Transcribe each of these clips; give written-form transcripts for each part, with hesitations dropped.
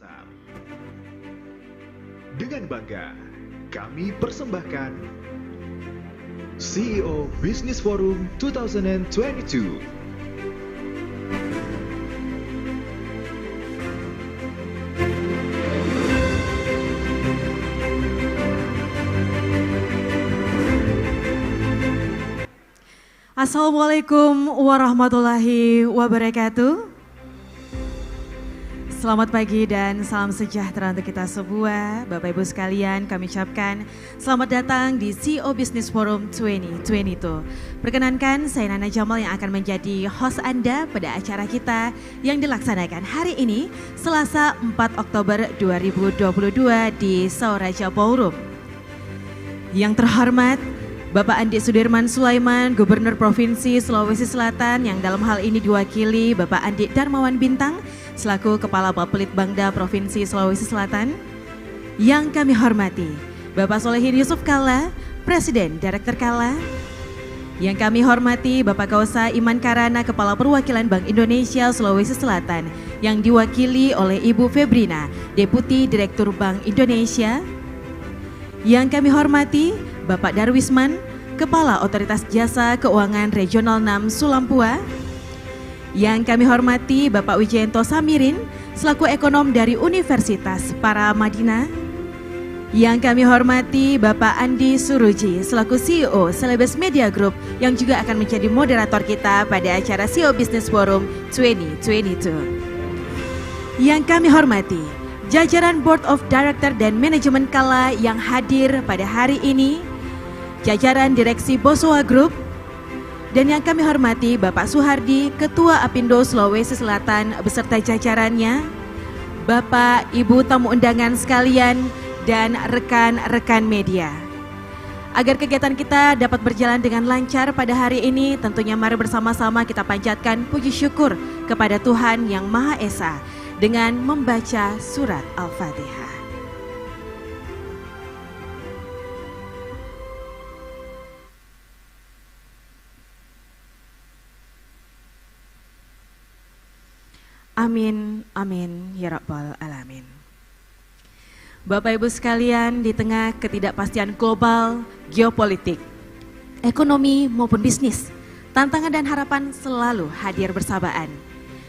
pasar. Dengan bangga, kami persembahkan CEO Business Forum 2022. Assalamualaikum warahmatullahi wabarakatuh. Selamat pagi dan salam sejahtera untuk kita semua. Bapak Ibu sekalian, kami ucapkan selamat datang di CEO Business Forum 2022. Perkenankan, saya Nana Jamal yang akan menjadi host Anda pada acara kita yang dilaksanakan hari ini, Selasa 4 Oktober 2022 di Sauraja Ballroom. Yang terhormat, Bapak Andi Sudirman Sulaiman, Gubernur Provinsi Sulawesi Selatan, yang dalam hal ini diwakili Bapak Andi Darmawan Bintang selaku Kepala Bapelitbangda Provinsi Sulawesi Selatan. Yang kami hormati Bapak Solehin Yusuf Kalla, Presiden Direktur Kalla. Yang kami hormati Bapak Kausa Iman Karana, Kepala Perwakilan Bank Indonesia Sulawesi Selatan, yang diwakili oleh Ibu Febrina, Deputi Direktur Bank Indonesia. Yang kami hormati Bapak Darwisman, Kepala Otoritas Jasa Keuangan Regional 6 Sulampua. Yang kami hormati Bapak Wijayanto Samirin, selaku ekonom dari Universitas Paramadina. Yang kami hormati Bapak Andi Suruji, selaku CEO Celebes Media Group, yang juga akan menjadi moderator kita pada acara CEO Business Forum 2022. Yang kami hormati jajaran Board of Director dan Manajemen Kalla yang hadir pada hari ini, jajaran Direksi Boswa Group, dan yang kami hormati Bapak Suhardi, Ketua Apindo Sulawesi Selatan beserta jajarannya, Bapak, Ibu tamu undangan sekalian, dan rekan-rekan media. Agar kegiatan kita dapat berjalan dengan lancar pada hari ini, tentunya mari bersama-sama kita panjatkan puji syukur kepada Tuhan Yang Maha Esa dengan membaca surat Al-Fatihah. Amin, amin, ya Rabbal Alamin. Bapak Ibu sekalian, di tengah ketidakpastian global, geopolitik, ekonomi maupun bisnis, tantangan dan harapan selalu hadir bersamaan.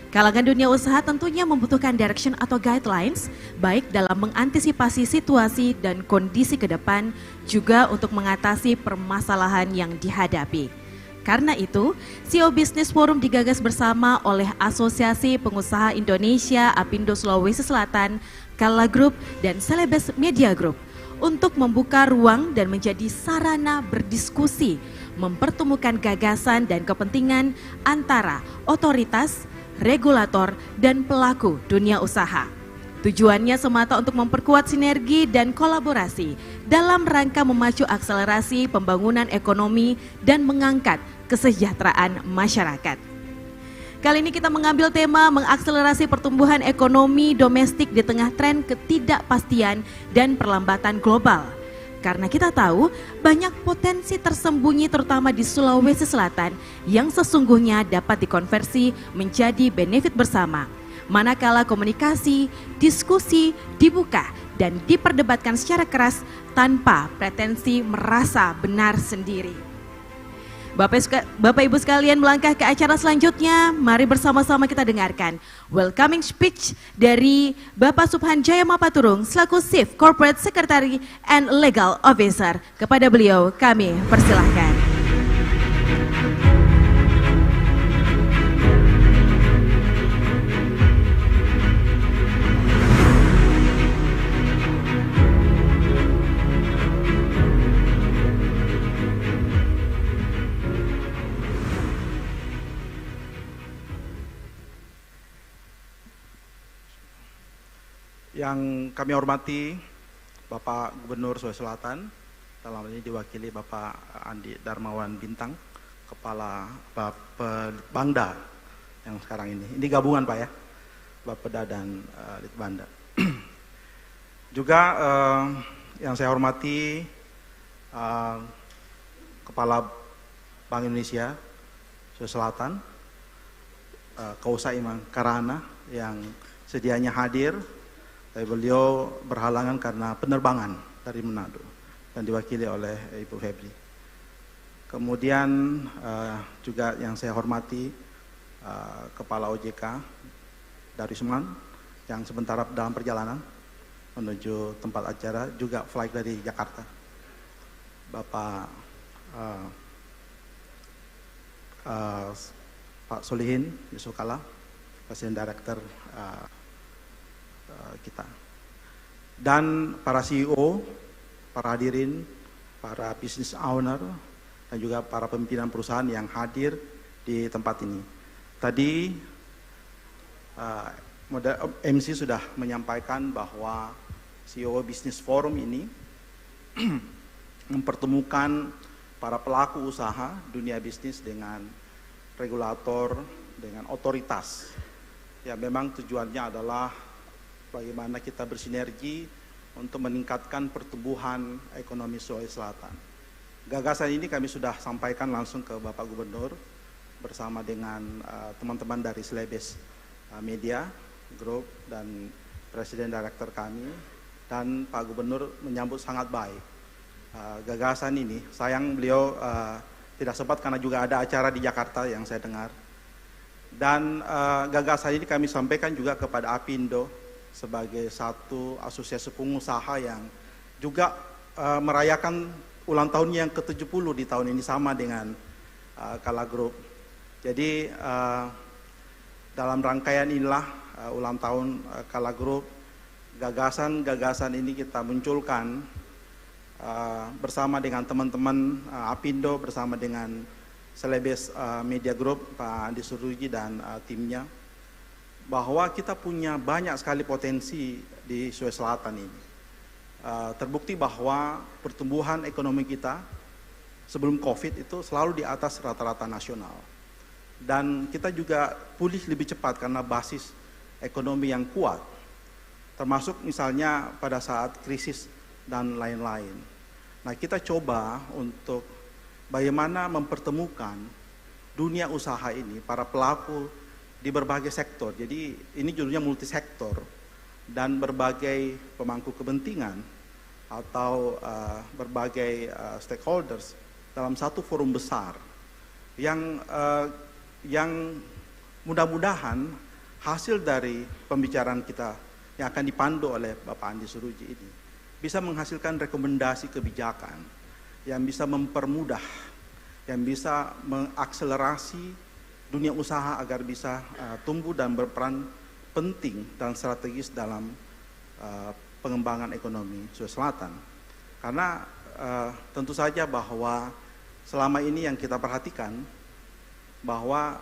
Kalangan dunia usaha tentunya membutuhkan direction atau guidelines, baik dalam mengantisipasi situasi dan kondisi ke depan, juga untuk mengatasi permasalahan yang dihadapi. Karena itu, CEO Business Forum digagas bersama oleh Asosiasi Pengusaha Indonesia, Apindo Sulawesi Selatan, Kalla Group, dan Celebes Media Group untuk membuka ruang dan menjadi sarana berdiskusi, mempertemukan gagasan dan kepentingan antara otoritas, regulator, dan pelaku dunia usaha. Tujuannya semata untuk memperkuat sinergi dan kolaborasi dalam rangka memacu akselerasi pembangunan ekonomi dan mengangkat kesejahteraan masyarakat. Kali ini kita mengambil tema mengakselerasi pertumbuhan ekonomi domestik di tengah tren ketidakpastian dan perlambatan global. Karena kita tahu banyak potensi tersembunyi terutama di Sulawesi Selatan yang sesungguhnya dapat dikonversi menjadi benefit bersama. Manakala komunikasi, diskusi dibuka dan diperdebatkan secara keras tanpa pretensi merasa benar sendiri. Bapak Ibu sekalian, melangkah ke acara selanjutnya, mari bersama-sama kita dengarkan welcoming speech dari Bapak Subhan Jaya Mapaturung selaku Chief Corporate Secretary and Legal Officer. Kepada beliau kami persilahkan. Yang kami hormati Bapak Gubernur Sulawesi Selatan, dalam ini diwakili Bapak Andi Darmawan Bintang, Kepala Bapelitbangda yang sekarang ini. Ini gabungan Pak ya, Bapeda dan Litbangda. Juga yang saya hormati Kepala Bank Indonesia Sulawesi Selatan, Kausa Iman Karana yang sedianya hadir Tapi beliau berhalangan karena penerbangan dari Manado dan diwakili oleh Ibu Febri. Kemudian juga yang saya hormati Kepala OJK Darusman yang sementara dalam perjalanan menuju tempat acara, juga flight dari Jakarta. Bapak Pak Solihin Yusuf Kala, Presiden Director kita, dan para CEO, para hadirin, para business owner, dan juga para pimpinan perusahaan yang hadir di tempat ini. Tadi MC sudah menyampaikan bahwa CEO Business Forum ini mempertemukan para pelaku usaha dunia bisnis dengan regulator, dengan otoritas. Ya, memang tujuannya adalah bagaimana kita bersinergi untuk meningkatkan pertumbuhan ekonomi Sulawesi Selatan. Gagasan ini kami sudah sampaikan langsung ke Bapak Gubernur bersama dengan teman-teman dari Celebes Media Group dan Presiden Director kami, dan Pak Gubernur menyambut sangat baik gagasan ini. Sayang beliau tidak sempat karena juga ada acara di Jakarta yang saya dengar. Dan gagasan ini kami sampaikan juga kepada Apindo sebagai satu asosiasi pengusaha yang juga merayakan ulang tahunnya yang ke-70 di tahun ini, sama dengan Kala Group. Jadi dalam rangkaian inilah ulang tahun Kala Group, gagasan-gagasan ini kita munculkan bersama dengan teman-teman Apindo, bersama dengan Celebes Media Group, Pak Andi Suruji dan timnya, bahwa kita punya banyak sekali potensi di Sulawesi Selatan ini. Terbukti bahwa pertumbuhan ekonomi kita sebelum COVID itu selalu di atas rata-rata nasional. Dan kita juga pulih lebih cepat karena basis ekonomi yang kuat, termasuk misalnya pada saat krisis dan lain-lain. Nah, kita coba untuk bagaimana mempertemukan dunia usaha ini, para pelaku di berbagai sektor. Jadi ini judulnya multisektor, dan berbagai pemangku kepentingan atau berbagai stakeholders dalam satu forum besar yang mudah-mudahan hasil dari pembicaraan kita yang akan dipandu oleh Bapak Andi Suruji ini bisa menghasilkan rekomendasi kebijakan yang bisa mempermudah, yang bisa mengakselerasi dunia usaha agar bisa tumbuh dan berperan penting dan strategis dalam pengembangan ekonomi Sulawesi Selatan. Karena tentu saja bahwa selama ini yang kita perhatikan bahwa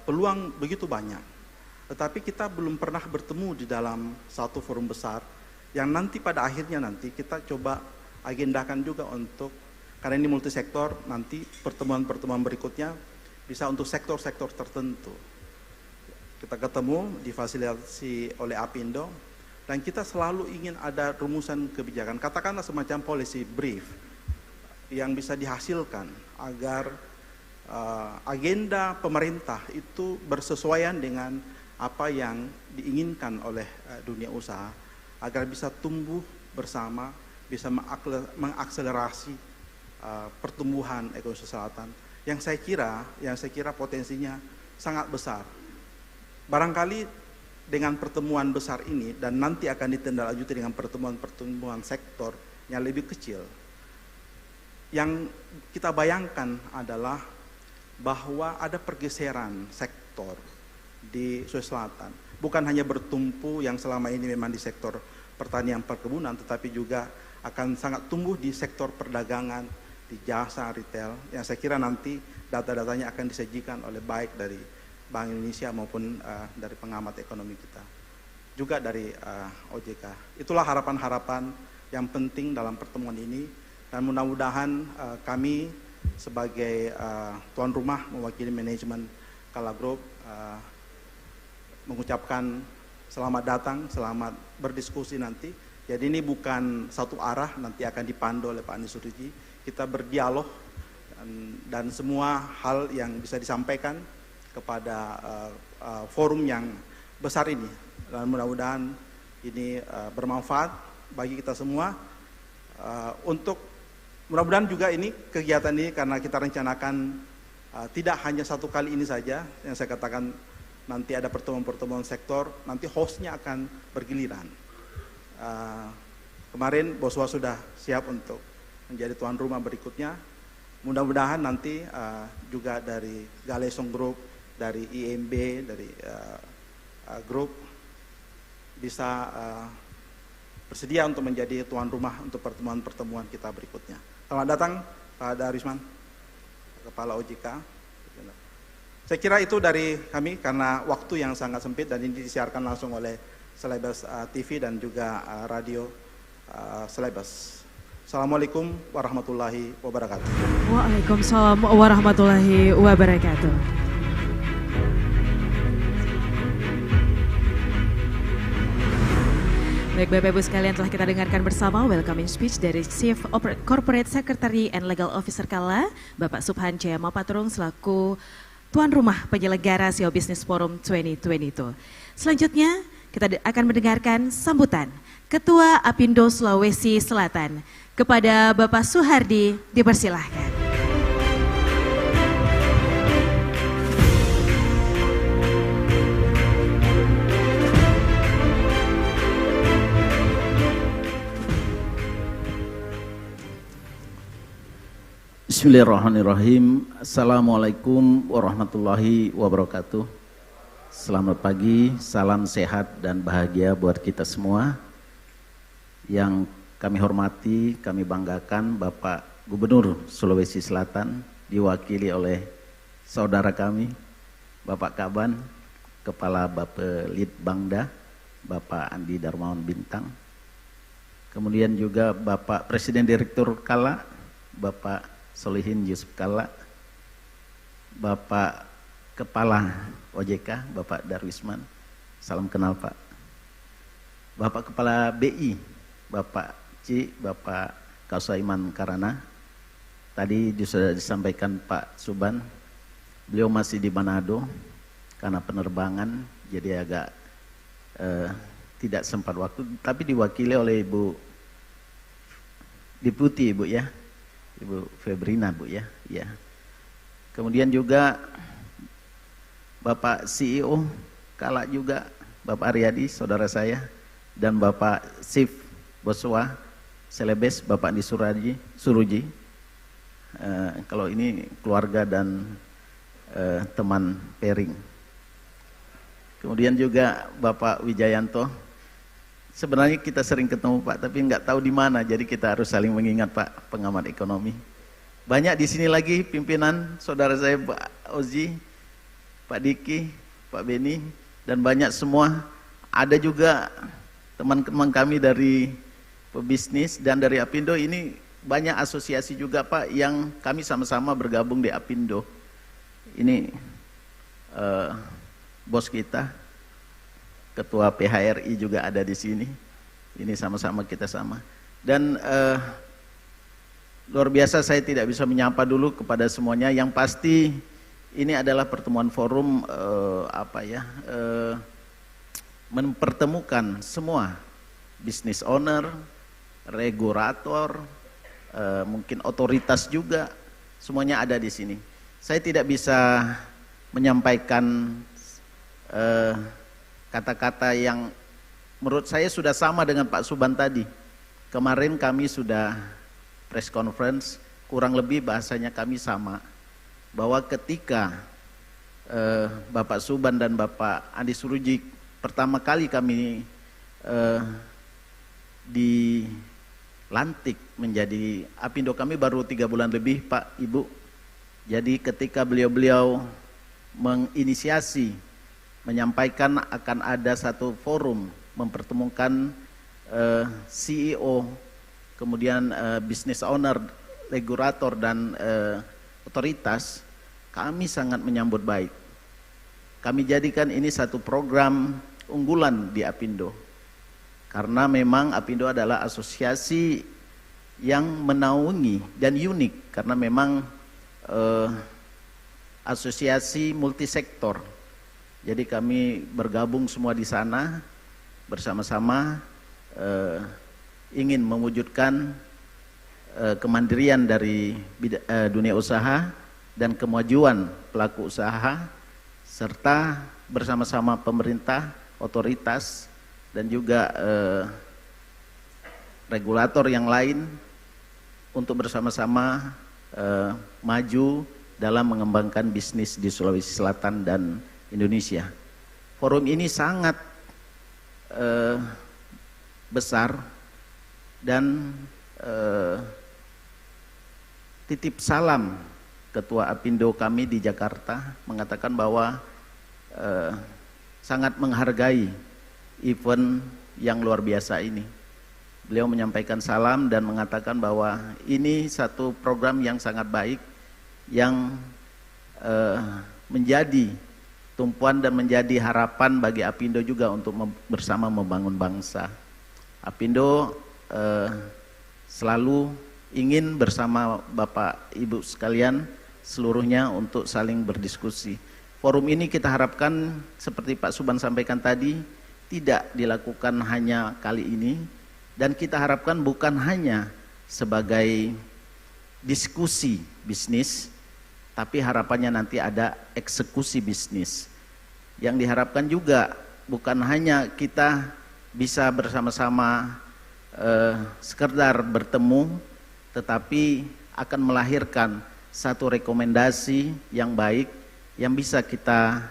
peluang begitu banyak, tetapi kita belum pernah bertemu di dalam satu forum besar yang nanti pada akhirnya nanti kita coba agendakan juga untuk, karena ini multisektor, nanti pertemuan-pertemuan berikutnya bisa untuk sektor-sektor tertentu. Kita ketemu, difasilitasi oleh Apindo, dan kita selalu ingin ada rumusan kebijakan, katakanlah semacam policy brief yang bisa dihasilkan agar agenda pemerintah itu bersesuaian dengan apa yang diinginkan oleh dunia usaha, agar bisa tumbuh bersama, bisa mengakselerasi pertumbuhan ekonomi Selatan yang saya kira potensinya sangat besar. Barangkali dengan pertemuan besar ini dan nanti akan ditindaklanjuti dengan pertemuan-pertemuan sektor yang lebih kecil, yang kita bayangkan adalah bahwa ada pergeseran sektor di Sulawesi Selatan. Bukan hanya bertumpu yang selama ini memang di sektor pertanian perkebunan, tetapi juga akan sangat tumbuh di sektor perdagangan, di jasa retail, yang saya kira nanti data-datanya akan disajikan oleh baik dari Bank Indonesia maupun dari pengamat ekonomi kita, juga dari OJK. Itulah harapan-harapan yang penting dalam pertemuan ini, dan mudah-mudahan kami sebagai tuan rumah mewakili manajemen Kala Group mengucapkan selamat datang, selamat berdiskusi nanti. Jadi ini bukan satu arah, nanti akan dipandu oleh Pak Andi Suruji. Kita berdialog dan semua hal yang bisa disampaikan kepada forum yang besar ini. Dan mudah-mudahan ini bermanfaat bagi kita semua. Untuk mudah-mudahan juga ini kegiatan ini karena kita rencanakan tidak hanya satu kali ini saja, yang saya katakan nanti ada pertemuan-pertemuan sektor, nanti hostnya akan bergiliran. Kemarin Boswa sudah siap untuk menjadi tuan rumah berikutnya. Mudah-mudahan nanti juga dari Galesong Group, dari IMB, dari grup bisa bersedia untuk menjadi tuan rumah untuk pertemuan-pertemuan kita berikutnya. Selamat datang Pak Darisman, Kepala OJK. Saya kira itu dari kami karena waktu yang sangat sempit dan ini disiarkan langsung oleh Celebes TV dan juga radio Celebes. Assalamualaikum warahmatullahi wabarakatuh. Waalaikumsalam warahmatullahi wabarakatuh. Baik Bapak Ibu sekalian, telah kita dengarkan bersama welcoming speech dari Chief Corporate Secretary and Legal Officer Kala, Bapak Subhan Jaya Mapaturung selaku tuan rumah penyelenggara CEO Business Forum 2022. Selanjutnya kita akan mendengarkan sambutan Ketua Apindo Sulawesi Selatan. Kepada Bapak Suhardi dipersilahkan. Bismillahirrahmanirrahim. Assalamualaikum warahmatullahi wabarakatuh. Selamat pagi, salam sehat dan bahagia buat kita semua. Yang kami hormati, kami banggakan Bapak Gubernur Sulawesi Selatan diwakili oleh saudara kami, Bapak Kaban, Kepala Bapelid Bangda, Bapak Andi Darmawan Bintang. Kemudian juga Bapak Presiden Direktur Kala, Bapak Solihin Yusuf Kala, Bapak Kepala OJK, Bapak Darwisman, salam kenal Pak. Bapak Kepala BI, Bapak C, Bapak Kausaiman Karana. Tadi sudah disampaikan Pak Suban, beliau masih di Manado karena penerbangan, jadi agak tidak sempat waktu, tapi diwakili oleh Ibu Deputi Ibu ya, Ibu Febrina Bu ya, ya. Kemudian juga Bapak CEO Kala juga, Bapak Aryadi saudara saya, dan Bapak Chief Boswa Celebes, Bapak Andi Suruji. Kalau ini keluarga dan teman pairing. Kemudian juga Bapak Wijayanto. Sebenarnya kita sering ketemu Pak, tapi nggak tahu di mana, jadi kita harus saling mengingat Pak, pengamat ekonomi. Banyak di sini lagi pimpinan saudara saya Pak Ozi, Pak Diki, Pak Beni, dan banyak semua. Ada juga teman-teman kami dari pebisnis dan dari Apindo. Ini banyak asosiasi juga Pak yang kami sama-sama bergabung di Apindo. Ini bos kita. Ketua PHRI juga ada di sini. Ini sama-sama kita sama. Dan luar biasa, saya tidak bisa menyapa dulu kepada semuanya. Yang pasti ini adalah pertemuan forum mempertemukan semua business owner, regulator, mungkin otoritas juga, semuanya ada di sini. Saya tidak bisa menyampaikan kata-kata yang menurut saya sudah sama dengan Pak Suban tadi. Kemarin kami sudah press conference, kurang lebih bahasanya kami sama. Bahwa ketika Bapak Suban dan Bapak Andi Suruji pertama kali kami dilantik menjadi Apindo, kami baru 3 bulan lebih Pak Ibu. Jadi ketika beliau-beliau menginisiasi, menyampaikan akan ada satu forum mempertemukan CEO, kemudian business owner, regulator dan otoritas, kami sangat menyambut baik. Kami jadikan ini satu program unggulan di Apindo. Karena memang Apindo adalah asosiasi yang menaungi dan unik karena memang asosiasi multisektor. Jadi kami bergabung semua di sana bersama-sama ingin mewujudkan kemandirian dari dunia usaha dan kemajuan pelaku usaha, serta bersama-sama pemerintah, otoritas, dan juga regulator yang lain untuk bersama-sama maju dalam mengembangkan bisnis di Sulawesi Selatan dan Indonesia. Forum ini sangat besar dan titip salam Ketua Apindo kami di Jakarta mengatakan bahwa sangat menghargai event yang luar biasa ini. Beliau menyampaikan salam dan mengatakan bahwa ini satu program yang sangat baik yang menjadi tumpuan dan menjadi harapan bagi Apindo juga untuk bersama membangun bangsa. Apindo selalu ingin bersama Bapak Ibu sekalian seluruhnya untuk saling berdiskusi. Forum ini kita harapkan seperti Pak Suban sampaikan tadi tidak dilakukan hanya kali ini, dan kita harapkan bukan hanya sebagai diskusi bisnis, tapi harapannya nanti ada eksekusi bisnis. Yang diharapkan juga bukan hanya kita bisa bersama-sama sekedar bertemu, tetapi akan melahirkan satu rekomendasi yang baik yang bisa kita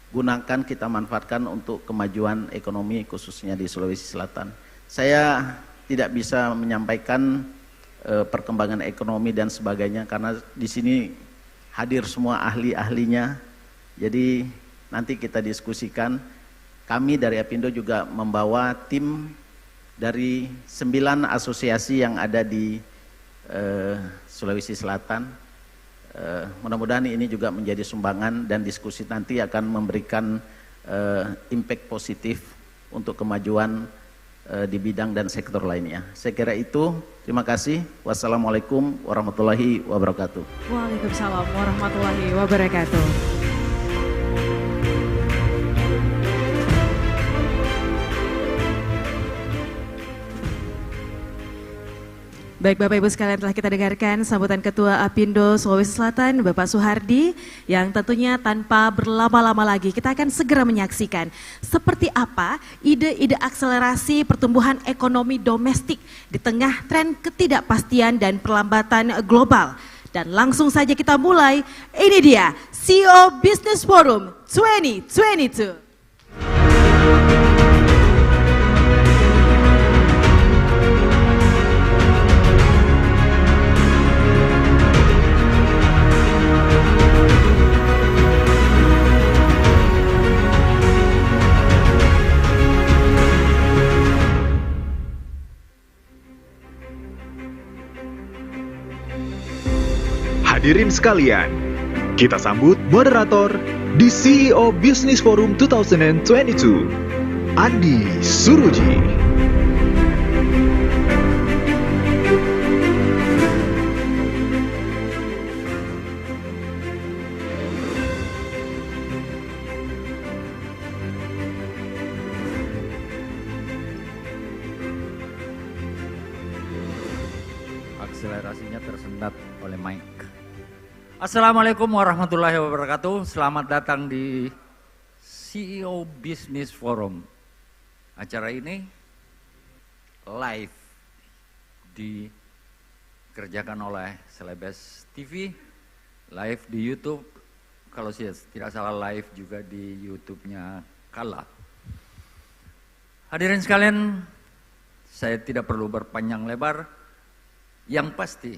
gunakan, kita manfaatkan untuk kemajuan ekonomi khususnya di Sulawesi Selatan. Saya tidak bisa menyampaikan perkembangan ekonomi dan sebagainya karena di sini hadir semua ahli-ahlinya. Jadi nanti kita diskusikan. Kami dari Apindo juga membawa tim dari 9 asosiasi yang ada di Sulawesi Selatan. Mudah-mudahan ini juga menjadi sumbangan dan diskusi nanti akan memberikan impact positif untuk kemajuan di bidang dan sektor lainnya. Saya kira itu. Terima kasih. Wassalamualaikum warahmatullahi wabarakatuh. Waalaikumsalam warahmatullahi wabarakatuh. Baik Bapak Ibu sekalian, telah kita dengarkan sambutan Ketua Apindo Sulawesi Selatan Bapak Suhardi, yang tentunya tanpa berlama-lama lagi kita akan segera menyaksikan seperti apa ide-ide akselerasi pertumbuhan ekonomi domestik di tengah tren ketidakpastian dan perlambatan global. Dan langsung saja kita mulai, ini dia CEO Business Forum 2022. Hadirin sekalian, kita sambut moderator di CEO Business Forum 2022, Andi Suruji. Akselerasinya tersendat oleh mic. Assalamualaikum warahmatullahi wabarakatuh. Selamat datang di CEO Business Forum. Acara ini live dikerjakan oleh Celebes TV, live di YouTube. Kalau saya tidak salah live juga di YouTube-nya Kala. Hadirin sekalian, saya tidak perlu berpanjang lebar. Yang pasti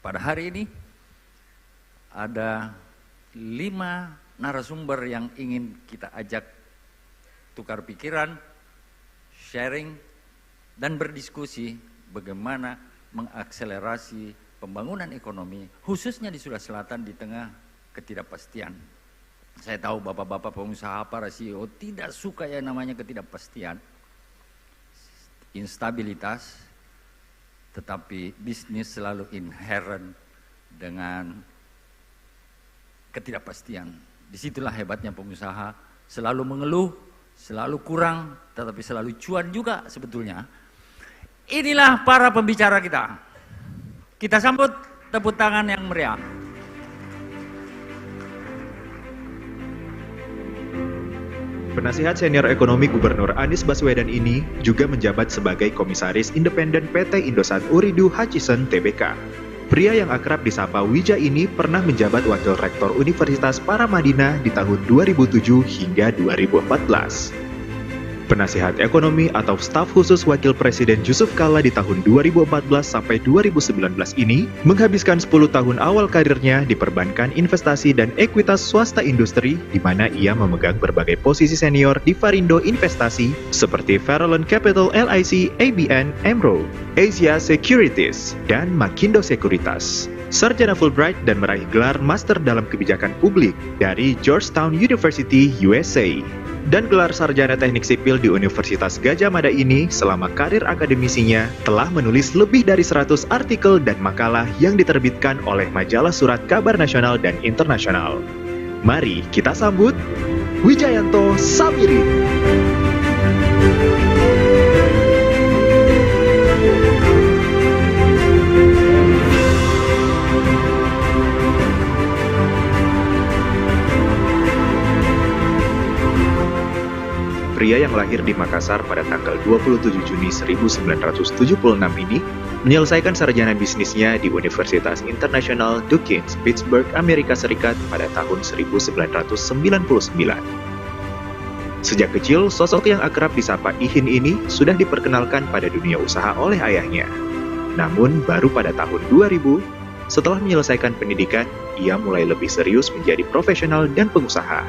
pada hari ini ada 5 narasumber yang ingin kita ajak tukar pikiran, sharing, dan berdiskusi bagaimana mengakselerasi pembangunan ekonomi, khususnya di Sulawesi Selatan di tengah ketidakpastian. Saya tahu bapak-bapak pengusaha, para CEO tidak suka yang namanya ketidakpastian, instabilitas, tetapi bisnis selalu inherent dengan ketidakpastian. Disitulah hebatnya pengusaha, selalu mengeluh selalu kurang, tetapi selalu cuan juga sebetulnya. Inilah para pembicara kita. Kita sambut tepuk tangan yang meriah. Penasihat senior ekonomi Gubernur Anies Baswedan ini juga menjabat sebagai Komisaris Independen PT Indosat Ooredoo Hutchison Tbk. Pria yang akrab disapa Wija ini pernah menjabat Wakil Rektor Universitas Paramadina di tahun 2007 hingga 2014. Penasihat ekonomi atau staf khusus Wakil Presiden Yusuf Kala di tahun 2014 sampai 2019 ini menghabiskan 10 tahun awal karirnya di perbankan investasi dan ekuitas swasta industri, di mana ia memegang berbagai posisi senior di Varindo Investasi seperti Farallon Capital LIC, ABN AMRO, Asia Securities, dan Makindo Sekuritas. Sarjana Fulbright dan meraih gelar Master dalam Kebijakan Publik dari Georgetown University, USA. Dan gelar Sarjana Teknik Sipil di Universitas Gadjah Mada ini selama karir akademisinya telah menulis lebih dari 100 artikel dan makalah yang diterbitkan oleh majalah surat kabar nasional dan internasional. Mari kita sambut Wijayanto Samirin. Pria yang lahir di Makassar pada tanggal 27 Juni 1976 ini menyelesaikan sarjana bisnisnya di Universitas Internasional Dukins, Pittsburgh, Amerika Serikat pada tahun 1999. Sejak kecil, sosok yang akrab disapa Ihin ini sudah diperkenalkan pada dunia usaha oleh ayahnya. Namun, baru pada tahun 2000, setelah menyelesaikan pendidikan, ia mulai lebih serius menjadi profesional dan pengusaha.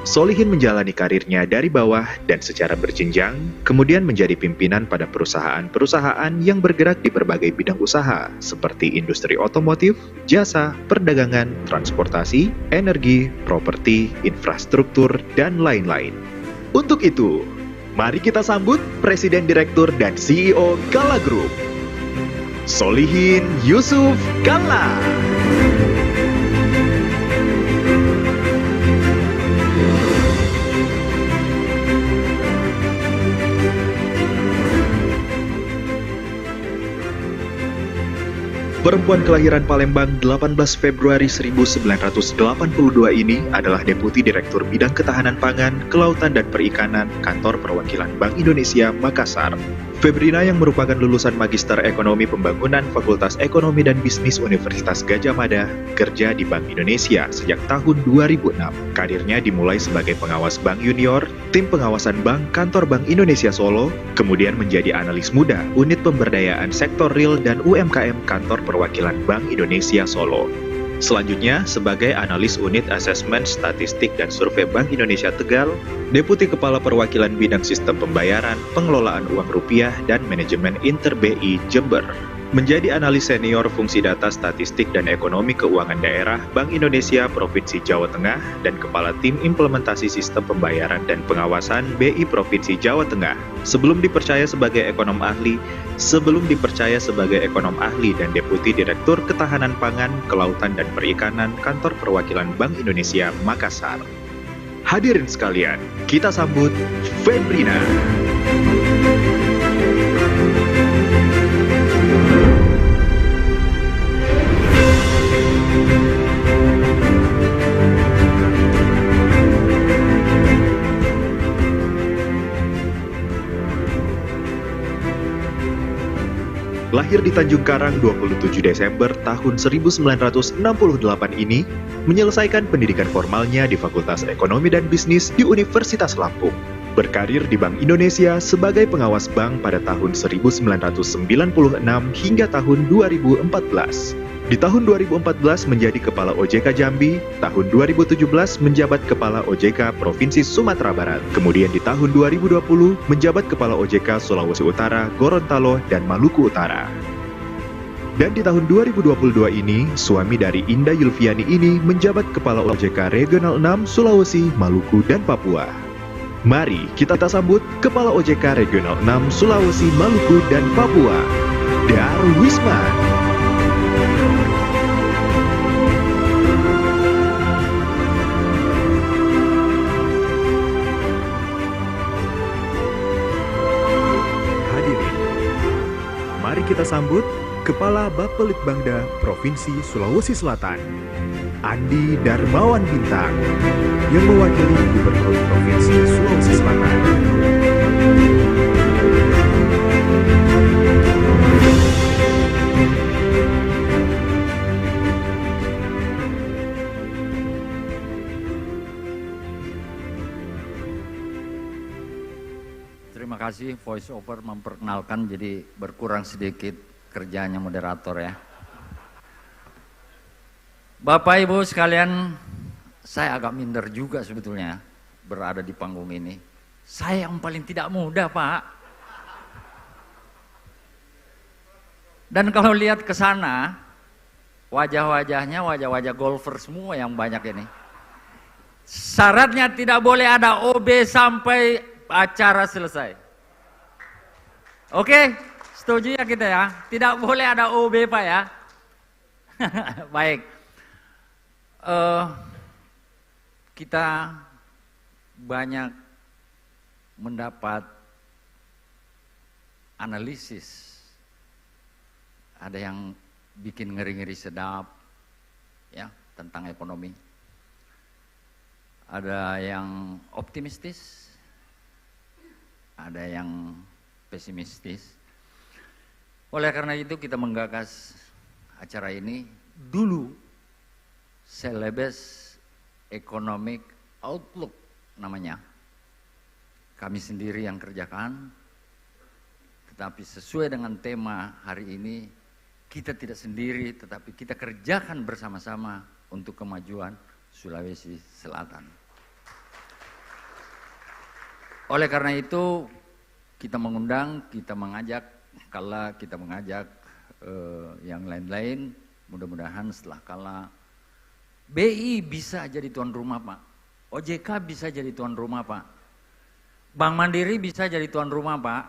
Solihin menjalani karirnya dari bawah dan secara berjenjang, kemudian menjadi pimpinan pada perusahaan-perusahaan yang bergerak di berbagai bidang usaha, seperti industri otomotif, jasa, perdagangan, transportasi, energi, properti, infrastruktur, dan lain-lain. Untuk itu, mari kita sambut Presiden Direktur dan CEO Kala Group, Solihin Yusuf Kala. Perempuan kelahiran Palembang 18 Februari 1982 ini adalah Deputi Direktur Bidang Ketahanan Pangan, Kelautan dan Perikanan Kantor Perwakilan Bank Indonesia Makassar. Febrina yang merupakan lulusan Magister Ekonomi Pembangunan Fakultas Ekonomi dan Bisnis Universitas Gadjah Mada, kerja di Bank Indonesia sejak tahun 2006. Karirnya dimulai sebagai pengawas bank junior, tim pengawasan bank Kantor Bank Indonesia Solo, kemudian menjadi analis muda Unit Pemberdayaan Sektor Real dan UMKM Kantor Perwakilan Bank Indonesia Solo. Selanjutnya, sebagai analis unit asesmen statistik dan survei Bank Indonesia Tegal, Deputi Kepala Perwakilan Bidang Sistem Pembayaran, Pengelolaan Uang Rupiah, dan Manajemen Inter BI Jember. Menjadi analis senior fungsi data statistik dan ekonomi keuangan daerah Bank Indonesia Provinsi Jawa Tengah dan Kepala Tim Implementasi Sistem Pembayaran dan Pengawasan BI Provinsi Jawa Tengah. Sebelum dipercaya sebagai ekonom ahli dan Deputi Direktur Ketahanan Pangan, Kelautan dan Perikanan Kantor Perwakilan Bank Indonesia Makassar. Hadirin sekalian, kita sambut Febrina. Lahir di Tanjung Karang 27 Desember tahun 1968 ini, menyelesaikan pendidikan formalnya di Fakultas Ekonomi dan Bisnis di Universitas Lampung. Berkarir di Bank Indonesia sebagai pengawas bank pada tahun 1996 hingga tahun 2014. Di tahun 2014 menjadi Kepala OJK Jambi, tahun 2017 menjabat Kepala OJK Provinsi Sumatera Barat. Kemudian di tahun 2020 menjabat Kepala OJK Sulawesi Utara, Gorontalo, dan Maluku Utara. Dan di tahun 2022 ini, suami dari Indah Yulfiani ini menjabat Kepala OJK Regional 6 Sulawesi, Maluku, dan Papua. Mari kita sambut Kepala OJK Regional 6 Sulawesi, Maluku, dan Papua, Darwisman. kita sambut Kepala Bapelitbangda Provinsi Sulawesi Selatan, Andi Darmawan Bintang, yang mewakili Gubernur Provinsi Sulawesi Selatan. Terima kasih voice over memperkenalkan, jadi berkurang sedikit kerjanya moderator ya. Bapak Ibu sekalian, saya agak minder juga sebetulnya berada di panggung ini. Saya yang paling tidak muda, Pak. Dan kalau lihat ke sana, wajah-wajahnya wajah-wajah golfer semua yang banyak ini. Syaratnya tidak boleh ada OB sampai acara selesai. Oke, setuju ya kita ya? Tidak boleh ada OB, Pak ya. Baik. Kita banyak mendapat analisis. Ada yang bikin ngeri-ngeri sedap ya tentang ekonomi. Ada yang optimistis. Ada yang pesimistis. Oleh karena itu kita menggagas acara ini dulu Celebes Economic Outlook namanya. Kami sendiri yang kerjakan, tetapi sesuai dengan tema hari ini, kita tidak sendiri, tetapi kita kerjakan bersama-sama untuk kemajuan Sulawesi Selatan. Oleh karena itu, kita mengundang, kita mengajak, kala kita mengajak yang lain-lain, mudah-mudahan setelah kala BI bisa jadi tuan rumah, Pak. OJK bisa jadi tuan rumah, Pak. Bank Mandiri bisa jadi tuan rumah, Pak.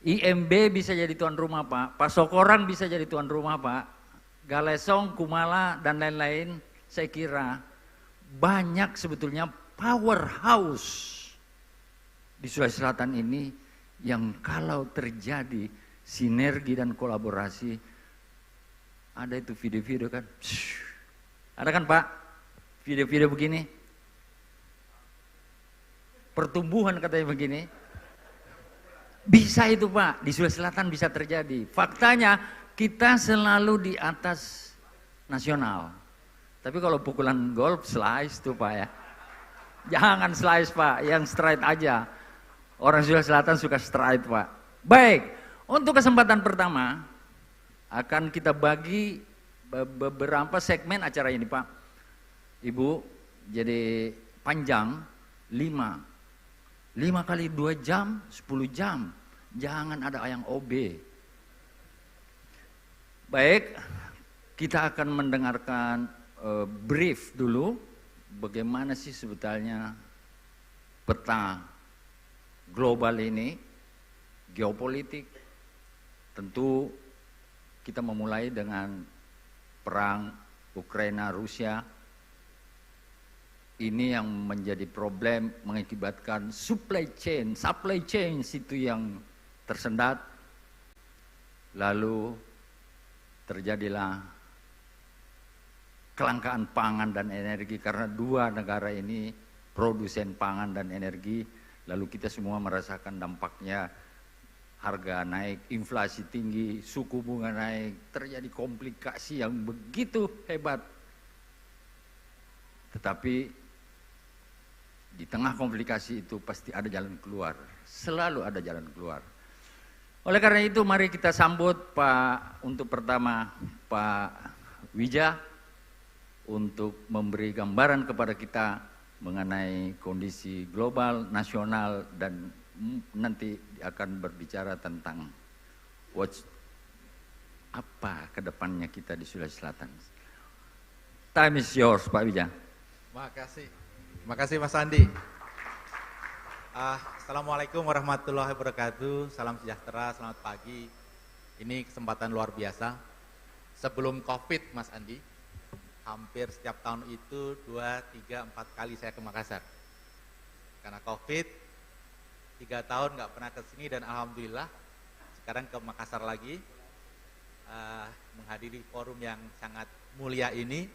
IMB bisa jadi tuan rumah, Pak. Pasokorang bisa jadi tuan rumah, Pak. Galesong, Kumala, dan lain-lain, saya kira banyak sebetulnya powerhouse di Sulawesi Selatan ini yang kalau terjadi sinergi dan kolaborasi, ada itu video-video kan, ada kan Pak, video-video begini, pertumbuhan katanya begini, bisa itu Pak, di Sulawesi Selatan bisa terjadi. Faktanya kita selalu di atas nasional, tapi kalau pukulan golf slice tuh Pak ya, jangan slice Pak, yang straight aja. Orang Sulawesi Selatan suka straight, Pak. Baik, untuk kesempatan pertama akan kita bagi beberapa segmen acara ini, Pak. Ibu, jadi panjang 5 kali 2 jam, 10 jam. Jangan ada yang OB. Baik, kita akan mendengarkan brief dulu. Bagaimana sih sebetulnya peta global ini, geopolitik. Tentu kita memulai dengan perang Ukraina-Rusia. Ini yang menjadi problem, mengakibatkan supply chain itu yang tersendat. Lalu terjadilah kelangkaan pangan dan energi karena dua negara ini produsen pangan dan energi. Lalu kita semua merasakan dampaknya, harga naik, inflasi tinggi, suku bunga naik, terjadi komplikasi yang begitu hebat. Tetapi di tengah komplikasi itu pasti ada jalan keluar, selalu ada jalan keluar. Oleh karena itu mari kita sambut untuk pertama Pak Wija untuk memberi gambaran kepada kita mengenai kondisi global, nasional, dan nanti akan berbicara tentang apa kedepannya kita di Sulawesi Selatan. Time is yours, Pak Wija. Makasih Mas Andi. Assalamualaikum warahmatullahi wabarakatuh. Salam sejahtera, selamat pagi. Ini kesempatan luar biasa. Sebelum COVID, Mas Andi, hampir setiap tahun itu 2, 3, 4 kali saya ke Makassar. Karena COVID, 3 tahun nggak pernah ke sini dan alhamdulillah sekarang ke Makassar lagi, menghadiri forum yang sangat mulia ini,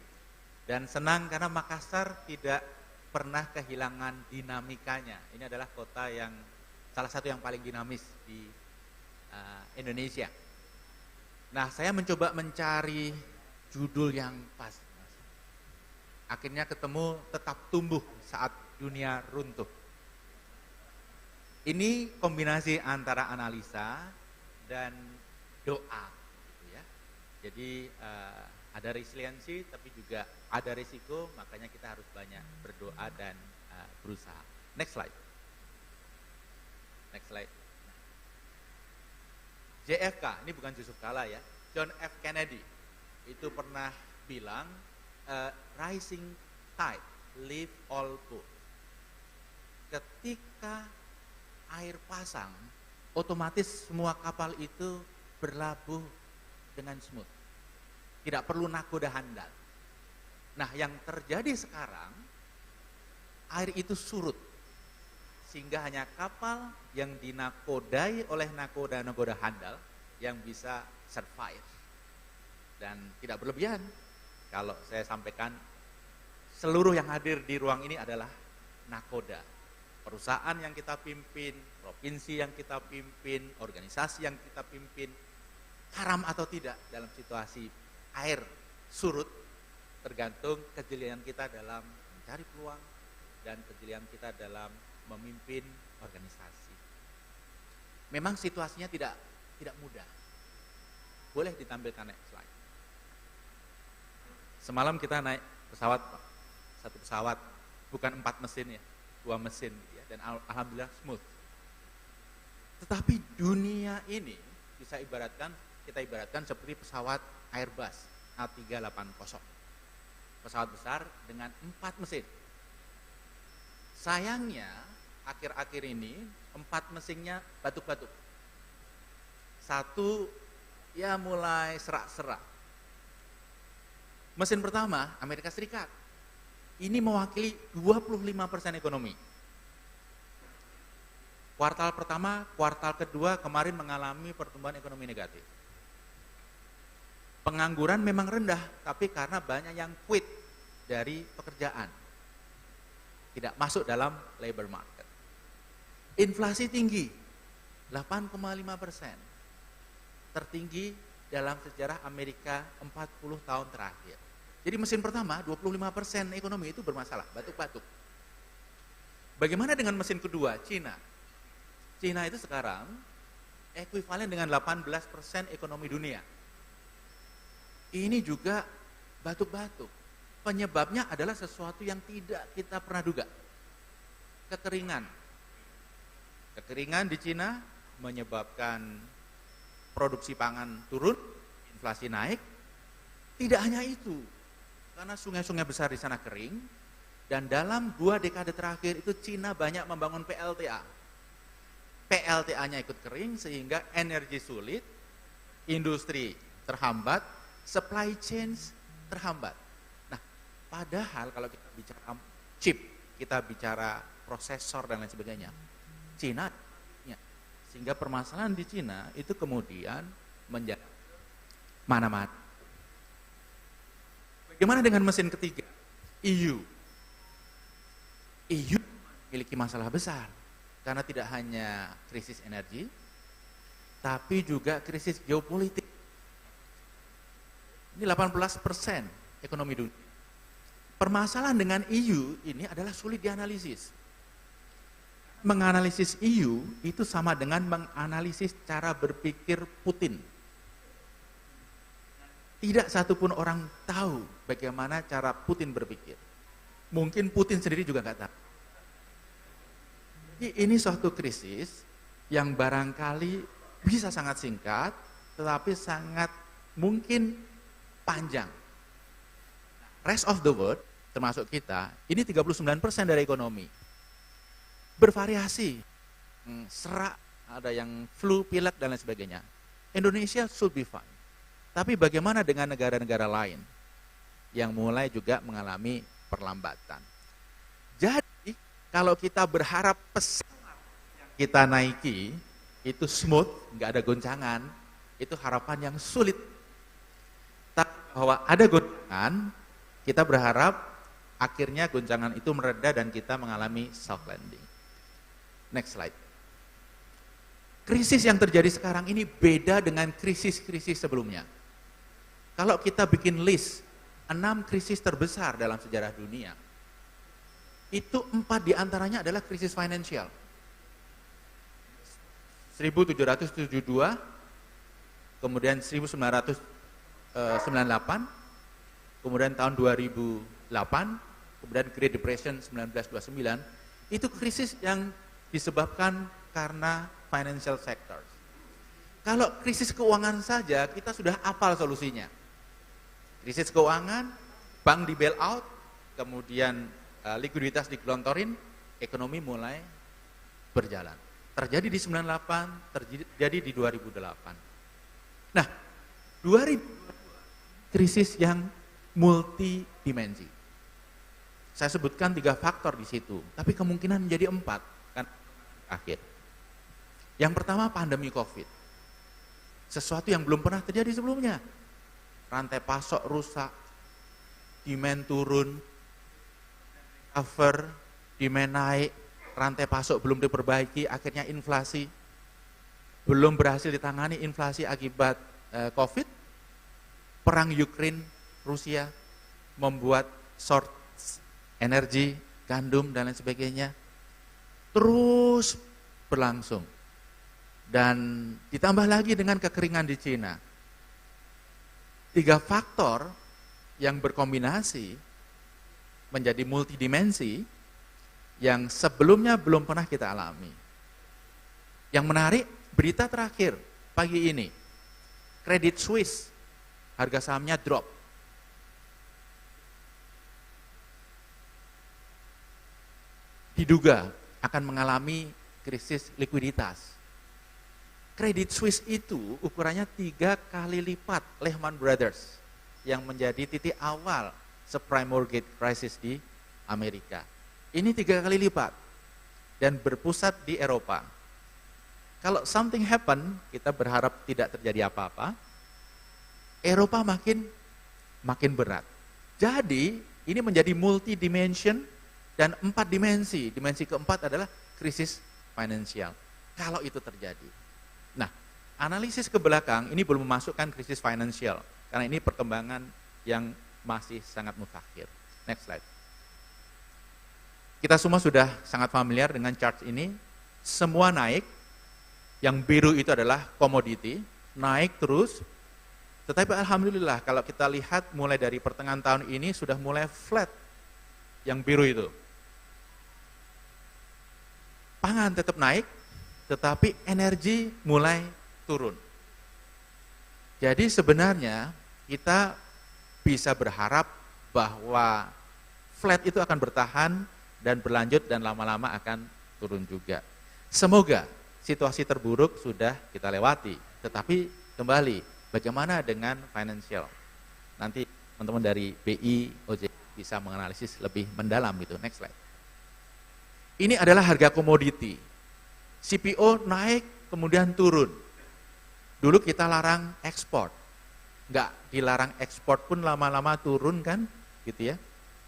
dan senang karena Makassar tidak pernah kehilangan dinamikanya. Ini adalah kota yang salah satu yang paling dinamis di Indonesia. Nah, saya mencoba mencari judul yang pas. Akhirnya ketemu tetap tumbuh saat dunia runtuh. Ini kombinasi antara analisa dan doa. Gitu ya. Jadi ada resiliensi tapi juga ada risiko, makanya kita harus banyak berdoa dan berusaha. Next slide. Next slide. JFK, ini bukan Yusuf Kala ya, John F. Kennedy itu pernah bilang, rising tide lift all boats. Ketika air pasang, otomatis semua kapal itu berlabuh dengan smooth. Tidak perlu nakoda handal. Nah, yang terjadi sekarang, air itu surut. Sehingga hanya kapal yang dinakodai oleh nakoda-nakoda handal yang bisa survive. Dan tidak berlebihan. Kalau saya sampaikan, seluruh yang hadir di ruang ini adalah nakoda. Perusahaan yang kita pimpin, provinsi yang kita pimpin, organisasi yang kita pimpin, haram atau tidak dalam situasi air surut, tergantung kejelian kita dalam mencari peluang dan kejelian kita dalam memimpin organisasi. Memang situasinya tidak mudah. Boleh ditampilkan next slide. Semalam kita naik pesawat, satu pesawat, bukan 4 mesin ya, 2 mesin ya, dan alhamdulillah smooth. Tetapi dunia ini kita ibaratkan seperti pesawat Airbus A380. Pesawat besar dengan 4 mesin. Sayangnya akhir-akhir ini 4 mesinnya batuk-batuk. Satu ya mulai serak-serak. Mesin pertama Amerika Serikat. Ini mewakili 25% ekonomi. Kuartal pertama, kuartal kedua kemarin mengalami pertumbuhan ekonomi negatif. Pengangguran memang rendah, tapi karena banyak yang quit dari pekerjaan. Tidak masuk dalam labor market. Inflasi tinggi, 8,5%. Tertinggi dalam sejarah Amerika 40 tahun terakhir. Jadi mesin pertama, 25% ekonomi itu bermasalah, batuk-batuk. Bagaimana dengan mesin kedua, Cina? Cina itu sekarang ekuivalen dengan 18% ekonomi dunia. Ini juga batuk-batuk. Penyebabnya adalah sesuatu yang tidak kita pernah duga. Kekeringan. Kekeringan di Cina menyebabkan produksi pangan turun, inflasi naik. Tidak hanya itu, karena sungai-sungai besar di sana kering, dan dalam 2 dekade terakhir itu Cina banyak membangun PLTA. PLTA-nya ikut kering sehingga energi sulit, industri terhambat, supply chain terhambat. Nah, padahal kalau kita bicara chip, kita bicara prosesor dan lain sebagainya, Cina, sehingga permasalahan di Cina itu kemudian menjadi mana-mana. Bagaimana dengan mesin ketiga? EU memiliki masalah besar karena tidak hanya krisis energi, tapi juga krisis geopolitik. Ini 18% ekonomi dunia. Permasalahan dengan EU ini adalah sulit dianalisis. Menganalisis EU itu sama dengan menganalisis cara berpikir Putin. Tidak satupun orang tahu bagaimana cara Putin berpikir. Mungkin Putin sendiri juga nggak tahu. Jadi ini suatu krisis yang barangkali bisa sangat singkat, tetapi sangat mungkin panjang. Rest of the world, termasuk kita, ini 39% dari ekonomi. Bervariasi, serak, ada yang flu, pilek, dan lain sebagainya. Indonesia should be fine. Tapi bagaimana dengan negara-negara lain yang mulai juga mengalami perlambatan? Jadi, kalau kita berharap pesawat yang kita naiki itu smooth, nggak ada goncangan, itu harapan yang sulit. Tapi bahwa ada goncangan, kita berharap akhirnya goncangan itu mereda dan kita mengalami soft landing. Next slide. Krisis yang terjadi sekarang ini beda dengan krisis-krisis sebelumnya. Kalau kita bikin list 6 krisis terbesar dalam sejarah dunia, itu 4 diantaranya adalah krisis finansial. 1772, kemudian 1998, kemudian tahun 2008, kemudian Great Depression 1929, itu krisis yang disebabkan karena financial sectors. Kalau krisis keuangan saja, kita sudah hafal solusinya. Krisis keuangan, bank di bail out, kemudian likuiditas digelontorin, ekonomi mulai berjalan. Terjadi di 98, terjadi di 2008. Nah, 2000 krisis yang multidimensi. Saya sebutkan 3 faktor di situ, tapi kemungkinan menjadi 4 kan akhir. Yang pertama pandemi Covid. Sesuatu yang belum pernah terjadi sebelumnya. Rantai pasok rusak, demand turun, cover, demand naik, rantai pasok belum diperbaiki, akhirnya inflasi. Belum berhasil ditangani inflasi akibat Covid. Perang Ukraine, Rusia membuat short energi, gandum dan lain sebagainya. Terus berlangsung. Dan ditambah lagi dengan kekeringan di Cina. 3 faktor yang berkombinasi menjadi multidimensi yang sebelumnya belum pernah kita alami. Yang menarik, berita terakhir pagi ini, Credit Suisse, harga sahamnya drop. Diduga akan mengalami krisis likuiditas. Credit Suisse itu ukurannya 3 kali lipat Lehman Brothers yang menjadi titik awal subprime mortgage crisis di Amerika. Ini 3 kali lipat dan berpusat di Eropa. Kalau something happen, kita berharap tidak terjadi apa-apa. Eropa makin berat. Jadi ini menjadi multi-dimension dan 4 dimensi. Dimensi keempat adalah krisis finansial. Kalau itu terjadi. Nah, analisis ke belakang ini belum memasukkan krisis finansial. Karena ini perkembangan yang masih sangat mutakhir. Next slide. Kita semua sudah sangat familiar dengan chart ini. Semua naik. Yang biru itu adalah komoditi. Naik terus. Tetapi alhamdulillah kalau kita lihat mulai dari pertengahan tahun ini sudah mulai flat. Yang biru itu. Pangan tetap naik, tetapi energi mulai turun. Jadi sebenarnya kita bisa berharap bahwa flat itu akan bertahan dan berlanjut dan lama-lama akan turun juga. Semoga situasi terburuk sudah kita lewati, tetapi kembali bagaimana dengan financial? Nanti teman-teman dari BI, OJK bisa menganalisis lebih mendalam gitu. Next slide. Ini adalah harga komoditi. CPO naik kemudian turun. Dulu kita larang ekspor. Enggak dilarang ekspor pun lama-lama turun kan, gitu ya.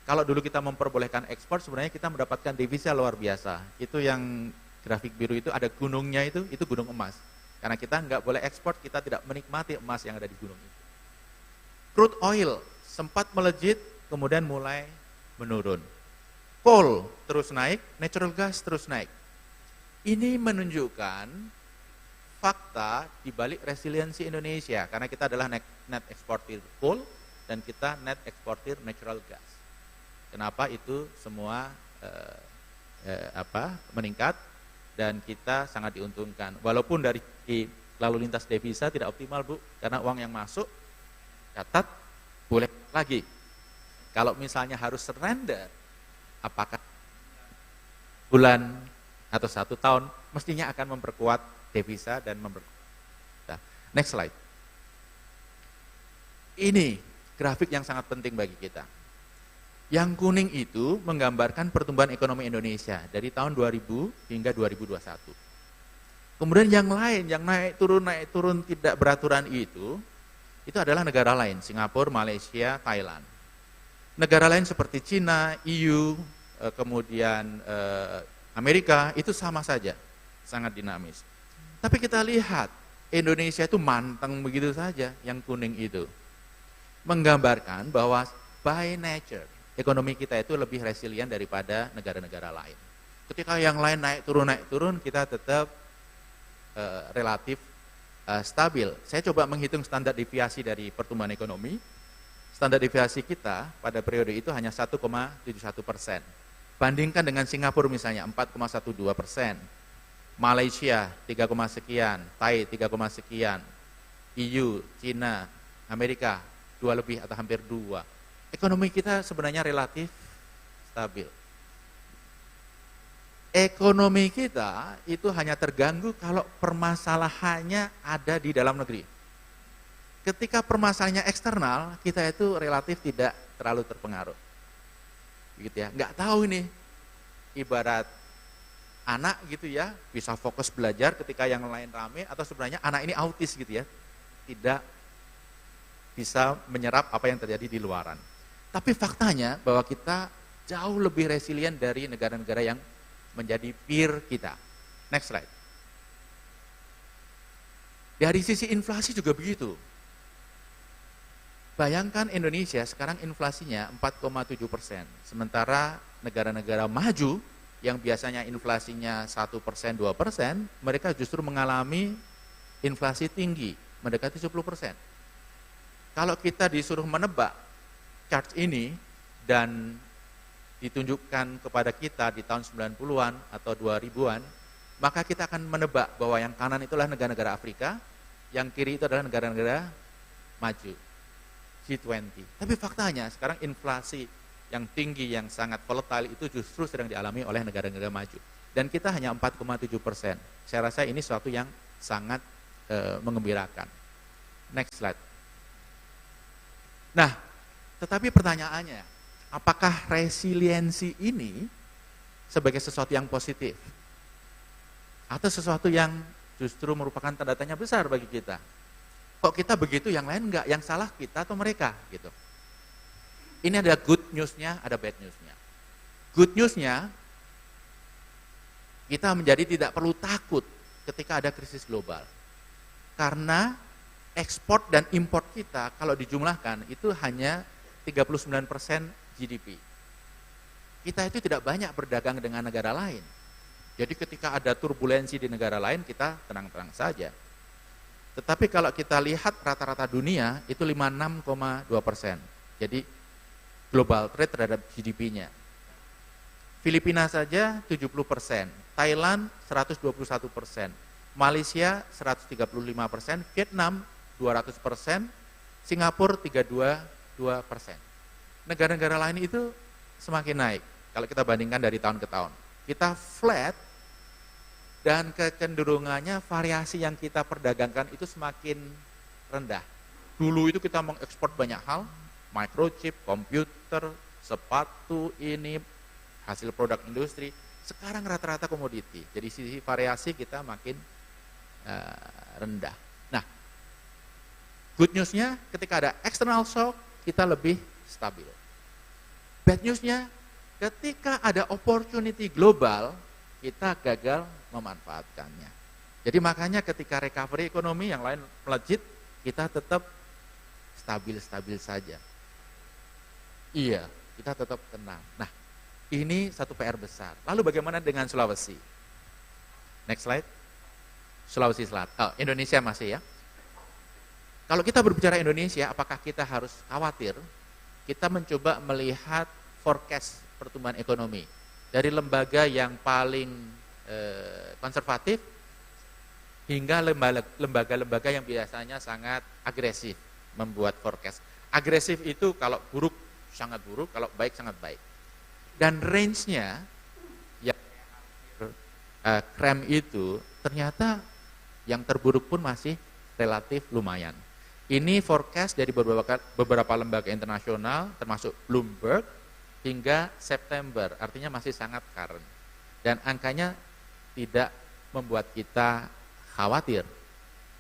Kalau dulu kita memperbolehkan ekspor sebenarnya kita mendapatkan devisa luar biasa. Itu yang grafik biru itu ada gunungnya itu gunung emas. Karena kita enggak boleh ekspor, kita tidak menikmati emas yang ada di gunung itu. Crude oil sempat melejit kemudian mulai menurun. Coal terus naik, natural gas terus naik. Ini menunjukkan fakta di balik resiliensi Indonesia karena kita adalah net eksportir coal dan kita net eksportir natural gas. Kenapa itu semua meningkat dan kita sangat diuntungkan. Walaupun dari lalu lintas devisa tidak optimal Bu, karena uang yang masuk catat boleh lagi. Kalau misalnya harus surrender, apakah bulan atau 1 tahun, mestinya akan memperkuat devisa dan memperkuat. Next slide. Ini grafik yang sangat penting bagi kita. Yang kuning itu menggambarkan pertumbuhan ekonomi Indonesia dari tahun 2000 hingga 2021. Kemudian yang lain, yang naik turun tidak beraturan itu adalah negara lain, Singapura, Malaysia, Thailand. Negara lain seperti Cina, EU, kemudian Amerika, itu sama saja, sangat dinamis. Tapi kita lihat, Indonesia itu manteng begitu saja, yang kuning itu. Menggambarkan bahwa by nature, ekonomi kita itu lebih resilient daripada negara-negara lain. Ketika yang lain naik turun, kita tetap relatif stabil. Saya coba menghitung standar deviasi dari pertumbuhan ekonomi. Standar deviasi kita pada periode itu hanya 1,71%. Bandingkan dengan Singapura misalnya 4,12%, Malaysia 3, sekian, Thai 3, sekian, EU, Cina, Amerika 2 lebih atau hampir 2. Ekonomi kita sebenarnya relatif stabil. Ekonomi kita itu hanya terganggu kalau permasalahannya ada di dalam negeri. Ketika permasalahannya eksternal, kita itu relatif tidak terlalu terpengaruh. Gitu ya. Nggak tahu ini, ibarat anak gitu ya, bisa fokus belajar ketika yang lain rame, atau sebenarnya anak ini autis gitu ya, tidak bisa menyerap apa yang terjadi di luaran. Tapi faktanya bahwa kita jauh lebih resilient dari negara-negara yang menjadi peer kita. Next slide. Dari sisi inflasi juga begitu. Bayangkan Indonesia sekarang inflasinya 4,7%. Sementara negara-negara maju yang biasanya inflasinya 1%, 2%, mereka justru mengalami inflasi tinggi, mendekati 10%. Kalau kita disuruh menebak chart ini dan ditunjukkan kepada kita di tahun 90-an atau 2000-an, maka kita akan menebak bahwa yang kanan itulah negara-negara Afrika, yang kiri itu adalah negara-negara maju, G20. Tapi faktanya sekarang inflasi yang tinggi, yang sangat volatile itu justru sedang dialami oleh negara-negara maju. Dan kita hanya 4,7%. Saya rasa ini suatu yang sangat menggembirakan. Next slide. Nah, tetapi pertanyaannya, apakah resiliensi ini sebagai sesuatu yang positif? Atau sesuatu yang justru merupakan tanda tanya besar bagi kita? Kok kita begitu, yang lain enggak? Yang salah kita atau mereka? Gitu. Ini ada good news-nya, ada bad news-nya. Good news-nya, kita menjadi tidak perlu takut ketika ada krisis global. Karena ekspor dan import kita kalau dijumlahkan itu hanya 39% GDP. Kita itu tidak banyak berdagang dengan negara lain. Jadi ketika ada turbulensi di negara lain, kita tenang-tenang saja. Tetapi kalau kita lihat rata-rata dunia, itu 56,2%. Jadi global trade terhadap GDP-nya. Filipina saja 70%, Thailand 121%, Malaysia 135%, Vietnam 200%, Singapura 32%. Negara-negara lain itu semakin naik kalau kita bandingkan dari tahun ke tahun. Kita flat dan kecenderungannya variasi yang kita perdagangkan itu semakin rendah. Dulu itu kita mengekspor banyak hal, microchip, komputer, sepatu, ini hasil produk industri. Sekarang rata-rata komoditi. Jadi sisi variasi kita makin rendah. Nah, good news-nya ketika ada external shock kita lebih stabil. Bad news-nya, ketika ada opportunity global, kita gagal memanfaatkannya. Jadi makanya ketika recovery ekonomi yang lain melejit, kita tetap stabil-stabil saja. Iya, kita tetap tenang. Nah, ini satu PR besar. Lalu bagaimana dengan Sulawesi? Next slide. Sulawesi Selatan. Indonesia masih ya. Kalau kita berbicara Indonesia, apakah kita harus khawatir? Kita mencoba melihat forecast pertumbuhan ekonomi dari lembaga yang paling konservatif hingga lembaga-lembaga yang biasanya sangat agresif membuat forecast. Agresif itu kalau buruk sangat buruk, kalau baik sangat baik. Dan range-nya yang krem itu ternyata yang terburuk pun masih relatif lumayan. Ini forecast dari beberapa lembaga internasional termasuk Bloomberg hingga September, artinya masih sangat current. Dan angkanya tidak membuat kita khawatir.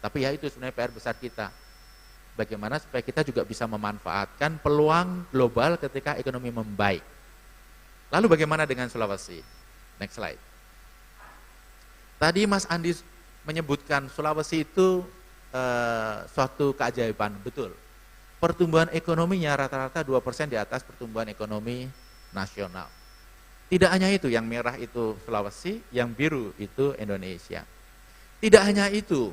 Tapi ya itu sebenarnya PR besar kita. Bagaimana supaya kita juga bisa memanfaatkan peluang global ketika ekonomi membaik. Lalu bagaimana dengan Sulawesi? Next slide. Tadi Mas Andi menyebutkan Sulawesi itu suatu keajaiban, betul. Pertumbuhan ekonominya rata-rata 2% di atas pertumbuhan ekonomi nasional. Tidak hanya itu, yang merah itu Sulawesi, yang biru itu Indonesia. Tidak hanya itu,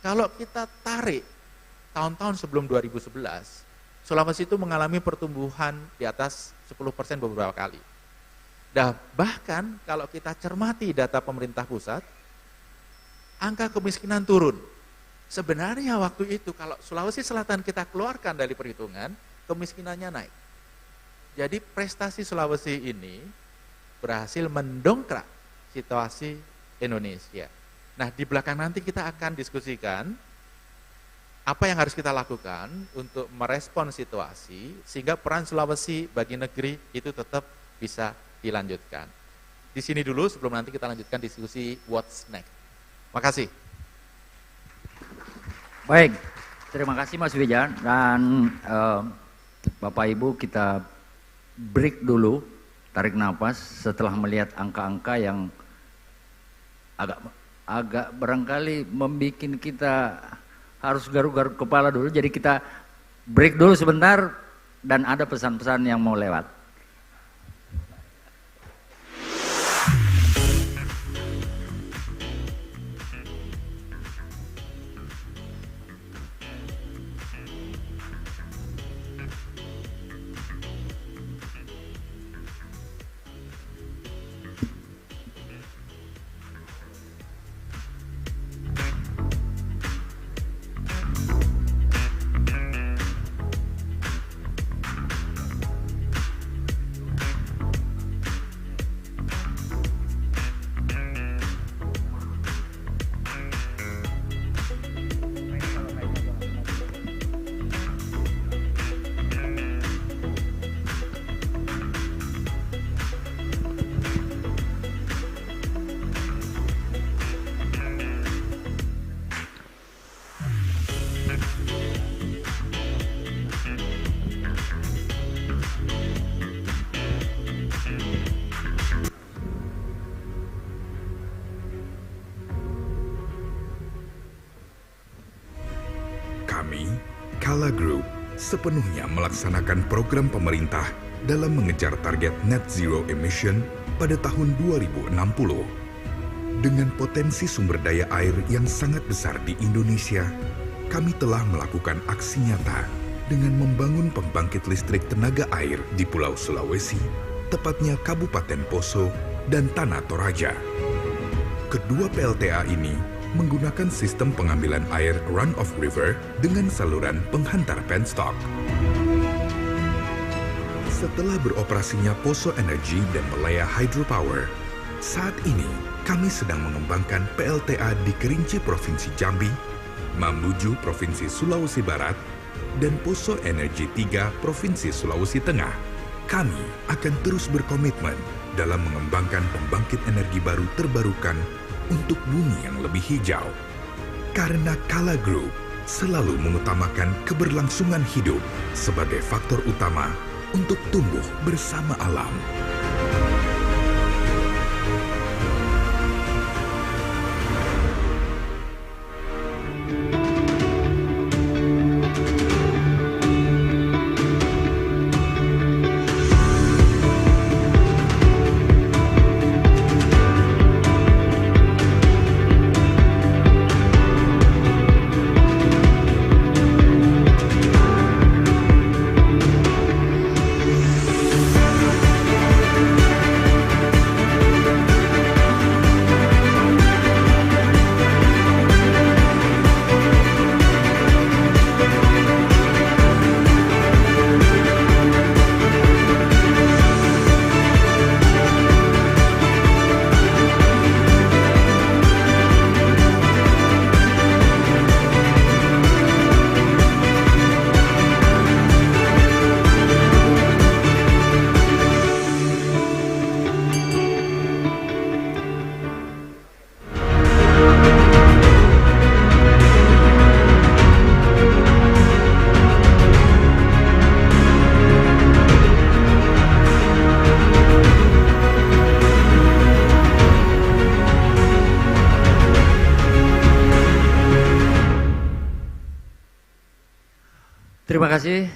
kalau kita tarik tahun-tahun sebelum 2011, Sulawesi itu mengalami pertumbuhan di atas 10% beberapa kali. Dan bahkan kalau kita cermati data pemerintah pusat, angka kemiskinan turun. Sebenarnya waktu itu kalau Sulawesi Selatan kita keluarkan dari perhitungan, kemiskinannya naik. Jadi prestasi Sulawesi ini berhasil mendongkrak situasi Indonesia. Nah, di belakang nanti kita akan diskusikan apa yang harus kita lakukan untuk merespon situasi sehingga peran Sulawesi bagi negeri itu tetap bisa dilanjutkan. Di sini dulu sebelum nanti kita lanjutkan diskusi what's next. Makasih. Baik, terima kasih Mas Wijan dan Bapak Ibu, kita break dulu, tarik nafas setelah melihat angka-angka yang agak barangkali membuat kita harus garuk-garuk kepala dulu. Jadi kita break dulu sebentar dan ada pesan-pesan yang mau lewat. Kami, Kala Group, sepenuhnya melaksanakan program pemerintah dalam mengejar target net zero emission pada tahun 2060. Dengan potensi sumber daya air yang sangat besar di Indonesia, kami telah melakukan aksi nyata dengan membangun pembangkit listrik tenaga air di Pulau Sulawesi, tepatnya Kabupaten Poso dan Tanah Toraja. Kedua PLTA ini menggunakan sistem pengambilan air run-off river dengan saluran penghantar penstock. Setelah beroperasinya Poso Energy dan Malaya Hydropower, saat ini kami sedang mengembangkan PLTA di Kerinci Provinsi Jambi, Mamuju Provinsi Sulawesi Barat, dan Poso Energy 3 Provinsi Sulawesi Tengah. Kami akan terus berkomitmen dalam mengembangkan pembangkit energi baru terbarukan untuk bumi yang lebih hijau. Karena Kala Group selalu mengutamakan keberlangsungan hidup sebagai faktor utama untuk tumbuh bersama alam. Terima kasih.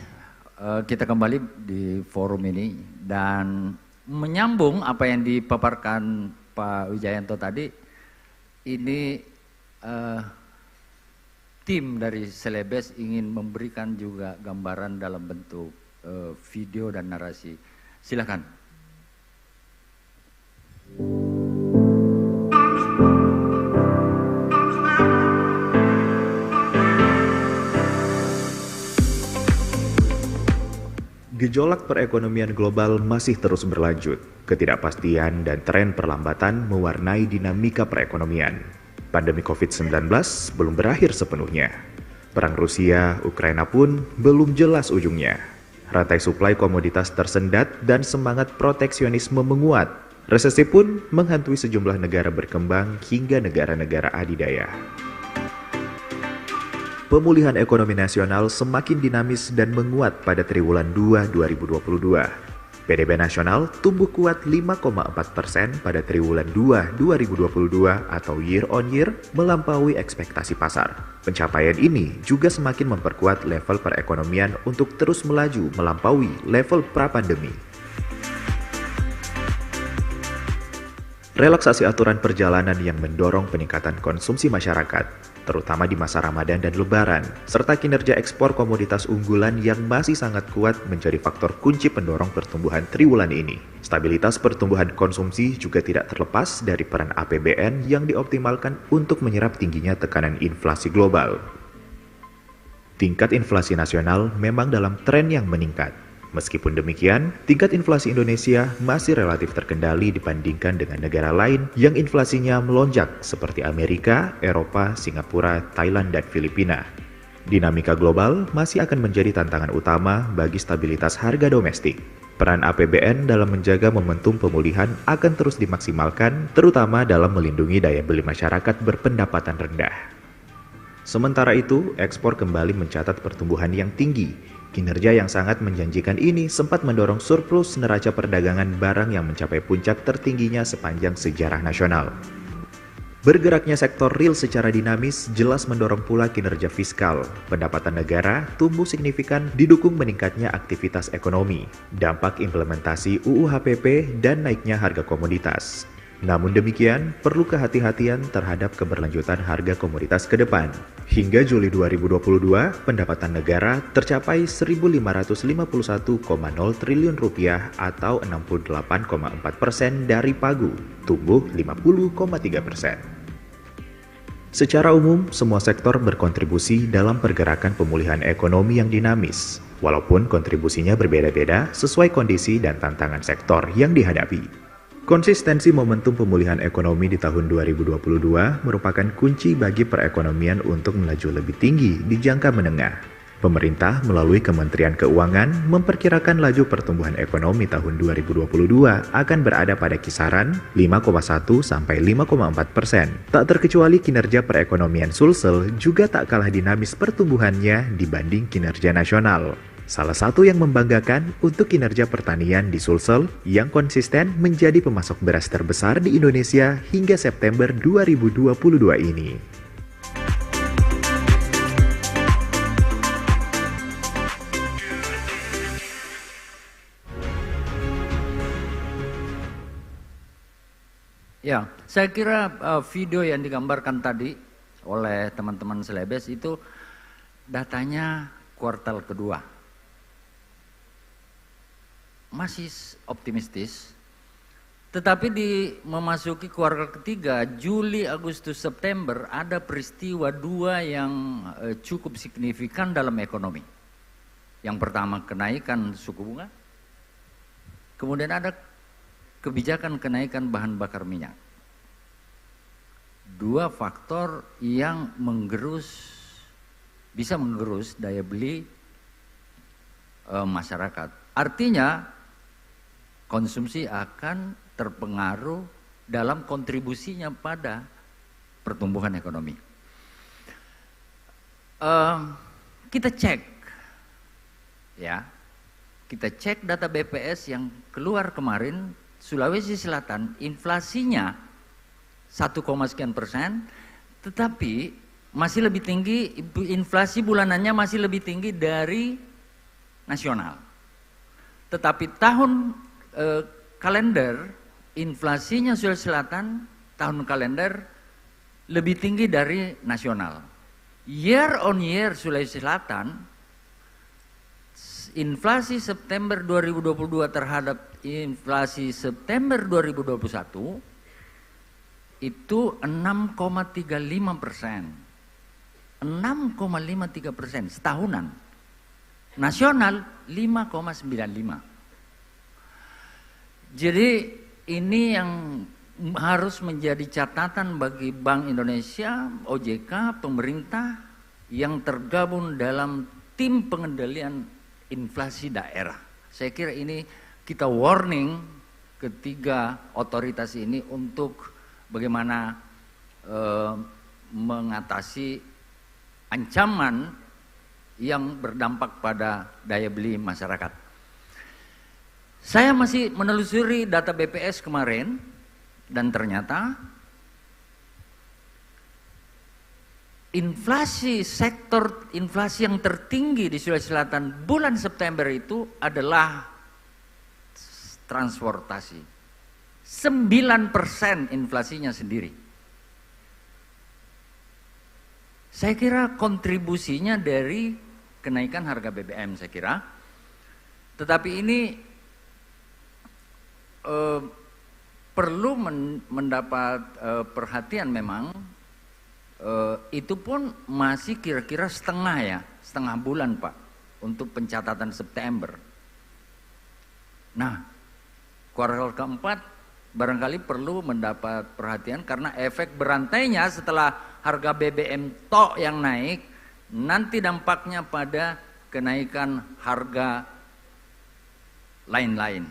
Kita kembali di forum ini dan menyambung apa yang dipaparkan Pak Wijayanto tadi. Ini tim dari Celebes ingin memberikan juga gambaran dalam bentuk video dan narasi. Silakan. Gejolak perekonomian global masih terus berlanjut. Ketidakpastian dan tren perlambatan mewarnai dinamika perekonomian. Pandemi COVID-19 belum berakhir sepenuhnya. Perang Rusia-Ukraina pun belum jelas ujungnya. Rantai suplai komoditas tersendat dan semangat proteksionisme menguat. Resesi pun menghantui sejumlah negara berkembang hingga negara-negara adidaya. Pemulihan ekonomi nasional semakin dinamis dan menguat pada triwulan 2 2022. PDB nasional tumbuh kuat 5,4% pada triwulan 2 2022 atau year on year melampaui ekspektasi pasar. Pencapaian ini juga semakin memperkuat level perekonomian untuk terus melaju melampaui level pra-pandemi. Relaksasi aturan perjalanan yang mendorong peningkatan konsumsi masyarakat, terutama di masa Ramadan dan Lebaran, serta kinerja ekspor komoditas unggulan yang masih sangat kuat menjadi faktor kunci pendorong pertumbuhan triwulan ini. Stabilitas pertumbuhan konsumsi juga tidak terlepas dari peran APBN yang dioptimalkan untuk menyerap tingginya tekanan inflasi global. Tingkat inflasi nasional memang dalam tren yang meningkat. Meskipun demikian, tingkat inflasi Indonesia masih relatif terkendali dibandingkan dengan negara lain yang inflasinya melonjak seperti Amerika, Eropa, Singapura, Thailand, dan Filipina. Dinamika global masih akan menjadi tantangan utama bagi stabilitas harga domestik. Peran APBN dalam menjaga momentum pemulihan akan terus dimaksimalkan, terutama dalam melindungi daya beli masyarakat berpendapatan rendah. Sementara itu, ekspor kembali mencatat pertumbuhan yang tinggi. Kinerja yang sangat menjanjikan ini sempat mendorong surplus neraca perdagangan barang yang mencapai puncak tertingginya sepanjang sejarah nasional. Bergeraknya sektor real secara dinamis jelas mendorong pula kinerja fiskal. Pendapatan negara tumbuh signifikan didukung meningkatnya aktivitas ekonomi, dampak implementasi UU HPP, dan naiknya harga komoditas. Namun demikian, perlu kehati-hatian terhadap keberlanjutan harga komoditas ke depan. Hingga Juli 2022, pendapatan negara tercapai Rp1.551,0 triliun atau 68,4% dari pagu, tumbuh 50,3%. Secara umum, semua sektor berkontribusi dalam pergerakan pemulihan ekonomi yang dinamis, walaupun kontribusinya berbeda-beda sesuai kondisi dan tantangan sektor yang dihadapi. Konsistensi momentum pemulihan ekonomi di tahun 2022 merupakan kunci bagi perekonomian untuk melaju lebih tinggi di jangka menengah. Pemerintah melalui Kementerian Keuangan memperkirakan laju pertumbuhan ekonomi tahun 2022 akan berada pada kisaran 5,1 sampai 5,4%. Tak terkecuali kinerja perekonomian Sulsel juga tak kalah dinamis pertumbuhannya dibanding kinerja nasional. Salah satu yang membanggakan untuk kinerja pertanian di Sulsel yang konsisten menjadi pemasok beras terbesar di Indonesia hingga September 2022 ini. Ya, saya kira video yang digambarkan tadi oleh teman-teman Celebes itu datanya kuartal kedua. Masih optimistis, tetapi di memasuki kuartal ketiga, Juli, Agustus, September, ada peristiwa dua yang cukup signifikan dalam ekonomi. Yang pertama kenaikan suku bunga, kemudian ada kebijakan kenaikan bahan bakar minyak. Dua faktor yang bisa menggerus daya beli masyarakat. Artinya konsumsi akan terpengaruh dalam kontribusinya pada pertumbuhan ekonomi. Kita cek data BPS yang keluar kemarin. Sulawesi Selatan inflasinya 1, sekian persen, tetapi masih lebih tinggi, inflasi bulanannya masih lebih tinggi dari nasional. Tetapi tahun kalender, inflasinya Sulawesi Selatan tahun kalender lebih tinggi dari nasional. Year on year Sulawesi Selatan, inflasi September 2022 terhadap inflasi September 2021 itu 6,35%. 6,53% setahunan. Nasional 5,95%. Jadi ini yang harus menjadi catatan bagi Bank Indonesia, OJK, pemerintah yang tergabung dalam tim pengendalian inflasi daerah. Saya kira ini kita warning ketiga otoritas ini untuk bagaimana mengatasi ancaman yang berdampak pada daya beli masyarakat. Saya masih menelusuri data BPS kemarin dan ternyata sektor inflasi yang tertinggi di Sulawesi Selatan bulan September itu adalah transportasi. 9% inflasinya sendiri. Saya kira kontribusinya dari kenaikan harga BBM saya kira. Tetapi ini perlu mendapat perhatian memang. Itu pun masih kira-kira setengah bulan Pak untuk pencatatan September. Nah, kuartal keempat barangkali perlu mendapat perhatian karena efek berantainya setelah harga BBM tok yang naik, nanti dampaknya pada kenaikan harga lain-lain.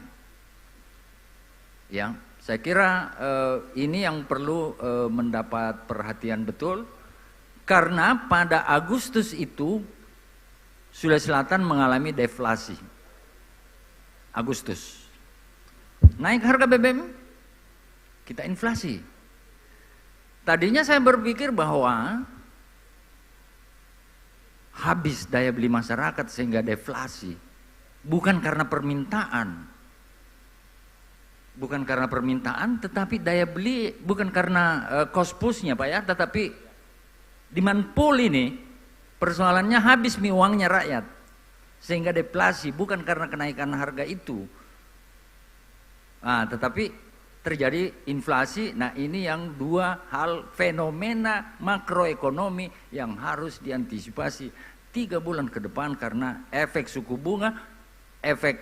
Ya, saya kira ini yang perlu mendapat perhatian betul karena pada Agustus itu Sulawesi Selatan mengalami deflasi. Agustus naik harga BBM, kita inflasi. Tadinya saya berpikir bahwa habis daya beli masyarakat sehingga deflasi, bukan karena permintaan. Bukan karena permintaan, tetapi daya beli, bukan karena cost push-nya Pak ya, tetapi demand pull ini persoalannya habis uangnya rakyat sehingga deflasi, bukan karena kenaikan harga itu. Nah, tetapi terjadi inflasi. Nah, ini yang dua hal fenomena makroekonomi yang harus diantisipasi 3 bulan ke depan karena efek suku bunga, efek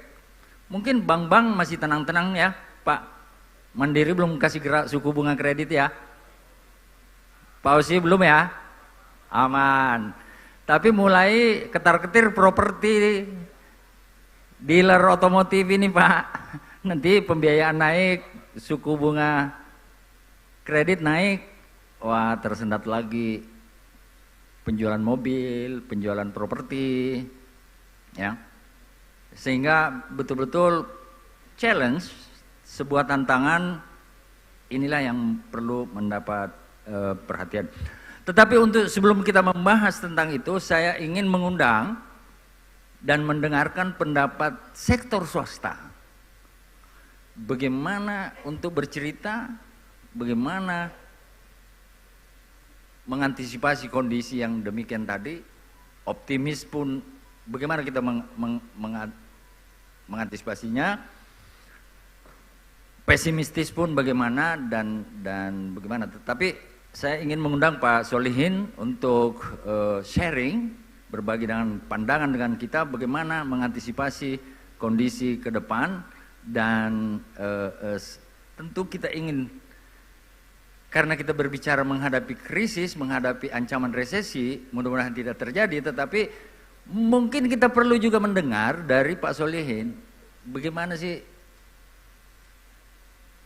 mungkin bank-bank masih tenang-tenang ya. Pak Mandiri belum kasih gerak suku bunga kredit ya. Pak Osi belum ya? Aman. Tapi mulai ketar-ketir properti dealer otomotif ini Pak. Nanti pembiayaan naik, suku bunga kredit naik. Wah, tersendat lagi penjualan mobil, penjualan properti. Ya. Sehingga betul-betul challenge, sebuah tantangan, inilah yang perlu mendapat perhatian. Tetapi untuk sebelum kita membahas tentang itu, saya ingin mengundang dan mendengarkan pendapat sektor swasta. Bagaimana untuk bercerita, bagaimana mengantisipasi kondisi yang demikian tadi, optimis pun bagaimana kita mengantisipasinya, pesimistis pun bagaimana dan bagaimana. Tetapi saya ingin mengundang Pak Solihin untuk sharing, berbagi dengan pandangan dengan kita bagaimana mengantisipasi kondisi ke depan dan tentu kita ingin, karena kita berbicara menghadapi krisis, menghadapi ancaman resesi, mudah-mudahan tidak terjadi, tetapi mungkin kita perlu juga mendengar dari Pak Solihin bagaimana sih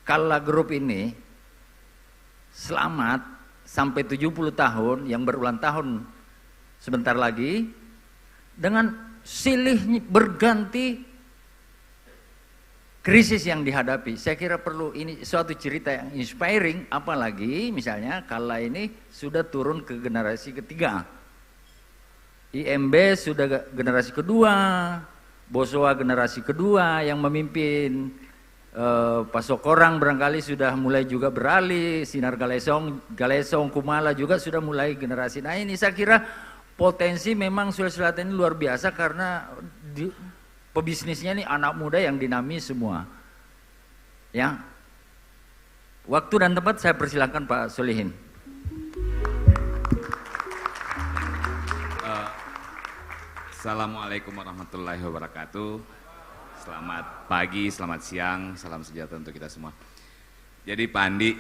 Kala Group ini selamat sampai 70 tahun yang berulang tahun sebentar lagi dengan silih berganti krisis yang dihadapi. Saya kira perlu ini suatu cerita yang inspiring, apalagi misalnya Kala ini sudah turun ke generasi ketiga. IMB sudah generasi kedua, Bosowa generasi kedua yang memimpin, Pak Sokorang barangkali sudah mulai juga beralih, Sinar Galesong Kumala juga sudah mulai generasi. Nah ini saya kira potensi memang Sulawesi Selatan ini luar biasa karena pebisnisnya ini anak muda yang dinamis semua. Ya, waktu dan tempat saya persilakan Pak Solihin. Assalamualaikum warahmatullahi wabarakatuh. Selamat pagi, selamat siang, salam sejahtera untuk kita semua. Jadi Pak Andi,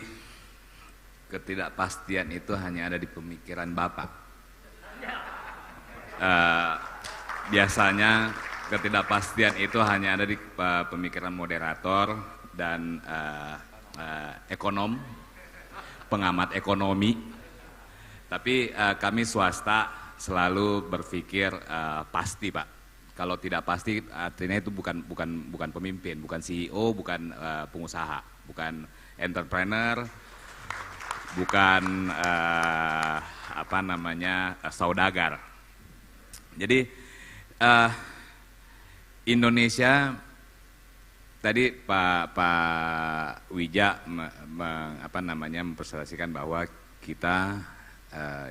ketidakpastian itu hanya ada di pemikiran Bapak. Biasanya ketidakpastian itu hanya ada di pemikiran moderator dan ekonom, pengamat ekonomi. Tapi kami swasta selalu berpikir pasti Pak. Kalau tidak pasti artinya itu bukan pemimpin, bukan CEO, bukan pengusaha, bukan entrepreneur, bukan saudagar. Jadi Indonesia tadi Pak Wija mempresentasikan bahwa kita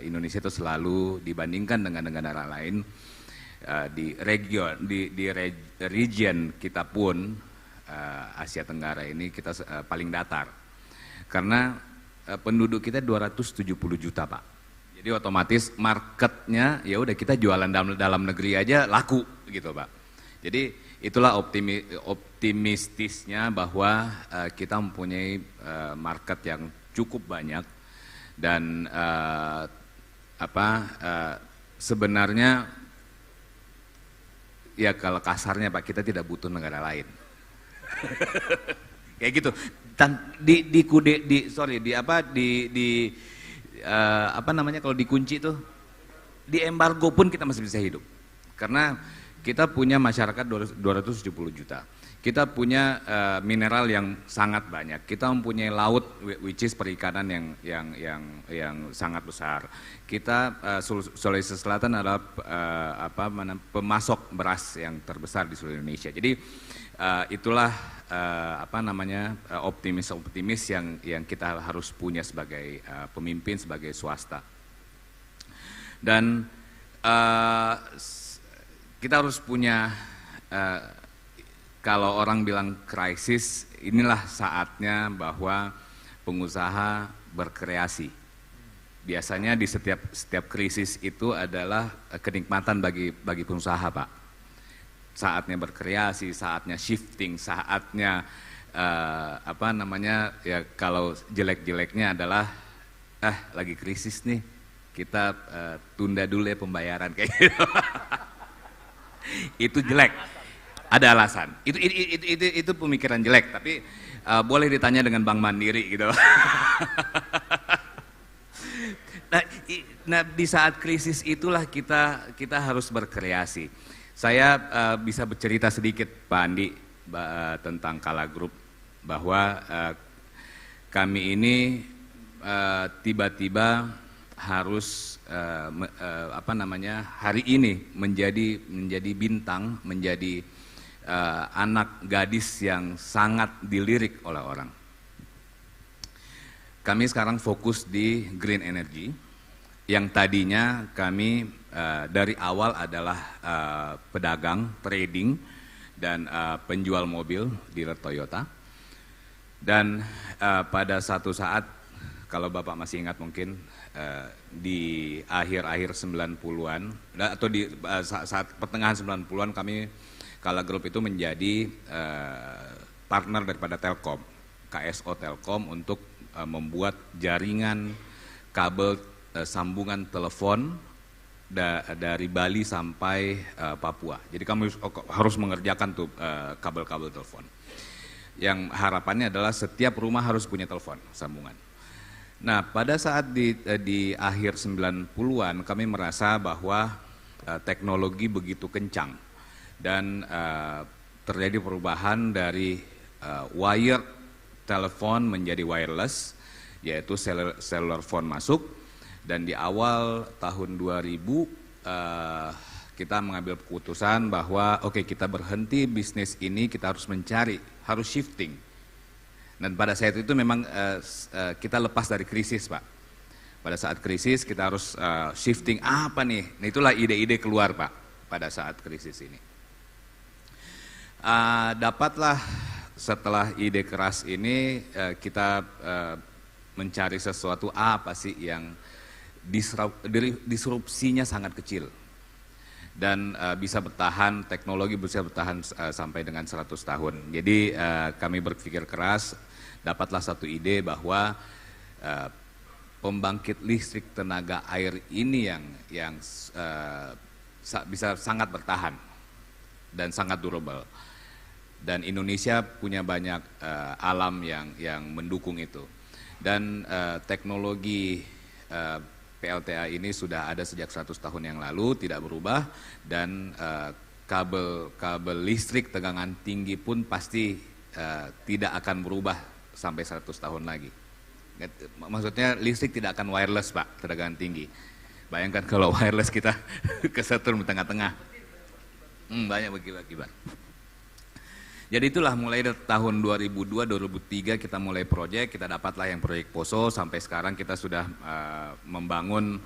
Indonesia itu selalu dibandingkan dengan negara lain di region kita pun Asia Tenggara ini kita paling datar karena penduduk kita 270 juta Pak. Jadi otomatis marketnya ya udah kita jualan dalam negeri aja laku gitu Pak. Jadi itulah optimistisnya bahwa kita mempunyai market yang cukup banyak dan sebenarnya ya kalau kasarnya Pak kita tidak butuh negara lain. Kayak gitu. Dan kalau dikunci tuh di embargo pun kita masih bisa hidup. Karena kita punya masyarakat 270 juta. Kita punya mineral yang sangat banyak. Kita mempunyai laut which is perikanan yang sangat besar. Kita Sulawesi Selatan adalah pemasok beras yang terbesar di seluruh Indonesia. Jadi itulah optimis yang kita harus punya sebagai pemimpin, sebagai swasta. Dan kita harus punya kalau orang bilang krisis, inilah saatnya bahwa pengusaha berkreasi. Biasanya di setiap krisis itu adalah kenikmatan bagi pengusaha Pak. Saatnya berkreasi, saatnya shifting, saatnya ya kalau jelek-jeleknya adalah lagi krisis nih, kita tunda dulu ya pembayaran kayak gitu. Itu jelek. Ada alasan. Itu pemikiran jelek, tapi boleh ditanya dengan Bank Mandiri gitu. Nah, di saat krisis itulah kita harus berkreasi. Saya bisa bercerita sedikit Pak Andi tentang Kala Group bahwa kami ini tiba-tiba harus hari ini menjadi bintang, menjadi anak gadis yang sangat dilirik oleh orang. Kami sekarang fokus di green energy, yang tadinya kami dari awal adalah pedagang, trading, dan penjual mobil dealer Toyota. Dan pada satu saat, kalau Bapak masih ingat mungkin, di akhir-akhir 90-an, atau di saat pertengahan 90-an kami Kala Group itu menjadi partner daripada Telkom, KSO Telkom untuk membuat jaringan kabel sambungan telepon dari Bali sampai Papua. Jadi kami harus mengerjakan tuh kabel-kabel telepon. Yang harapannya adalah setiap rumah harus punya telepon sambungan. Nah, pada saat di akhir 90-an kami merasa bahwa teknologi begitu kencang. Dan terjadi perubahan dari wire telepon menjadi wireless, yaitu cellular phone masuk, dan di awal tahun 2000 kita mengambil keputusan bahwa oke, kita berhenti bisnis ini, kita harus mencari, harus shifting. Dan pada saat itu memang kita lepas dari krisis, Pak. Pada saat krisis kita harus shifting apa nih? Nah, itulah ide-ide keluar, Pak, pada saat krisis ini. Dapatlah setelah ide keras ini kita mencari sesuatu apa sih yang disrupsinya sangat kecil dan bisa bertahan, teknologi bisa bertahan sampai dengan 100 tahun. Jadi kami berpikir keras, dapatlah satu ide bahwa pembangkit listrik tenaga air ini yang bisa sangat bertahan dan sangat durable. Dan Indonesia punya banyak alam yang mendukung itu. Dan teknologi PLTA ini sudah ada sejak 100 tahun yang lalu, tidak berubah, dan kabel listrik tegangan tinggi pun pasti tidak akan berubah sampai 100 tahun lagi. Maksudnya listrik tidak akan wireless, Pak, tegangan tinggi. Bayangkan kalau wireless kita kesetrum di tengah-tengah. Banyak bagi-bagi, Pak. Jadi itulah mulai dari tahun 2002-2003 kita mulai proyek, kita dapatlah yang proyek POSO, sampai sekarang kita sudah membangun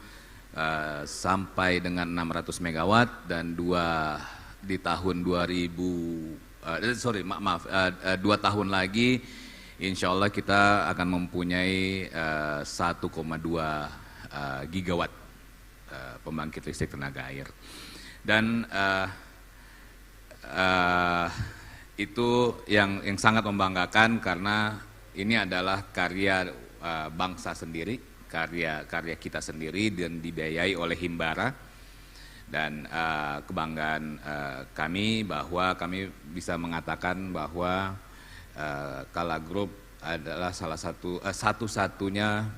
sampai dengan 600 megawatt dan di tahun 2 tahun lagi insya Allah kita akan mempunyai 1,2 gigawatt pembangkit listrik tenaga air. Dan itu yang sangat membanggakan karena ini adalah karya bangsa sendiri, karya kita sendiri dan dibiayai oleh Himbara. Dan kebanggaan kami bahwa kami bisa mengatakan bahwa Kala Group adalah salah satu-satunya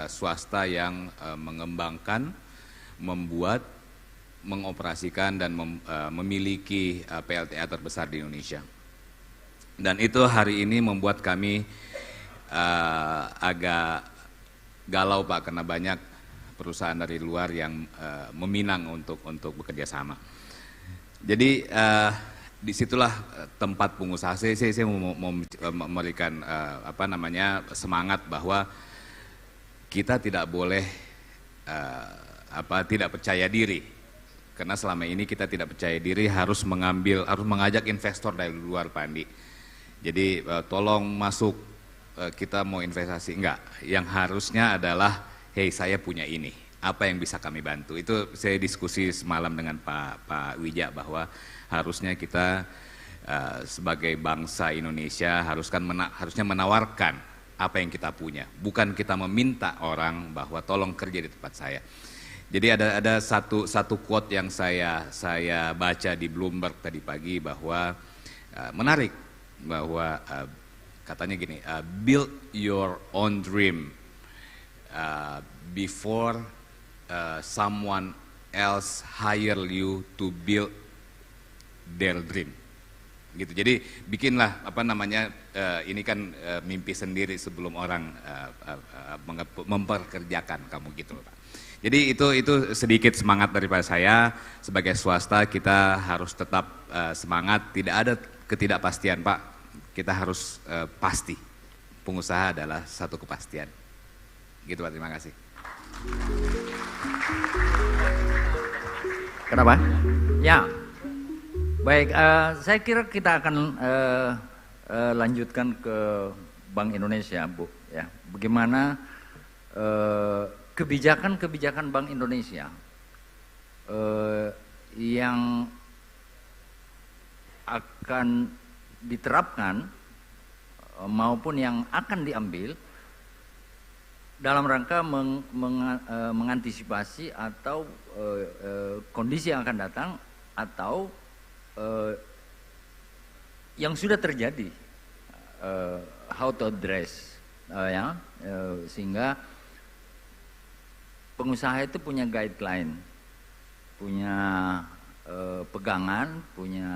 swasta yang mengembangkan, membuat, mengoperasikan dan memiliki PLTA terbesar di Indonesia. Dan itu hari ini membuat kami agak galau, Pak, karena banyak perusahaan dari luar yang meminang untuk bekerja sama. Jadi disitulah tempat pengusaha. Saya mau memberikan semangat bahwa kita tidak boleh tidak percaya diri. Karena selama ini kita tidak percaya diri, harus mengajak investor dari luar, Pak Andi. Jadi tolong masuk, kita mau investasi, enggak. Yang harusnya adalah, hey, saya punya ini, apa yang bisa kami bantu. Itu saya diskusi semalam dengan Pak Wijaya bahwa harusnya kita sebagai bangsa Indonesia harusnya menawarkan apa yang kita punya. Bukan kita meminta orang bahwa tolong kerja di tempat saya. Jadi ada satu quote yang saya baca di Bloomberg tadi pagi bahwa menarik, bahwa katanya gini, build your own dream before someone else hire you to build their dream. Gitu. Jadi bikinlah ini kan mimpi sendiri sebelum orang memperkerjakan kamu gitu, Pak. Jadi itu sedikit semangat daripada saya. Sebagai swasta kita harus tetap semangat, tidak ada ketidakpastian, Pak. Kita harus pasti. Pengusaha adalah satu kepastian. Gitu, Pak, terima kasih. Kenapa? Ya, baik, saya kira kita akan lanjutkan ke Bank Indonesia, Bu. Ya, bagaimana kebijakan Bank Indonesia yang akan diterapkan maupun yang akan diambil dalam rangka mengantisipasi atau kondisi yang akan datang atau yang sudah terjadi, how to address, sehingga pengusaha itu punya guideline, punya pegangan, punya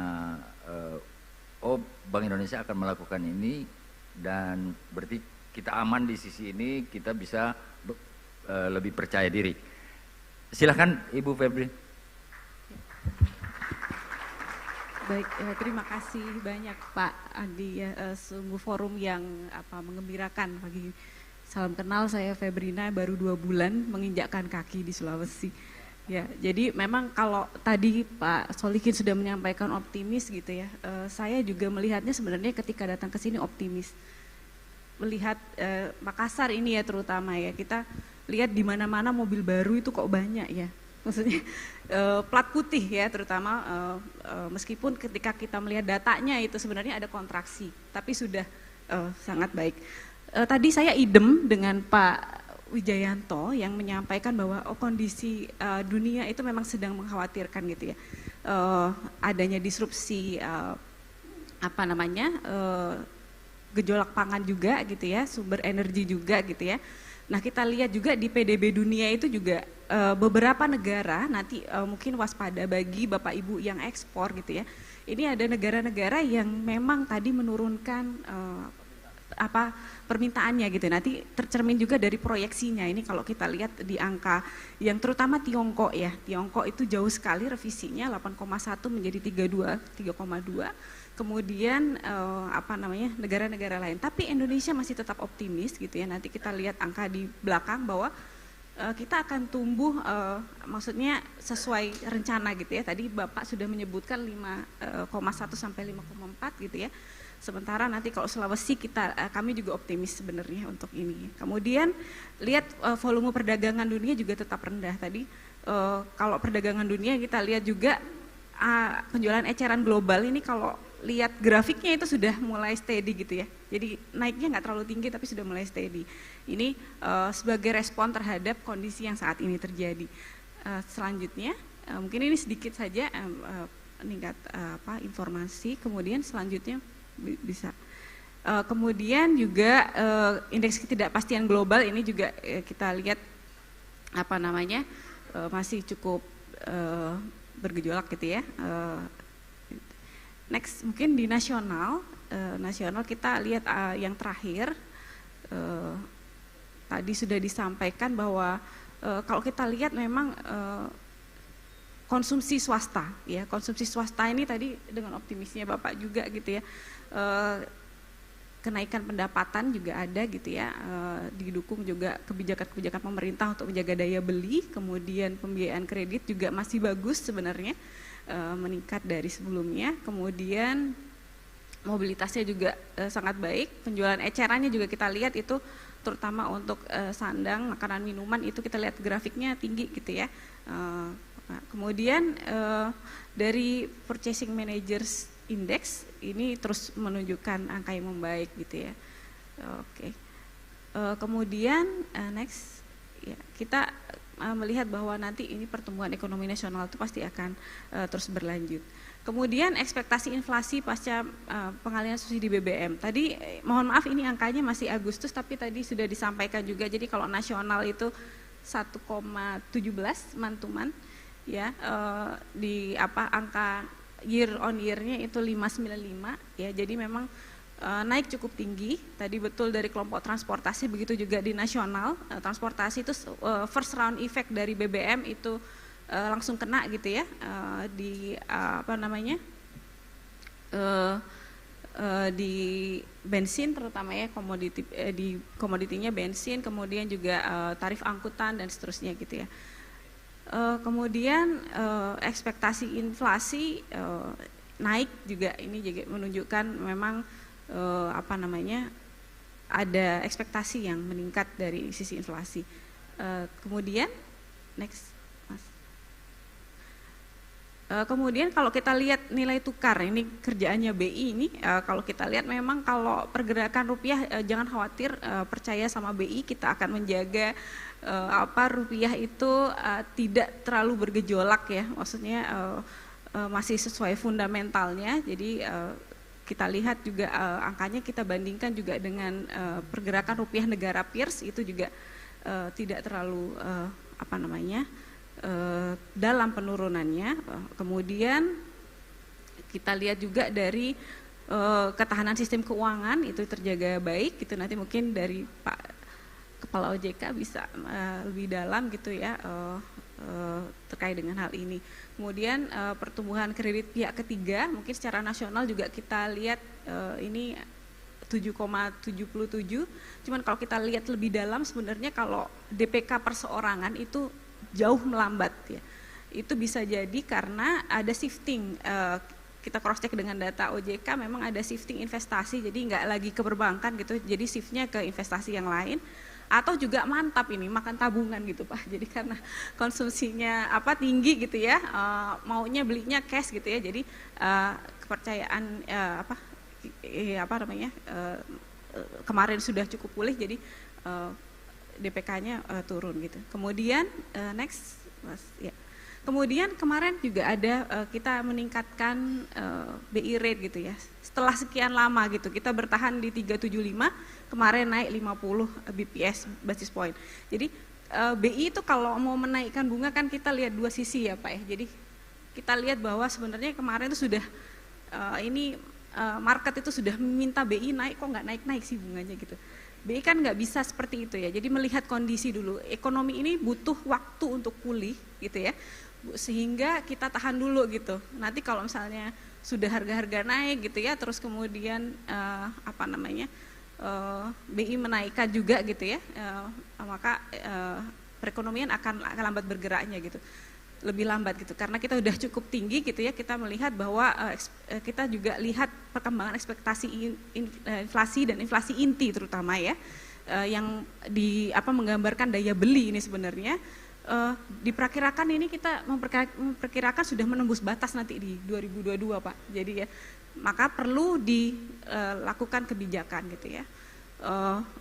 Bank Indonesia akan melakukan ini dan berarti kita aman di sisi ini, kita bisa lebih percaya diri. Silahkan Ibu Febri. Baik, terima kasih banyak Pak Andi ya, sungguh forum yang mengembirakan pagi. Salam kenal, saya Febrina, baru 2 bulan menginjakkan kaki di Sulawesi. Ya, jadi memang kalau tadi Pak Solikin sudah menyampaikan optimis gitu ya, saya juga melihatnya sebenarnya ketika datang ke sini optimis. Melihat Makassar ini ya terutama ya, kita lihat di mana-mana mobil baru itu kok banyak ya. Maksudnya plat putih ya terutama, meskipun ketika kita melihat datanya itu sebenarnya ada kontraksi, tapi sudah sangat baik. Tadi saya idem dengan Pak Wijayanto yang menyampaikan bahwa kondisi dunia itu memang sedang mengkhawatirkan gitu ya, adanya disrupsi gejolak pangan juga gitu ya, sumber energi juga gitu ya. Nah kita lihat juga di PDB dunia itu juga beberapa negara nanti mungkin waspada bagi Bapak Ibu yang ekspor gitu ya. Ini ada negara-negara yang memang tadi menurunkan permintaannya gitu. Nanti tercermin juga dari proyeksinya. Ini kalau kita lihat di angka yang terutama Tiongkok ya. Tiongkok itu jauh sekali revisinya 8,1 menjadi 3,2. Kemudian negara-negara lain. Tapi Indonesia masih tetap optimis gitu ya. Nanti kita lihat angka di belakang bahwa kita akan tumbuh maksudnya sesuai rencana gitu ya. Tadi Bapak sudah menyebutkan 5,1 sampai 5,4 gitu ya. Sementara nanti kalau Sulawesi kami juga optimis sebenarnya untuk ini. Kemudian lihat volume perdagangan dunia juga tetap rendah. Tadi kalau perdagangan dunia kita lihat juga penjualan eceran global ini kalau lihat grafiknya itu sudah mulai steady gitu ya. Jadi naiknya nggak terlalu tinggi tapi sudah mulai steady. Ini sebagai respon terhadap kondisi yang saat ini terjadi. Selanjutnya mungkin ini sedikit saja meningkat informasi. Kemudian selanjutnya bisa. Kemudian juga indeks ketidakpastian global ini juga kita lihat masih cukup bergejolak gitu ya. Next mungkin di nasional kita lihat yang terakhir tadi sudah disampaikan bahwa kalau kita lihat memang konsumsi swasta ya, konsumsi swasta ini tadi dengan optimisnya Bapak juga gitu ya, kenaikan pendapatan juga ada gitu ya, didukung juga kebijakan-kebijakan pemerintah untuk menjaga daya beli, kemudian pembiayaan kredit juga masih bagus sebenarnya, meningkat dari sebelumnya, kemudian mobilitasnya juga sangat baik, penjualan ecerannya juga kita lihat itu terutama untuk sandang, makanan, minuman itu kita lihat grafiknya tinggi gitu ya. Kemudian dari Purchasing Managers Index ini terus menunjukkan angka yang membaik gitu ya. Oke. Kemudian next ya, kita melihat bahwa nanti ini pertumbuhan ekonomi nasional itu pasti akan terus berlanjut. Kemudian ekspektasi inflasi pasca pengalihan subsidi BBM. Tadi mohon maaf ini angkanya masih Agustus tapi tadi sudah disampaikan juga. Jadi kalau nasional itu 1,17 mantuman ya, di angka year on year-nya itu 595 ya. Jadi memang naik cukup tinggi. Tadi betul dari kelompok transportasi, begitu juga di nasional. Transportasi itu first round effect dari BBM itu langsung kena gitu ya, di di bensin terutama ya, di komoditinya bensin, kemudian juga tarif angkutan dan seterusnya gitu ya. Kemudian ekspektasi inflasi naik juga, ini juga menunjukkan memang ada ekspektasi yang meningkat dari sisi inflasi. Kemudian next Mas. Kemudian kalau kita lihat nilai tukar, ini kerjaannya BI ini, kalau kita lihat memang kalau pergerakan rupiah jangan khawatir, percaya sama BI, kita akan menjaga rupiah itu tidak terlalu bergejolak ya, maksudnya masih sesuai fundamentalnya. Jadi kita lihat juga angkanya, kita bandingkan juga dengan pergerakan rupiah negara peers itu juga tidak terlalu dalam penurunannya. Kemudian kita lihat juga dari ketahanan sistem keuangan itu terjaga baik gitu. Nanti mungkin dari Pak Kepala OJK bisa lebih dalam gitu ya terkait dengan hal ini. Kemudian pertumbuhan kredit pihak ketiga mungkin secara nasional juga kita lihat ini 7,77. Cuman kalau kita lihat lebih dalam sebenarnya kalau DPK perseorangan itu jauh melambat ya. Itu bisa jadi karena ada shifting, kita cross check dengan data OJK memang ada shifting investasi, jadi nggak lagi ke perbankan gitu, jadi shiftnya ke investasi yang lain. Atau juga mantap ini makan tabungan gitu Pak, jadi karena konsumsinya tinggi gitu ya, maunya belinya cash gitu ya, jadi kepercayaan kemarin sudah cukup pulih, jadi DPK-nya turun gitu. Kemudian next ya. Kemudian kemarin juga ada kita meningkatkan BI rate gitu ya. Setelah sekian lama gitu, kita bertahan di 375, kemarin naik 50 BPS basis point. Jadi BI itu kalau mau menaikkan bunga kan kita lihat dua sisi ya Pak ya. Jadi kita lihat bahwa sebenarnya kemarin itu sudah market itu sudah meminta BI naik, kok nggak naik-naik sih bunganya gitu. BI kan nggak bisa seperti itu ya. Jadi melihat kondisi dulu, ekonomi ini butuh waktu untuk pulih gitu ya. Sehingga kita tahan dulu gitu. Nanti kalau misalnya sudah harga-harga naik gitu ya, terus kemudian BI menaikkan juga gitu ya, maka perekonomian akan lambat bergeraknya gitu, lebih lambat gitu. Karena kita udah cukup tinggi gitu ya, kita melihat bahwa kita juga lihat perkembangan ekspektasi inflasi dan inflasi inti terutama ya, yang menggambarkan daya beli ini sebenarnya. Diperkirakan ini kita memperkirakan sudah menembus batas nanti di 2022 Pak. Jadi ya, maka perlu dilakukan kebijakan gitu ya,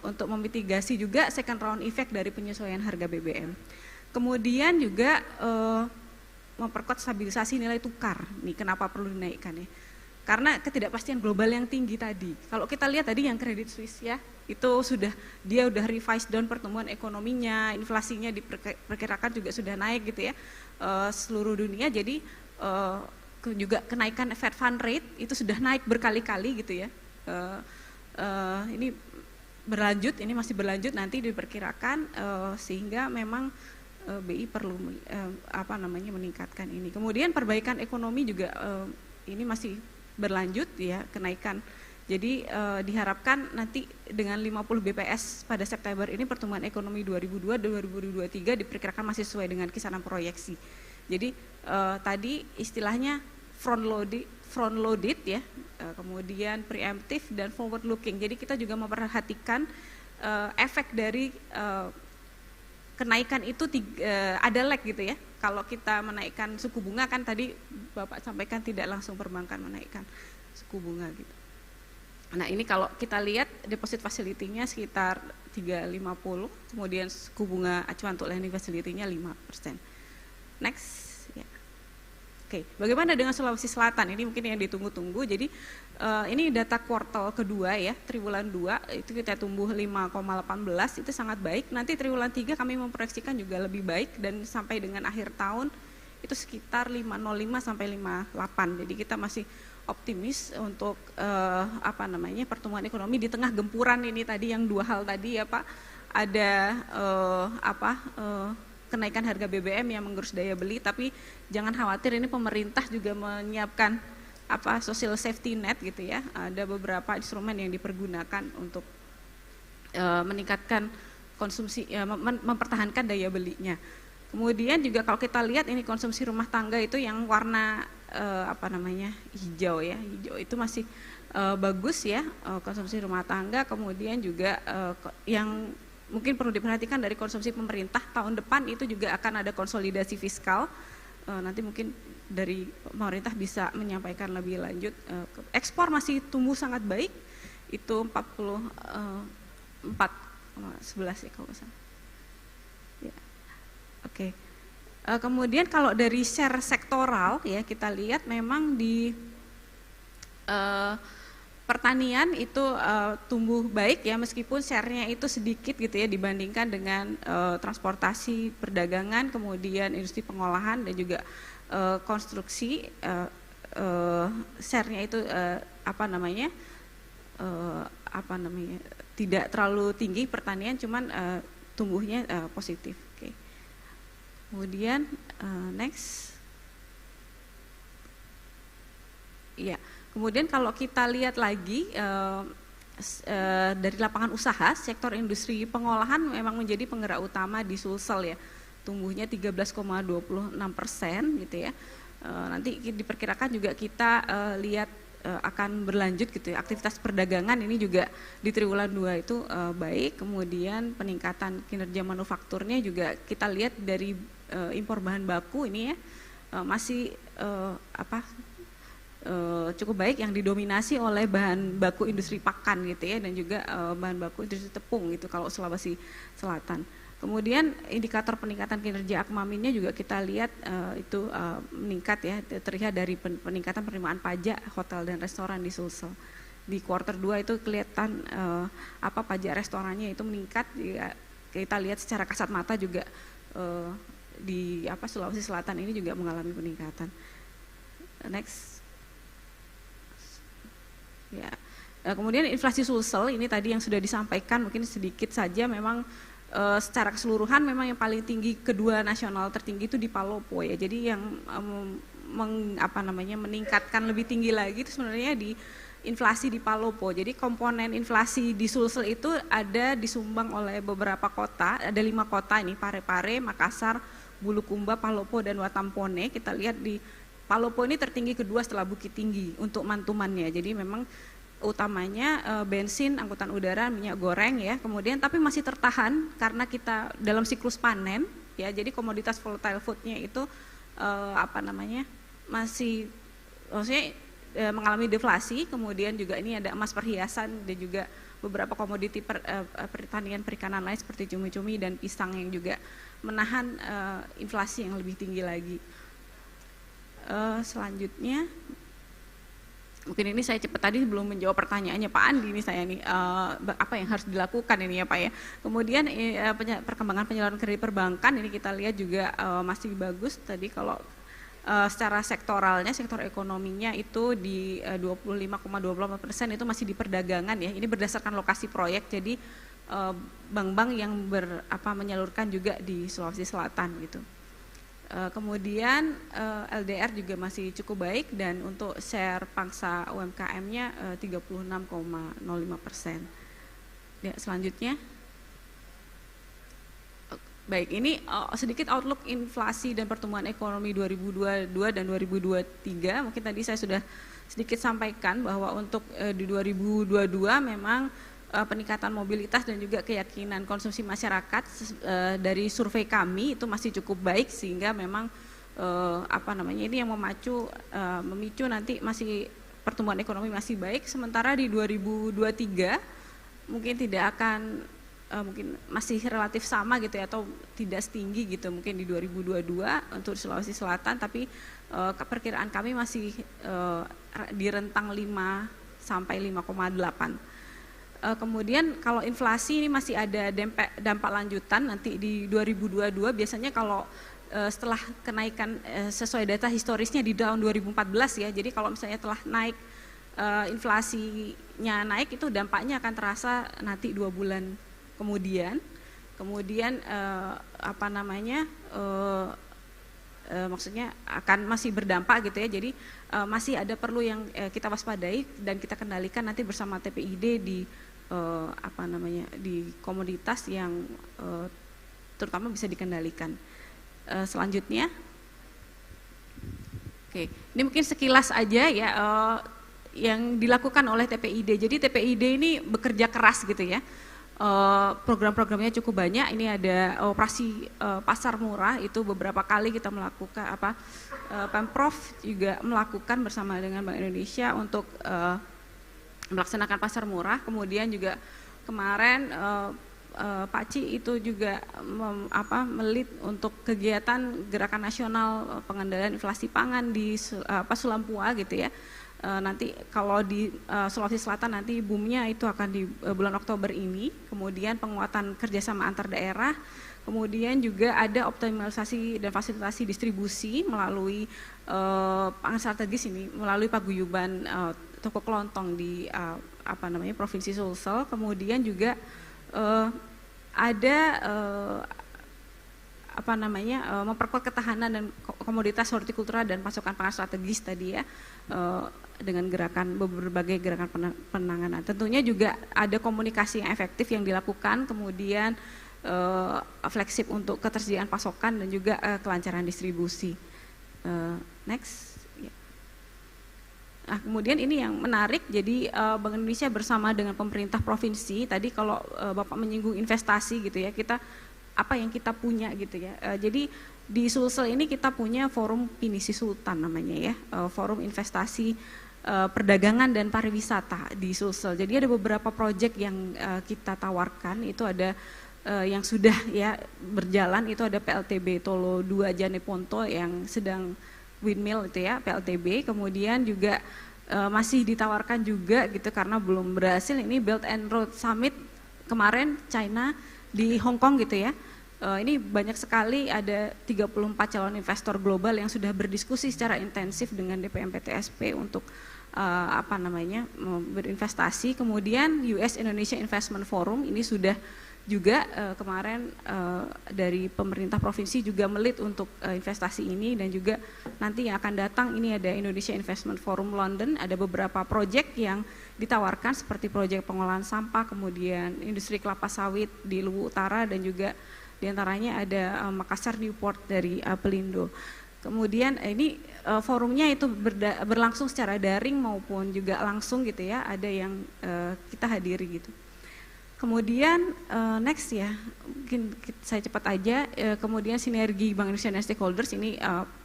untuk memitigasi juga second round effect dari penyesuaian harga BBM. Kemudian juga memperkuat stabilisasi nilai tukar. Nih kenapa perlu dinaikkan ya? Karena ketidakpastian global yang tinggi tadi. Kalau kita lihat tadi yang Credit Suisse ya, itu dia udah revise down pertumbuhan ekonominya, inflasinya diperkirakan juga sudah naik gitu ya, seluruh dunia. Jadi juga kenaikan Fed Fund Rate itu sudah naik berkali-kali gitu ya. Ini berlanjut, ini masih berlanjut nanti diperkirakan, sehingga memang BI perlu meningkatkan ini. Kemudian perbaikan ekonomi juga ini masih berlanjut ya, kenaikan. Jadi diharapkan nanti dengan 50 BPS pada September ini pertumbuhan ekonomi 2022-2023 diperkirakan masih sesuai dengan kisaran proyeksi. Jadi tadi istilahnya front loaded ya, kemudian preemptive dan forward looking. Jadi kita juga memperhatikan efek dari kenaikan itu ada lag gitu ya. Kalau kita menaikkan suku bunga kan tadi Bapak sampaikan tidak langsung perbankan menaikkan suku bunga gitu. Nah ini kalau kita lihat deposit facility-nya sekitar 3,50, kemudian suku bunga acuan untuk lending facility-nya 5%. Next. Ya. Oke, bagaimana dengan Sulawesi Selatan? Ini mungkin yang ditunggu-tunggu. Jadi ini data kuartal kedua ya, triwulan 2 itu kita tumbuh 5,18, itu sangat baik. Nanti triwulan 3 kami memproyeksikan juga lebih baik dan sampai dengan akhir tahun itu sekitar 5,05 sampai 5,8. Jadi kita masih optimis untuk pertumbuhan ekonomi di tengah gempuran ini tadi yang dua hal tadi ya Pak. Ada kenaikan harga BBM yang menggerus daya beli, tapi jangan khawatir, ini pemerintah juga menyiapkan social safety net gitu ya. Ada beberapa instrumen yang dipergunakan untuk meningkatkan konsumsi, mempertahankan daya belinya. Kemudian juga kalau kita lihat ini konsumsi rumah tangga itu yang warna hijau ya, hijau itu masih bagus ya, konsumsi rumah tangga. Kemudian juga yang mungkin perlu diperhatikan dari konsumsi pemerintah tahun depan itu juga akan ada konsolidasi fiskal. Nanti mungkin dari pemerintah bisa menyampaikan lebih lanjut. Ekspor masih tumbuh sangat baik, itu 44,11 ya kalau nggak salah. Ya. Oke. Kemudian kalau dari share sektoral ya kita lihat memang di pertanian itu tumbuh baik ya, meskipun share-nya itu sedikit gitu ya dibandingkan dengan transportasi, perdagangan, kemudian industri pengolahan dan juga konstruksi. Share-nya itu tidak terlalu tinggi pertanian, cuman tumbuhnya positif. Kemudian next. Ya, kemudian kalau kita lihat lagi dari lapangan usaha, sektor industri pengolahan memang menjadi penggerak utama di Sulsel ya, tumbuhnya 13,26% gitu ya. Nanti diperkirakan juga kita lihat akan berlanjut gitu ya. Aktivitas perdagangan ini juga di triwulan 2 itu baik, kemudian peningkatan kinerja manufakturnya juga kita lihat dari impor bahan baku ini ya masih cukup baik, yang didominasi oleh bahan baku industri pakan gitu ya, dan juga bahan baku industri tepung gitu kalau Sulawesi Selatan. Kemudian indikator peningkatan kinerja Akmaminnya juga kita lihat itu meningkat ya, terlihat dari peningkatan penerimaan pajak hotel dan restoran di Sulsel. Di kuartal 2 itu kelihatan pajak restorannya itu meningkat, ya, kita lihat secara kasat mata juga di Sulawesi Selatan ini juga mengalami peningkatan. Next. Ya. Kemudian inflasi Sulsel ini tadi yang sudah disampaikan, mungkin sedikit saja memang secara keseluruhan memang yang paling tinggi, kedua nasional tertinggi itu di Palopo ya. Jadi yang meningkatkan lebih tinggi lagi itu sebenarnya di inflasi di Palopo. Jadi komponen inflasi di Sulsel itu ada disumbang oleh beberapa kota, ada 5 kota ini, Parepare, Makassar, Bulukumba, Palopo, dan Watampone. Kita lihat di Palopo ini tertinggi kedua setelah Bukit Tinggi untuk mantumannya. Jadi memang utamanya bensin, angkutan udara, minyak goreng ya. Kemudian tapi masih tertahan karena kita dalam siklus panen ya. Jadi komoditas volatile foodnya itu masih maksudnya mengalami deflasi. Kemudian juga ini ada emas perhiasan dan juga beberapa komoditi pertanian perikanan lain seperti cumi-cumi dan pisang yang juga menahan inflasi yang lebih tinggi lagi. Selanjutnya mungkin ini saya cepat tadi belum menjawab pertanyaannya Pak Andi nih saya nih, apa yang harus dilakukan ini ya Pak ya. Kemudian perkembangan penyaluran kredit perbankan ini kita lihat juga masih bagus. Tadi kalau secara sektoralnya, sektor ekonominya itu di 25,28% itu masih di perdagangan ya. Ini berdasarkan lokasi proyek, jadi bank-bank yang menyalurkan juga di Sulawesi Selatan gitu. Kemudian LDR juga masih cukup baik, dan untuk share pangsa UMKM-nya 36,05%. Ya, selanjutnya. Baik, ini sedikit outlook inflasi dan pertumbuhan ekonomi 2022 dan 2023. Mungkin tadi saya sudah sedikit sampaikan bahwa untuk di 2022 memang peningkatan mobilitas dan juga keyakinan konsumsi masyarakat dari survei kami itu masih cukup baik, sehingga memang ini yang memicu nanti masih pertumbuhan ekonomi masih baik. Sementara di 2023 mungkin tidak akan mungkin masih relatif sama gitu ya, atau tidak setinggi gitu mungkin di 2022 untuk Sulawesi Selatan, tapi perkiraan kami masih di rentang 5 sampai 5,8. Kemudian kalau inflasi ini masih ada dampak lanjutan nanti di 2022, biasanya kalau setelah kenaikan sesuai data historisnya di tahun 2014 ya, jadi kalau misalnya telah naik inflasinya naik, itu dampaknya akan terasa nanti 2 bulan kemudian maksudnya akan masih berdampak gitu ya. Jadi masih ada perlu yang kita waspadai dan kita kendalikan nanti bersama TPID di di komoditas yang terutama bisa dikendalikan. Selanjutnya, oke, ini mungkin sekilas aja ya yang dilakukan oleh TPID. Jadi TPID ini bekerja keras gitu ya. Program-programnya cukup banyak. Ini ada operasi pasar murah, itu beberapa kali kita melakukan Pemprov juga melakukan bersama dengan Bank Indonesia untuk melaksanakan pasar murah. Kemudian juga kemarin Pak Ci itu juga melit untuk kegiatan gerakan nasional pengendalian inflasi pangan di Sulampua gitu ya. Nanti kalau di Sulawesi Selatan nanti boomnya itu akan di bulan Oktober ini. Kemudian penguatan kerjasama antar daerah, kemudian juga ada optimalisasi dan fasilitasi distribusi melalui pangan strategis ini, melalui paguyuban toko kelontong di Provinsi Sulsel. Kemudian juga ada memperkuat ketahanan dan komoditas hortikultura dan pasokan pangan strategis tadi ya, dengan berbagai gerakan penanganan. Tentunya juga ada komunikasi yang efektif yang dilakukan, kemudian fleksib untuk ketersediaan pasokan dan juga kelancaran distribusi. Next. Nah, kemudian ini yang menarik, jadi Bank Indonesia bersama dengan pemerintah provinsi, tadi kalau Bapak menyinggung investasi gitu ya, apa yang kita punya gitu ya. Jadi di Sulsel ini kita punya forum Pinisi Sultan namanya ya, forum investasi perdagangan dan pariwisata di Sulsel. Jadi ada beberapa proyek yang kita tawarkan, itu ada yang sudah ya berjalan, itu ada PLTB Tolo 2 Janeponto yang sedang windmill itu ya, PLTB, kemudian juga masih ditawarkan juga gitu karena belum berhasil, ini Belt and Road Summit kemarin China di Hong Kong gitu ya. Ini banyak sekali, ada 34 calon investor global yang sudah berdiskusi secara intensif dengan DPM-PTSP untuk berinvestasi. Kemudian US Indonesia Investment Forum ini sudah juga kemarin dari pemerintah provinsi juga melit untuk investasi ini, dan juga nanti yang akan datang ini ada Indonesia Investment Forum London, ada beberapa proyek yang ditawarkan seperti proyek pengolahan sampah, kemudian industri kelapa sawit di Luwu Utara, dan juga diantaranya ada Makassar Newport dari Pelindo. Kemudian ini forumnya itu berlangsung secara daring maupun juga langsung gitu ya, ada yang kita hadiri gitu. Kemudian next ya, mungkin saya cepat aja, kemudian sinergi Bank Indonesia dan stakeholders ini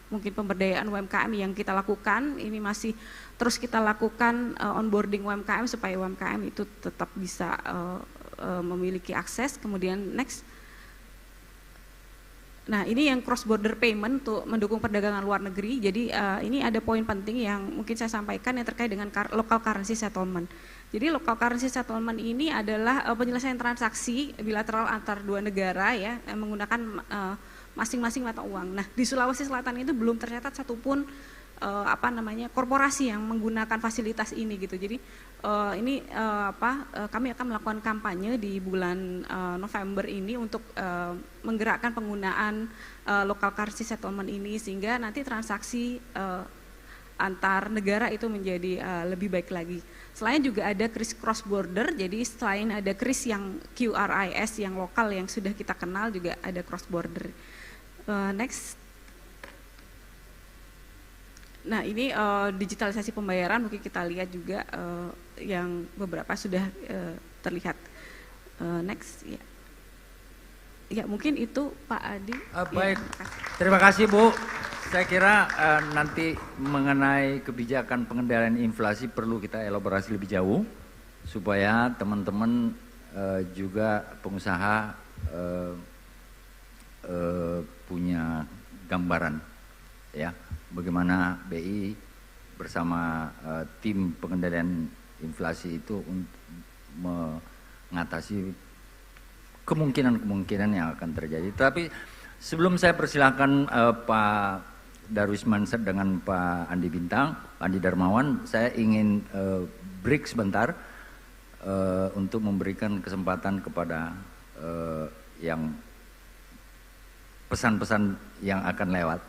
mungkin pemberdayaan UMKM yang kita lakukan, ini masih terus kita lakukan onboarding UMKM supaya UMKM itu tetap bisa memiliki akses. Kemudian next. Nah ini yang cross border payment untuk mendukung perdagangan luar negeri, jadi ini ada poin penting yang mungkin saya sampaikan yang terkait dengan local currency settlement. Jadi local currency settlement ini adalah penyelesaian transaksi bilateral antar dua negara ya, menggunakan masing-masing mata uang. Nah di Sulawesi Selatan itu belum tercatat satupun korporasi yang menggunakan fasilitas ini gitu. Jadi kami akan melakukan kampanye di bulan November ini untuk menggerakkan penggunaan local currency settlement ini, sehingga nanti transaksi antar negara itu menjadi lebih baik lagi. Selain juga ada kris cross border, jadi selain ada kris yang QRIS yang lokal yang sudah kita kenal, juga ada cross border. Next. Nah ini digitalisasi pembayaran, mungkin kita lihat juga yang beberapa sudah terlihat. Next ya. Ya mungkin itu Pak Adi. Baik, Ya, terima kasih Bu. Saya kira nanti mengenai kebijakan pengendalian inflasi perlu kita elaborasi lebih jauh supaya teman-teman juga pengusaha punya gambaran ya bagaimana BI bersama tim pengendalian inflasi itu untuk mengatasi kemungkinan-kemungkinan yang akan terjadi. Tapi sebelum saya persilahkan Pak Darwis Mansur dengan Pak Andi Bintang, Pak Andi Darmawan, saya ingin break sebentar untuk memberikan kesempatan kepada yang pesan-pesan yang akan lewat.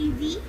EV?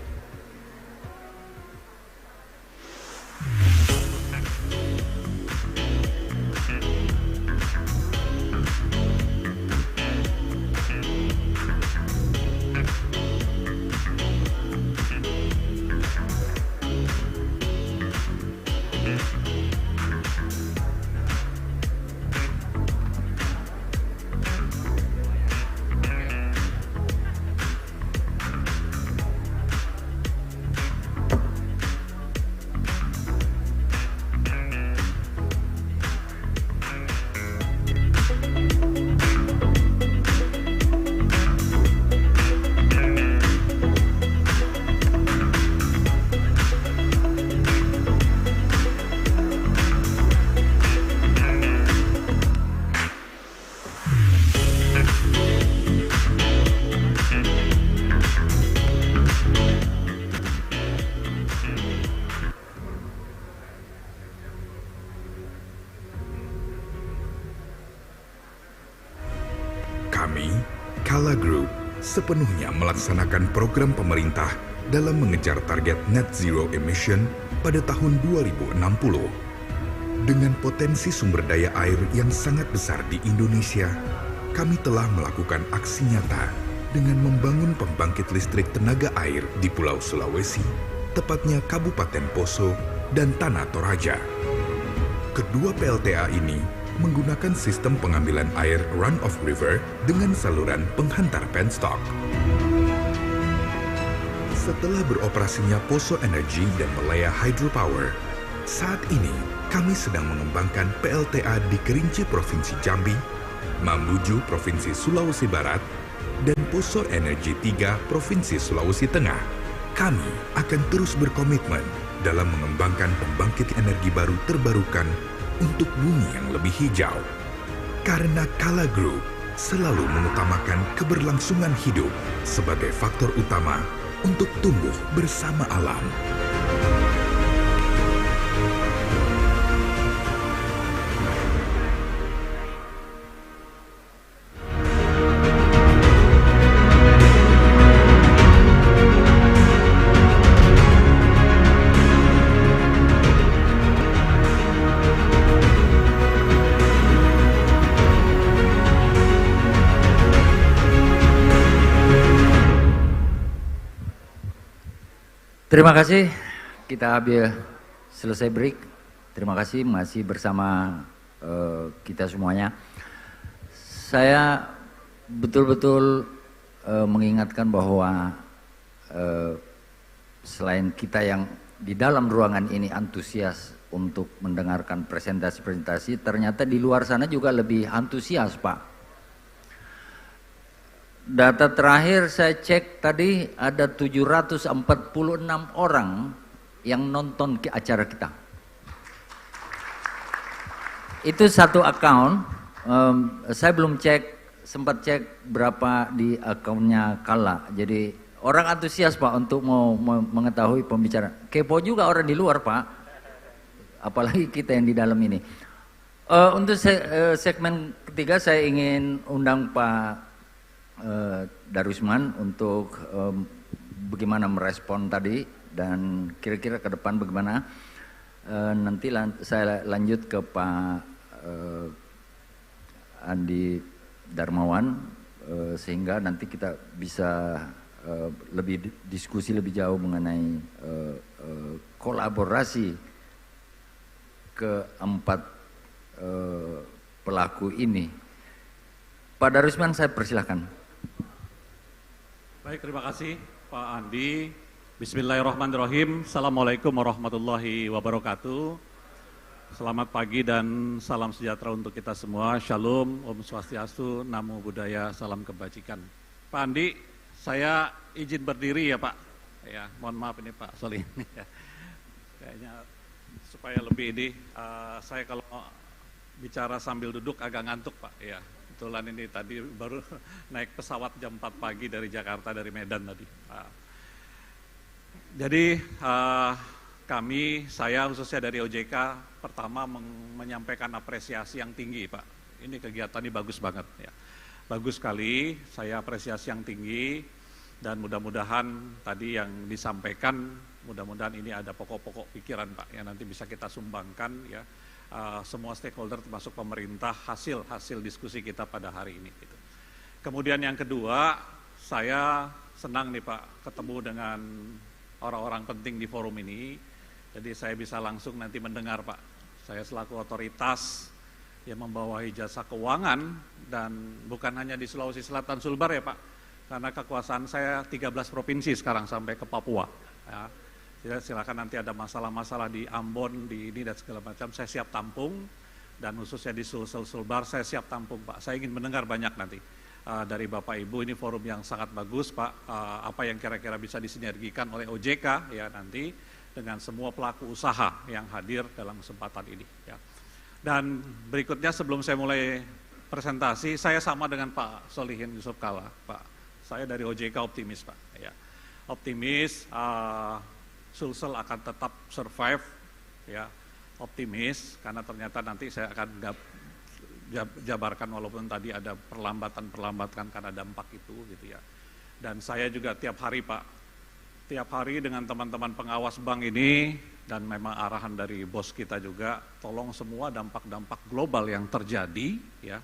Kami, Kala Group, sepenuhnya melaksanakan program pemerintah dalam mengejar target net zero emission pada tahun 2060. Dengan potensi sumber daya air yang sangat besar di Indonesia, kami telah melakukan aksi nyata dengan membangun pembangkit listrik tenaga air di Pulau Sulawesi, tepatnya Kabupaten Poso dan Tanah Toraja. Kedua PLTA ini menggunakan sistem pengambilan air run-off river dengan saluran penghantar penstock. Setelah beroperasinya Poso Energy dan Malaya Hydropower, saat ini kami sedang mengembangkan PLTA di Kerinci Provinsi Jambi, Mamuju Provinsi Sulawesi Barat, dan Poso Energy 3 Provinsi Sulawesi Tengah. Kami akan terus berkomitmen dalam mengembangkan pembangkit energi baru terbarukan untuk bumi yang lebih hijau. Karena Kala Group selalu mengutamakan keberlangsungan hidup sebagai faktor utama untuk tumbuh bersama alam. Terima kasih, kita ambil selesai break. Terima kasih masih bersama kita semuanya. Saya betul-betul mengingatkan bahwa selain kita yang di dalam ruangan ini antusias untuk mendengarkan presentasi-presentasi, ternyata di luar sana juga lebih antusias, Pak. Data terakhir saya cek tadi ada 746 orang yang nonton acara kita. Itu satu account, saya belum sempat cek berapa di akunnya Kala. Jadi orang antusias Pak untuk mau mengetahui pembicaraan. Kepo juga orang di luar Pak, apalagi kita yang di dalam ini. Untuk segmen ketiga saya ingin undang Pak Darusman untuk bagaimana merespon tadi dan kira-kira ke depan bagaimana. Nanti saya lanjut ke Pak Andi Darmawan sehingga nanti kita bisa lebih diskusi lebih jauh mengenai kolaborasi keempat pelaku ini. Pak Darusman, saya persilahkan. Baik, terima kasih Pak Andi. Bismillahirrahmanirrahim. Assalamualaikum warahmatullahi wabarakatuh. Selamat pagi dan salam sejahtera untuk kita semua. Shalom, Om Swastiastu, Namo Buddhaya, salam kebajikan. Pak Andi, saya izin berdiri ya Pak. Ya, mohon maaf ini Pak Solin. Kayaknya supaya lebih ini, saya kalau bicara sambil duduk agak ngantuk Pak. Ya. Kebetulan ini tadi baru naik pesawat jam 4 pagi dari Jakarta, dari Medan tadi. Jadi saya khususnya dari OJK pertama menyampaikan apresiasi yang tinggi Pak. Ini kegiatan ini bagus banget ya. Bagus sekali, saya apresiasi yang tinggi Dan mudah-mudahan tadi yang disampaikan, mudah-mudahan ini ada pokok-pokok pikiran Pak yang nanti bisa kita sumbangkan ya, semua stakeholder termasuk pemerintah hasil diskusi kita pada hari ini. Gitu. Kemudian yang kedua, saya senang nih Pak ketemu dengan orang-orang penting di forum ini, jadi saya bisa langsung nanti mendengar Pak. Saya selaku otoritas yang membawahi jasa keuangan dan bukan hanya di Sulawesi Selatan Sulbar ya Pak, karena kekuasaan saya 13 provinsi sekarang sampai ke Papua. Ya. Jadi silakan nanti ada masalah-masalah di Ambon, di ini dan segala macam, saya siap tampung, dan khususnya di Sulbar saya siap tampung Pak. Saya ingin mendengar banyak nanti dari Bapak Ibu. Ini forum yang sangat bagus Pak, apa yang kira-kira bisa disinergikan oleh OJK ya nanti dengan semua pelaku usaha yang hadir dalam kesempatan ini. Ya. Dan berikutnya sebelum saya mulai presentasi, saya sama dengan Pak Solihin Yusuf Kalla Pak. Saya dari OJK optimis Pak, ya. Optimis, Sulsel akan tetap survive, ya. Optimis karena ternyata nanti saya akan jabarkan walaupun tadi ada perlambatan karena dampak itu, gitu ya. Dan saya juga tiap hari Pak, tiap hari dengan teman-teman pengawas bank ini dan memang arahan dari bos kita juga, tolong semua dampak-dampak global yang terjadi, ya,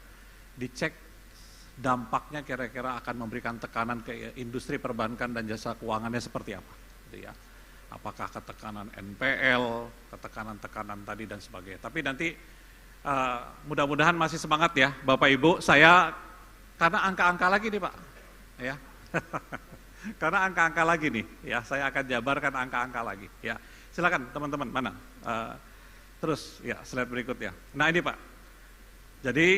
dicek. Dampaknya kira-kira akan memberikan tekanan ke industri perbankan dan jasa keuangannya seperti apa, gitu ya. Apakah ketekanan NPL, ketekanan-tekanan tadi dan sebagainya. Tapi nanti mudah-mudahan masih semangat ya, Bapak Ibu. Saya karena angka-angka lagi nih Pak, ya. Karena angka-angka lagi nih, ya. Saya akan jabarkan angka-angka lagi, ya. Silakan teman-teman, mana? Terus, ya slide berikutnya. Nah ini Pak. Jadi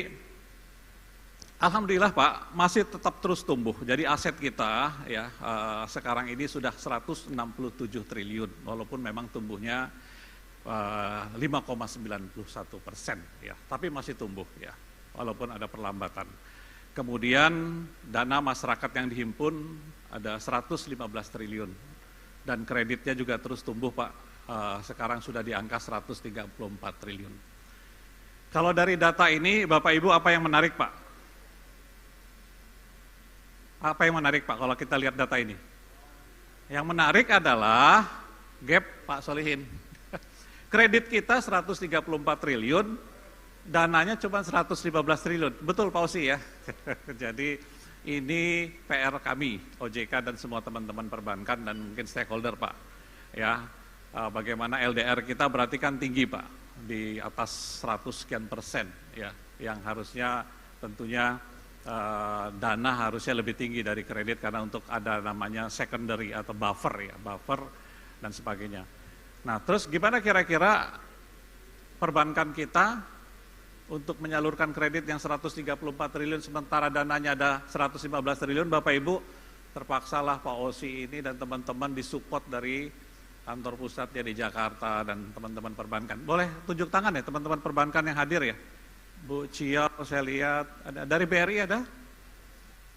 alhamdulillah Pak, masih tetap terus tumbuh. Jadi aset kita ya sekarang ini sudah 167 triliun, walaupun memang tumbuhnya 5,91%, ya, tapi masih tumbuh ya, walaupun ada perlambatan. Kemudian dana masyarakat yang dihimpun ada 115 triliun, dan kreditnya juga terus tumbuh Pak. Sekarang sudah di angka 134 triliun. Kalau dari data ini, Bapak Ibu apa yang menarik Pak? Apa yang menarik Pak kalau kita lihat data ini? Yang menarik adalah gap Pak Solihin. Kredit kita 134 triliun, dananya cuma 115 triliun. Betul Pak Osi ya? Jadi ini PR kami, OJK dan semua teman-teman perbankan dan mungkin stakeholder Pak. Ya, bagaimana LDR kita berarti kan tinggi Pak, di atas 100 sekian persen ya, yang harusnya tentunya dana harusnya lebih tinggi dari kredit karena untuk ada namanya secondary atau buffer ya, buffer dan sebagainya. Nah terus gimana kira-kira perbankan kita untuk menyalurkan kredit yang 134 triliun sementara dananya ada 115 triliun, Bapak Ibu terpaksalah Pak Osi ini dan teman-teman disupport dari kantor pusatnya di Jakarta dan teman-teman perbankan. Boleh tunjuk tangan ya teman-teman perbankan yang hadir ya. Bu Cio, saya lihat ada dari BRI ada.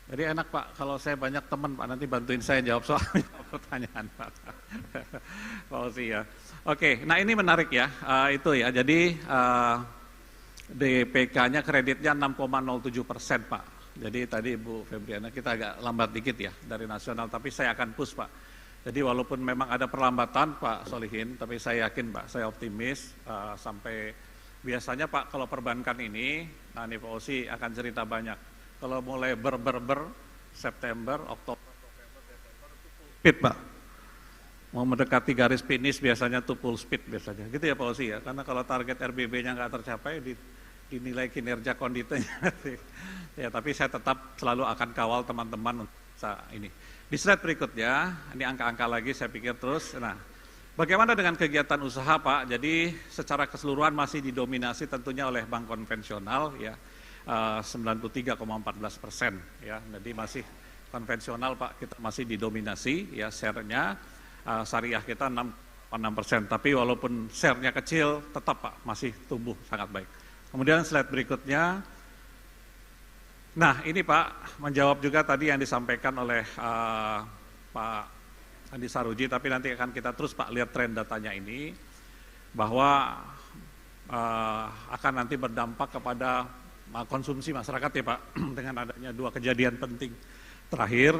Jadi enak Pak, kalau saya banyak teman Pak, nanti bantuin saya jawab soal pertanyaan Pak. Pak Osi ya. Oke, nah ini menarik ya, itu ya. Jadi DPK-nya kreditnya 6,07% Pak. Jadi tadi Bu Febriana kita agak lambat dikit ya dari nasional, tapi saya akan push Pak. Jadi walaupun memang ada perlambatan Pak Solihin, tapi saya yakin Pak, saya optimis sampai. Biasanya Pak kalau perbankan ini, nah ini Pak Osi akan cerita banyak. Kalau mulai September, Oktober, November, Desember itu full speed Pak. Mau mendekati garis finish biasanya tuh full speed biasanya. Gitu ya Pak Osi ya. Karena kalau target RBB-nya nggak tercapai, dinilai kinerja konditenya. Ya tapi saya tetap selalu akan kawal teman-teman untuk ini. Di slide berikutnya, ini angka-angka lagi saya pikir terus. Nah. Bagaimana dengan kegiatan usaha Pak? Jadi secara keseluruhan masih didominasi tentunya oleh bank konvensional ya, 93,14% ya. Jadi masih konvensional Pak, kita masih didominasi ya, share-nya syariah kita 6,6%. Tapi walaupun share-nya kecil tetap Pak masih tumbuh sangat baik. Kemudian slide berikutnya. Nah ini Pak menjawab juga tadi yang disampaikan oleh Pak Andi Saruji, tapi nanti akan kita terus Pak lihat tren datanya ini bahwa akan nanti berdampak kepada konsumsi masyarakat ya Pak dengan adanya dua kejadian penting terakhir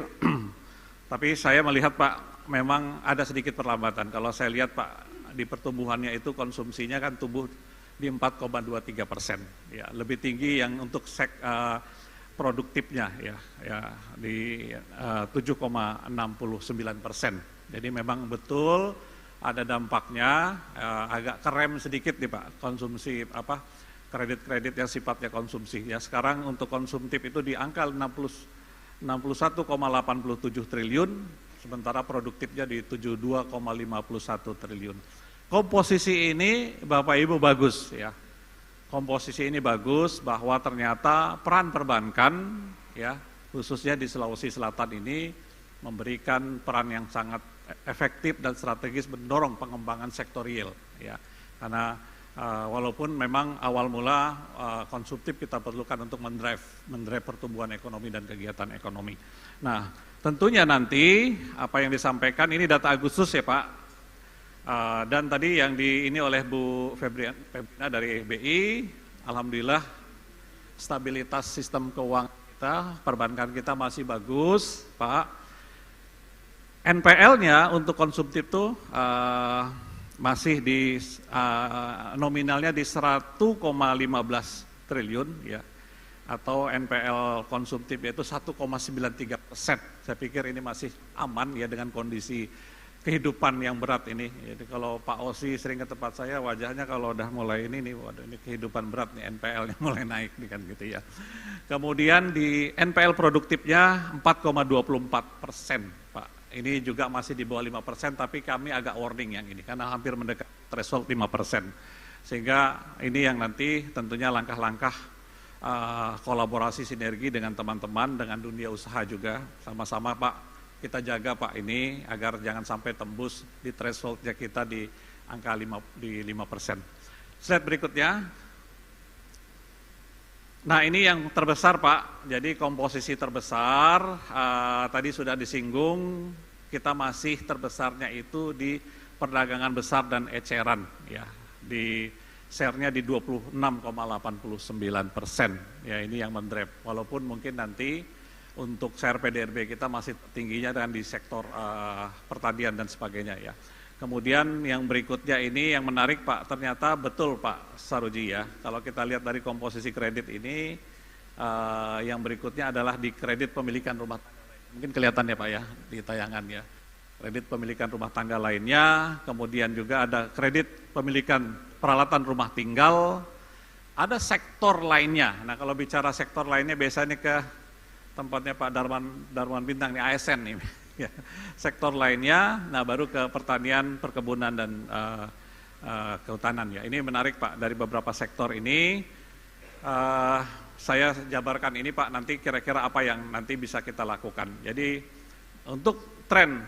Tapi saya melihat Pak, memang ada sedikit perlambatan. Kalau saya lihat Pak, di pertumbuhannya itu konsumsinya kan tumbuh di 4,23%, ya lebih tinggi yang untuk produktifnya ya di 7,69%. Jadi memang betul ada dampaknya, agak kerem sedikit nih Pak konsumsi kredit-kredit yang sifatnya konsumsi. Ya sekarang untuk konsumtif itu di angka 61,87 triliun, sementara produktifnya di 72,51 triliun. Komposisi ini Bapak Ibu bagus ya. Komposisi ini bagus bahwa ternyata peran perbankan ya khususnya di Sulawesi Selatan ini memberikan peran yang sangat efektif dan strategis mendorong pengembangan sektor real ya. Karena walaupun memang awal mula konsumtif kita perlukan untuk mendrive pertumbuhan ekonomi dan kegiatan ekonomi. Nah, tentunya nanti apa yang disampaikan ini data Agustus ya Pak. Dan tadi yang ini oleh Bu Febrina dari BI, alhamdulillah stabilitas sistem keuangan kita, perbankan kita masih bagus, Pak. NPL-nya untuk konsumtif itu masih di nominalnya di 1,15 triliun ya, atau NPL konsumtif yaitu 1,93%. Saya pikir ini masih aman ya dengan kondisi kehidupan yang berat ini. Jadi kalau Pak Osi sering ke tempat saya, wajahnya kalau udah mulai ini waduh ini kehidupan berat nih, NPL-nya mulai naik nih kan gitu ya. Kemudian di NPL produktifnya 4,24%, Pak. Ini juga masih di bawah 5%, tapi kami agak warning yang ini karena hampir mendekat threshold 5%. Sehingga ini yang nanti tentunya langkah-langkah kolaborasi sinergi dengan teman-teman, dengan dunia usaha juga sama-sama Pak. Kita jaga Pak ini agar jangan sampai tembus di thresholdnya kita di angka 5%. Slide berikutnya. Nah ini yang terbesar Pak, jadi komposisi terbesar, tadi sudah disinggung, kita masih terbesarnya itu di perdagangan besar dan eceran, ya, di share-nya di 26,89%, ya ini yang mendrive, walaupun mungkin nanti untuk share PDRB kita masih tingginya dan di sektor pertanian dan sebagainya ya. Kemudian yang berikutnya ini yang menarik Pak, ternyata betul Pak Saruji ya, kalau kita lihat dari komposisi kredit ini, yang berikutnya adalah di kredit pemilikan rumah tangga. Mungkin kelihatan ya Pak ya di tayangan ya. Kredit pemilikan rumah tangga lainnya, kemudian juga ada kredit pemilikan peralatan rumah tinggal, ada sektor lainnya. Nah kalau bicara sektor lainnya biasanya ke tempatnya Pak Darman Bintang nih, ASN nih. Ya, sektor lainnya, nah baru ke pertanian, perkebunan dan kehutanan ya. Ini menarik Pak, dari beberapa sektor ini saya jabarkan ini Pak, nanti kira-kira apa yang nanti bisa kita lakukan. Jadi untuk tren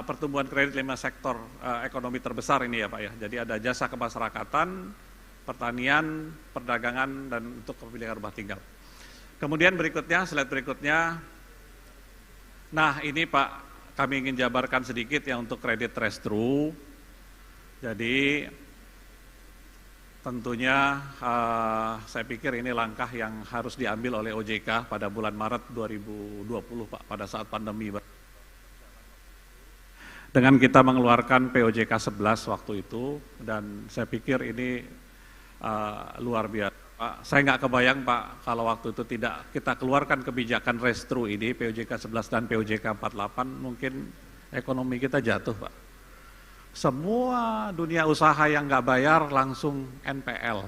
pertumbuhan kredit 5 sektor ekonomi terbesar ini ya Pak ya. Jadi ada jasa kemasyarakatan, pertanian, perdagangan dan untuk pemilikan rumah tinggal. Kemudian berikutnya, slide berikutnya. Nah ini Pak, kami ingin jabarkan sedikit ya untuk kredit restru. Jadi tentunya saya pikir ini langkah yang harus diambil oleh OJK pada bulan Maret 2020 Pak, pada saat pandemi. Dengan kita mengeluarkan POJK 11 waktu itu, dan saya pikir ini luar biasa. Pak, saya nggak kebayang Pak, kalau waktu itu tidak kita keluarkan kebijakan restru ini, POJK 11 dan POJK 48, mungkin ekonomi kita jatuh Pak. Semua dunia usaha yang nggak bayar langsung NPL.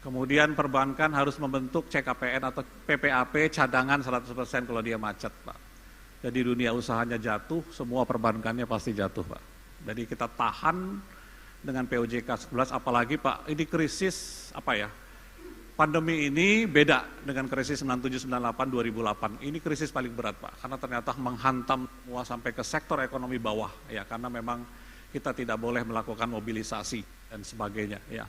Kemudian perbankan harus membentuk CKPN atau PPAP cadangan 100% kalau dia macet Pak. Jadi dunia usahanya jatuh, semua perbankannya pasti jatuh Pak. Jadi kita tahan dengan POJK 11, apalagi Pak, ini krisis apa ya, pandemi ini beda dengan krisis 97, 98, 2008, ini krisis paling berat Pak, karena ternyata menghantam semua sampai ke sektor ekonomi bawah, ya karena memang kita tidak boleh melakukan mobilisasi dan sebagainya, ya.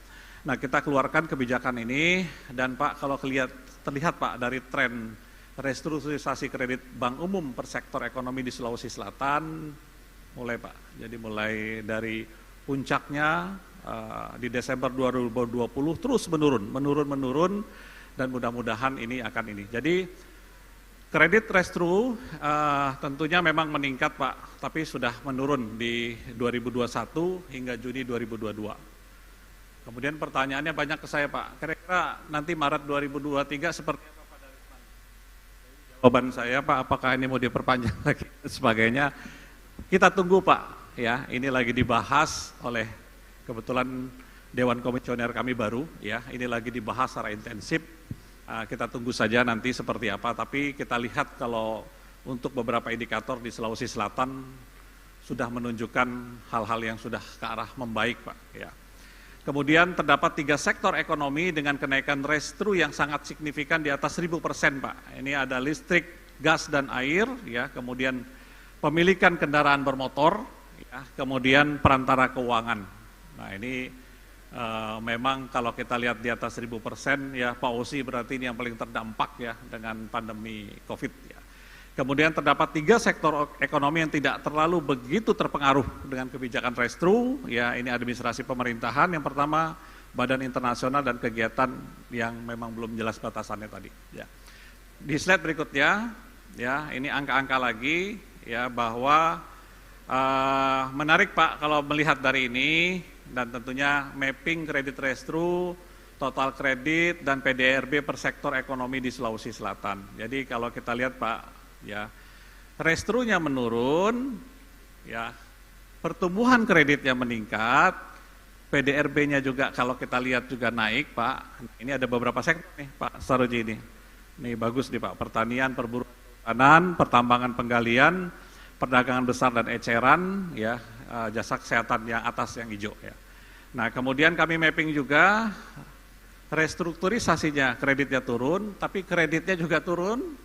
Nah kita keluarkan kebijakan ini, dan Pak kalau terlihat Pak dari tren restrukturisasi kredit bank umum per sektor ekonomi di Sulawesi Selatan, mulai Pak, jadi mulai dari puncaknya di Desember 2020 terus menurun dan mudah-mudahan ini akan ini. Jadi Kredit restru tentunya memang meningkat Pak, tapi sudah menurun di 2021 hingga Juni 2022. Kemudian pertanyaannya banyak ke saya Pak, kira-kira nanti Maret 2023 seperti apa Pak Darisman? Jawaban saya Pak, apakah ini mau diperpanjang lagi dan sebagainya? Kita tunggu Pak, ya ini lagi dibahas oleh kebetulan Dewan Komisioner kami baru, ya ini lagi dibahas secara intensif. Kita tunggu saja nanti seperti apa, tapi kita lihat kalau untuk beberapa indikator di Sulawesi Selatan sudah menunjukkan hal-hal yang sudah ke arah membaik Pak. Ya. Kemudian terdapat 3 sektor ekonomi dengan kenaikan restru yang sangat signifikan di atas 1000% Pak. Ini ada listrik, gas dan air, ya. Kemudian pemilikan kendaraan bermotor, ya. Kemudian perantara keuangan. Nah ini memang kalau kita lihat di atas 1000% ya Pak Osi berarti ini yang paling terdampak ya dengan pandemi COVID ya. Kemudian terdapat 3 sektor ekonomi yang tidak terlalu begitu terpengaruh dengan kebijakan restru ya, ini administrasi pemerintahan yang pertama, badan internasional dan kegiatan yang memang belum jelas batasannya tadi ya. Di slide berikutnya ya, ini angka-angka lagi ya bahwa menarik Pak kalau melihat dari ini. Dan tentunya mapping kredit restru, total kredit, dan PDRB per sektor ekonomi di Sulawesi Selatan. Jadi kalau kita lihat Pak, ya restrunya menurun, ya pertumbuhan kreditnya meningkat, PDRB-nya juga kalau kita lihat juga naik Pak. Ini ada beberapa sektor nih Pak Saroji ini. Ini bagus nih Pak, pertanian, perburuan, perikanan, pertambangan penggalian, perdagangan besar dan eceran, ya jasa kesehatan yang atas yang hijau ya. Nah kemudian kami mapping juga restrukturisasinya, kreditnya turun, tapi kreditnya juga turun,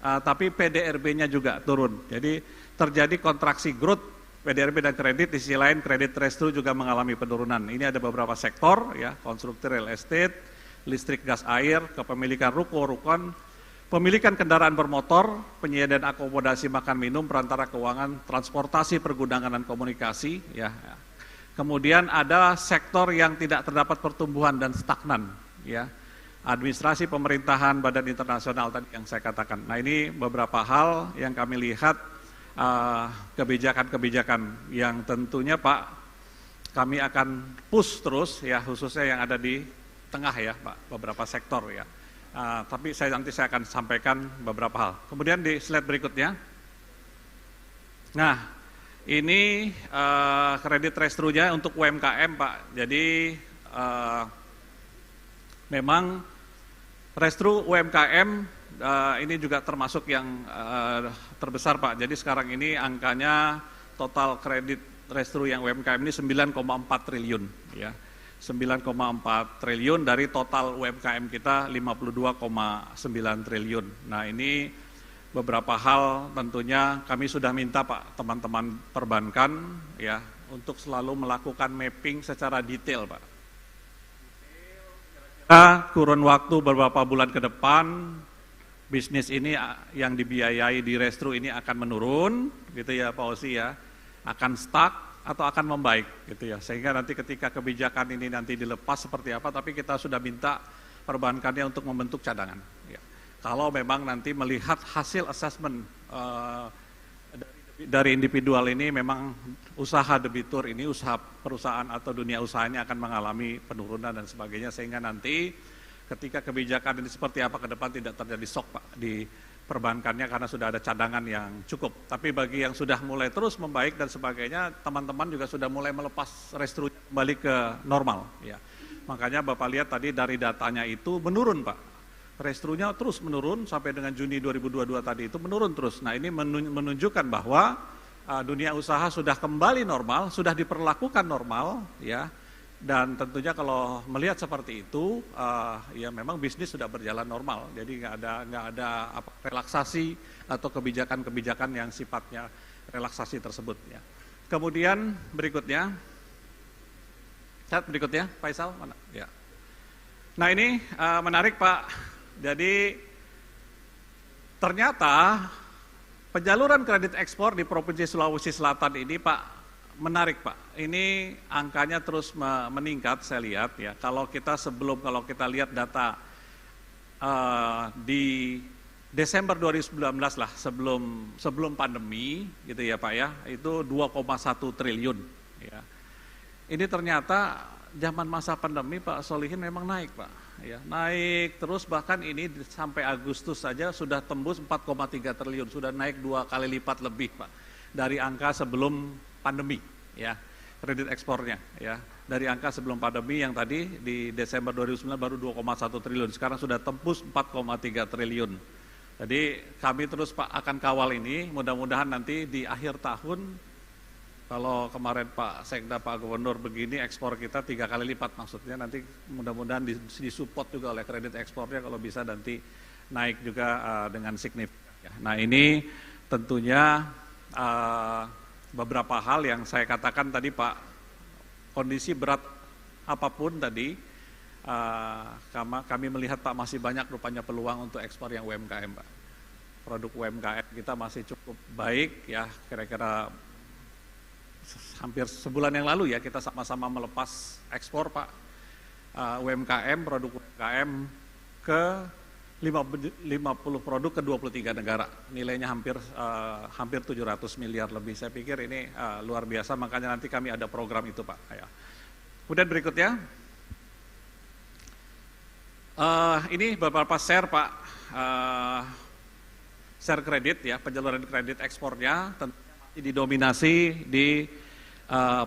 tapi PDRB-nya juga turun. Jadi terjadi kontraksi growth PDRB dan kredit, di sisi lain kredit restru juga mengalami penurunan. Ini ada beberapa sektor ya, konstruksi real estate, listrik gas air, kepemilikan ruko, rukun, pemilikan kendaraan bermotor, penyediaan akomodasi makan minum, perantara keuangan, transportasi, pergudangan dan komunikasi. Ya. Kemudian ada sektor yang tidak terdapat pertumbuhan dan stagnan. Ya. Administrasi pemerintahan, badan internasional tadi yang saya katakan. Nah ini beberapa hal yang kami lihat kebijakan-kebijakan yang tentunya Pak kami akan push terus ya, khususnya yang ada di tengah ya Pak, beberapa sektor ya. Tapi nanti saya akan sampaikan beberapa hal. Kemudian di slide berikutnya. Nah, ini kredit restrunya untuk UMKM Pak. Jadi memang restru UMKM ini juga termasuk yang terbesar Pak. Jadi sekarang ini angkanya total kredit restru yang UMKM ini 9,4 triliun ya. 9,4 triliun dari total UMKM kita 52,9 triliun. Nah ini beberapa hal tentunya kami sudah minta Pak teman-teman perbankan ya untuk selalu melakukan mapping secara detail Pak. Kita kurun waktu beberapa bulan ke depan bisnis ini yang dibiayai di restru ini akan menurun gitu ya Pak Osi ya, akan stuck atau akan membaik gitu ya, sehingga nanti ketika kebijakan ini nanti dilepas seperti apa, tapi kita sudah minta perbankannya untuk membentuk cadangan ya. Kalau memang nanti melihat hasil assessment dari individual ini memang usaha debitur ini, usaha perusahaan atau dunia usahanya akan mengalami penurunan dan sebagainya, sehingga nanti ketika kebijakan ini seperti apa ke depan tidak terjadi shock Pak di perbankannya karena sudah ada cadangan yang cukup. Tapi bagi yang sudah mulai terus membaik dan sebagainya, teman-teman juga sudah mulai melepas restru kembali ke normal ya. Makanya Bapak lihat tadi dari datanya itu menurun Pak. Restrunya terus menurun sampai dengan Juni 2022 tadi itu menurun terus. Nah, ini menunjukkan bahwa dunia usaha sudah kembali normal, sudah diperlakukan normal ya. Dan tentunya kalau melihat seperti itu, ya memang bisnis sudah berjalan normal. Jadi nggak ada relaksasi atau kebijakan-kebijakan yang sifatnya relaksasi tersebut. Ya. Kemudian berikutnya, slide berikutnya, Faisal mana? Ya. Nah ini menarik Pak. Jadi ternyata penyaluran kredit ekspor di Provinsi Sulawesi Selatan ini Pak, menarik Pak, ini angkanya terus meningkat saya lihat ya. Kalau kita lihat data di Desember 2019 lah, sebelum pandemi gitu ya Pak ya, itu 2,1 triliun ya. Ini ternyata zaman masa pandemi Pak Solihin memang naik Pak ya, naik terus, bahkan ini sampai Agustus saja sudah tembus 4,3 triliun, sudah naik 2 kali lipat lebih Pak dari angka sebelum pandemi ya, kredit ekspornya ya. Dari angka sebelum pandemi yang tadi di Desember 2009 baru 2,1 triliun, sekarang sudah tembus 4,3 triliun. Jadi kami terus Pak akan kawal ini, mudah-mudahan nanti di akhir tahun, kalau kemarin Pak Sekda, Pak Gubernur begini, ekspor kita 3 kali lipat, maksudnya nanti mudah-mudahan disupport juga oleh kredit ekspornya, kalau bisa nanti naik juga dengan signifikan. Nah ini tentunya beberapa hal yang saya katakan tadi Pak, kondisi berat apapun tadi, kami melihat Pak masih banyak rupanya peluang untuk ekspor yang UMKM Pak. Produk UMKM kita masih cukup baik ya, kira-kira hampir sebulan yang lalu ya kita sama-sama melepas ekspor Pak UMKM, produk UMKM ke 50 produk ke 23 negara, nilainya hampir 700 miliar lebih. Saya pikir ini luar biasa, makanya nanti kami ada program itu Pak ya. Kemudian berikutnya ini beberapa share Pak, share kredit ya, penyaluran kredit ekspornya tentunya masih didominasi di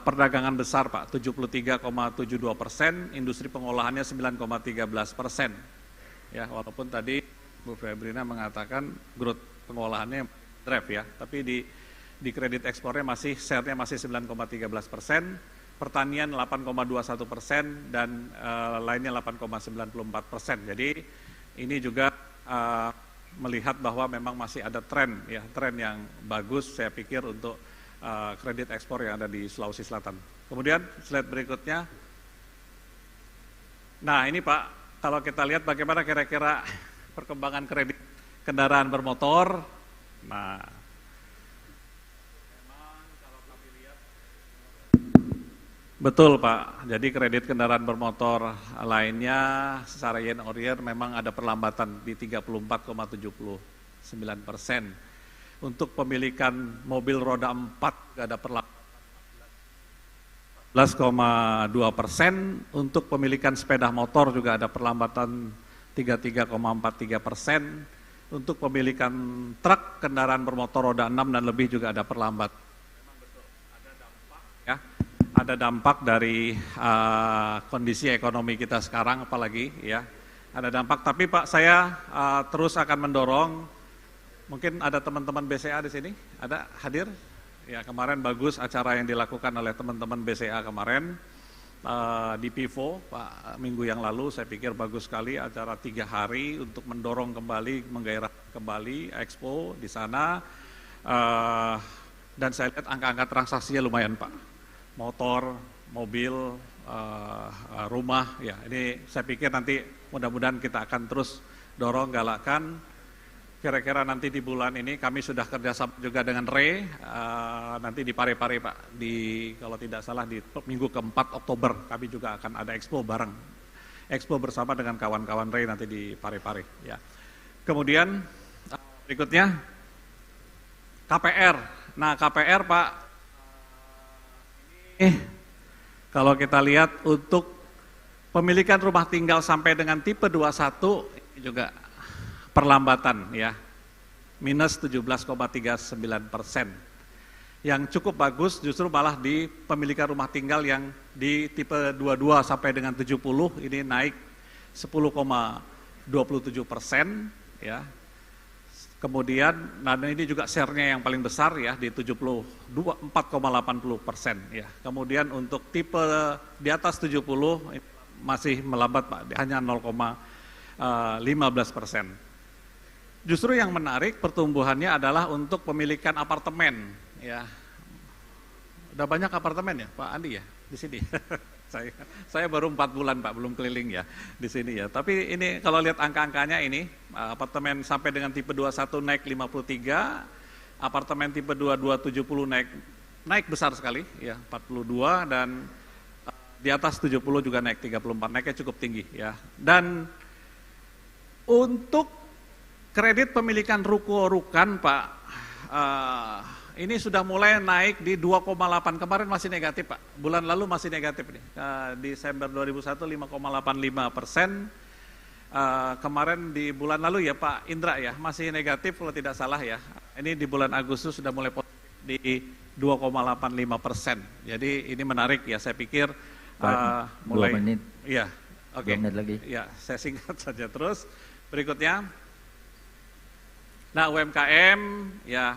perdagangan besar Pak, 73,72%, industri pengolahannya 9,13%. Ya, walaupun tadi Bu Febrina mengatakan growth pengolahannya drive ya, tapi di kredit ekspornya masih share-nya masih 9,13%, pertanian 8,21% dan lainnya 8,94%. Jadi ini juga melihat bahwa memang masih ada tren ya, tren yang bagus saya pikir untuk kredit ekspor yang ada di Sulawesi Selatan. Kemudian slide berikutnya. Nah ini Pak, kalau kita lihat bagaimana kira-kira perkembangan kredit kendaraan bermotor. Nah, memang kalau kami lihat betul Pak, jadi kredit kendaraan bermotor lainnya secara year on year memang ada perlambatan di 34,79%. Untuk pemilikan mobil roda 4 ada perlambatan 11,2%, untuk pemilikan sepeda motor juga ada perlambatan 33,43%, untuk pemilikan truk kendaraan bermotor roda 6 dan lebih juga ada perlambatan. Memang betul, ada dampak ya, ada dampak dari kondisi ekonomi kita sekarang apalagi ya, ada dampak. Tapi Pak saya terus akan mendorong, mungkin ada teman-teman BCA di sini, ada hadir? Ya kemarin bagus acara yang dilakukan oleh teman-teman BCA kemarin di Pivo Pak minggu yang lalu, saya pikir bagus sekali acara 3 hari untuk mendorong kembali, menggairah kembali Expo di sana, dan saya lihat angka-angka transaksinya lumayan Pak, motor, mobil, rumah ya, ini saya pikir nanti mudah-mudahan kita akan terus dorong, galakkan. Kira-kira nanti di bulan ini kami sudah kerjasama juga dengan RE, nanti di Parepare Pak, kalau tidak salah di minggu ke-4 Oktober kami juga akan ada expo bareng, expo bersama dengan kawan-kawan RE nanti di Parepare ya. Kemudian berikutnya KPR. Nah KPR Pak, ini kalau kita lihat untuk pemilikan rumah tinggal sampai dengan tipe 21 ini juga perlambatan ya, minus 17,39%. Yang cukup bagus justru malah di pemilikan rumah tinggal yang di tipe 22 sampai dengan 70 ini naik 10,27% ya. Kemudian, nah ini juga share-nya yang paling besar ya di 4,80% ya. Kemudian untuk tipe di atas 70 masih melambat Pak, hanya 0,15%. Justru yang menarik pertumbuhannya adalah untuk pemilikan apartemen, ya. Udah banyak apartemen ya, Pak Andi ya, di sini. saya baru 4 bulan Pak, belum keliling ya di sini ya. Tapi ini kalau lihat angka-angkanya ini, apartemen sampai dengan tipe 21 naik 53, apartemen tipe 22 70 naik besar sekali, ya 42, dan di atas 70 juga naik 34, naiknya cukup tinggi ya. Dan untuk kredit pemilikan ruko-rukan Pak, ini sudah mulai naik di 2,8, kemarin masih negatif Pak, bulan lalu masih negatif nih, Desember 2001 5,85%, kemarin di bulan lalu ya Pak Indra ya, masih negatif kalau tidak salah ya, ini di bulan Agustus sudah mulai positif di 2,85%, jadi ini menarik ya, saya pikir mulai, 2 menit. Iya, oke, 2 menit lagi. Ya, saya singkat saja terus, berikutnya, nah UMKM ya,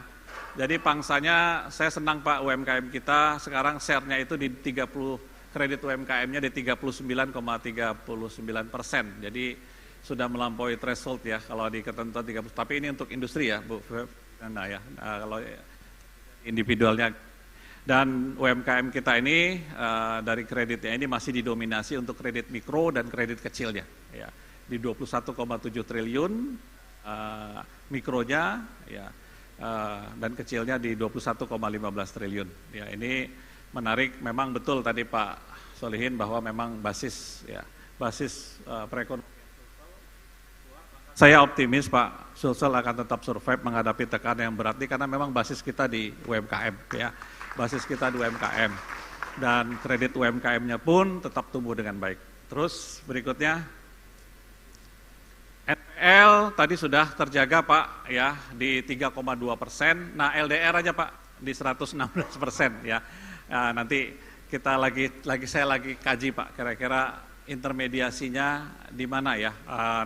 jadi pangsanya saya senang Pak UMKM kita sekarang share-nya itu di 30, kredit UMKM-nya di 39,39%. Jadi sudah melampaui threshold ya kalau di ketentuan 30. Tapi ini untuk industri ya Bu. Nah ya, kalau individualnya. Dan UMKM kita ini dari kreditnya ini masih didominasi untuk kredit mikro dan kredit kecilnya. Ya, di 21,7 triliun mikronya ya. Dan kecilnya di 21,15 triliun. Ya, ini menarik, memang betul tadi Pak Solihin bahwa memang basis perekonomian. Saya optimis Pak Sulsel akan tetap survive menghadapi tekanan yang berat ini karena memang basis kita di UMKM ya. Basis kita di UMKM. Dan kredit UMKM-nya pun tetap tumbuh dengan baik. Terus berikutnya NPL tadi sudah terjaga Pak ya di 3,2%. Nah LDR aja Pak di 116% ya. Nanti kita saya lagi kaji Pak kira-kira intermediasinya di mana ya.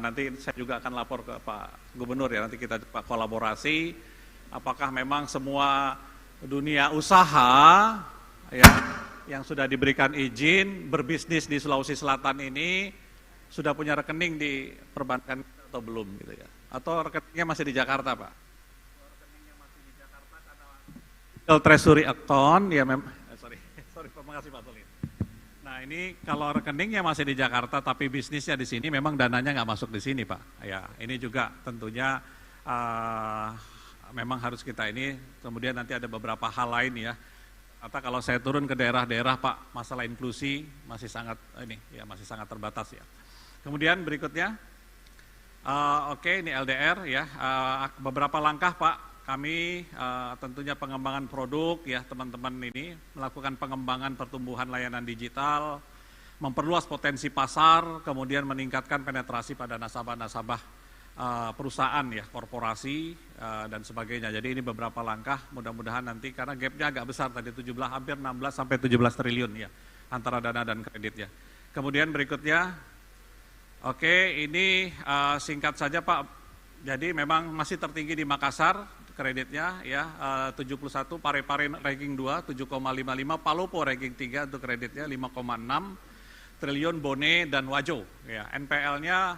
Nanti saya juga akan lapor ke Pak Gubernur ya. Nanti kita Pak kolaborasi. Apakah memang semua dunia usaha ya yang sudah diberikan izin berbisnis di Sulawesi Selatan ini sudah punya rekening di perbankan atau belum gitu ya? Atau rekeningnya masih di Jakarta Pak? Rekeningnya masih di Jakarta karena treasury account ya sorry Pak, makasih Pak Solin. Nah ini kalau rekeningnya masih di Jakarta tapi bisnisnya di sini memang dananya nggak masuk di sini Pak. Ya ini juga tentunya memang harus kita ini. Kemudian nanti ada beberapa hal lain ya. Atau kalau saya turun ke daerah-daerah Pak, masalah inklusi masih sangat terbatas ya. Kemudian berikutnya, oke, ini LDR ya, beberapa langkah Pak, kami tentunya pengembangan produk ya teman-teman ini, melakukan pengembangan pertumbuhan layanan digital, memperluas potensi pasar, kemudian meningkatkan penetrasi pada nasabah-nasabah perusahaan ya, korporasi dan sebagainya. Jadi ini beberapa langkah, mudah-mudahan nanti karena gapnya agak besar tadi hampir 16 sampai 17 triliun ya, antara dana dan kredit ya. Kemudian berikutnya, oke, ini singkat saja Pak, jadi memang masih tertinggi di Makassar kreditnya ya, 71, Parepare ranking 2, 7,55, Palopo ranking 3 untuk kreditnya 5,6 triliun, Bone dan Wajo ya. NPL-nya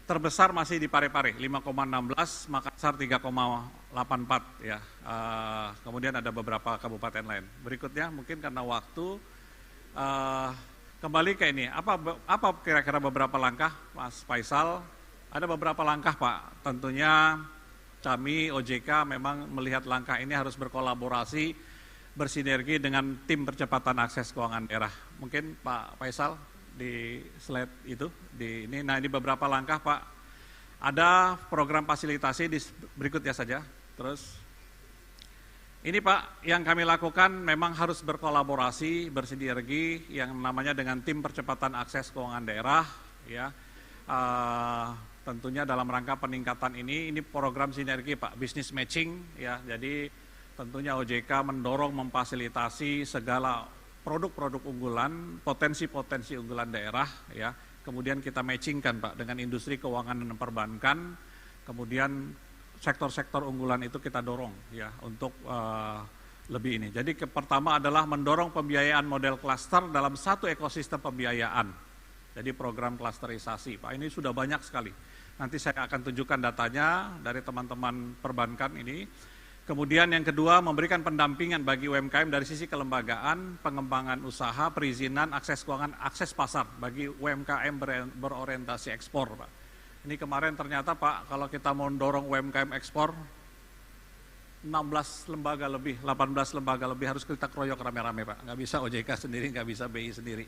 terbesar masih di Parepare 5,16, Makassar 3,84 ya. Kemudian ada beberapa kabupaten lain. Berikutnya mungkin karena waktu kembali ke ini, apa kira-kira beberapa langkah, Mas Faisal? Ada beberapa langkah Pak, tentunya kami OJK memang melihat langkah ini harus berkolaborasi, bersinergi dengan tim percepatan akses keuangan daerah. Mungkin Pak Faisal di slide itu, nah ini beberapa langkah Pak. Ada program fasilitasi di berikutnya saja, terus. Ini Pak, yang kami lakukan memang harus berkolaborasi, bersinergi yang namanya dengan tim percepatan akses keuangan daerah, ya. Tentunya dalam rangka peningkatan ini program sinergi Pak, business matching, ya. Jadi tentunya OJK mendorong memfasilitasi segala produk-produk unggulan, potensi-potensi unggulan daerah, ya. Kemudian kita matchingkan Pak dengan industri keuangan dan perbankan, kemudian sektor-sektor unggulan itu kita dorong ya untuk lebih ini. Jadi pertama adalah mendorong pembiayaan model klaster dalam satu ekosistem pembiayaan. Jadi program klasterisasi, Pak, ini sudah banyak sekali. Nanti saya akan tunjukkan datanya dari teman-teman perbankan ini. Kemudian yang kedua, memberikan pendampingan bagi UMKM dari sisi kelembagaan, pengembangan usaha, perizinan, akses keuangan, akses pasar bagi UMKM berorientasi ekspor, Pak. Ini kemarin ternyata Pak, kalau kita mau mendorong UMKM ekspor, 16 lembaga lebih, 18 lembaga lebih harus kita keroyok rame-rame Pak. Nggak bisa OJK sendiri, nggak bisa BI sendiri.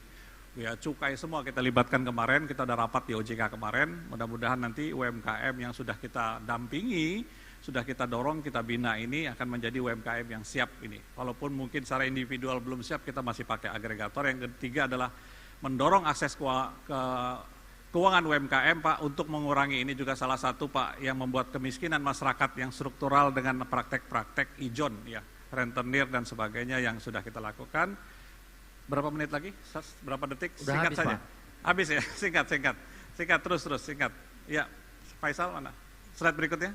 ya cukai semua kita libatkan kemarin, kita udah rapat di OJK kemarin, mudah-mudahan nanti UMKM yang sudah kita dampingi, sudah kita dorong, kita bina ini akan menjadi UMKM yang siap ini. Walaupun mungkin secara individual belum siap, kita masih pakai agregator. Yang ketiga adalah mendorong akses keuangan UMKM Pak, untuk mengurangi ini juga salah satu Pak yang membuat kemiskinan masyarakat yang struktural dengan praktek-praktek ijon ya, rentenir dan sebagainya yang sudah kita lakukan. Berapa menit lagi? Berapa detik? Udah Singkat habis, saja. Pak. Habis ya, singkat terus singkat. Ya, Faisal mana? Slide berikutnya.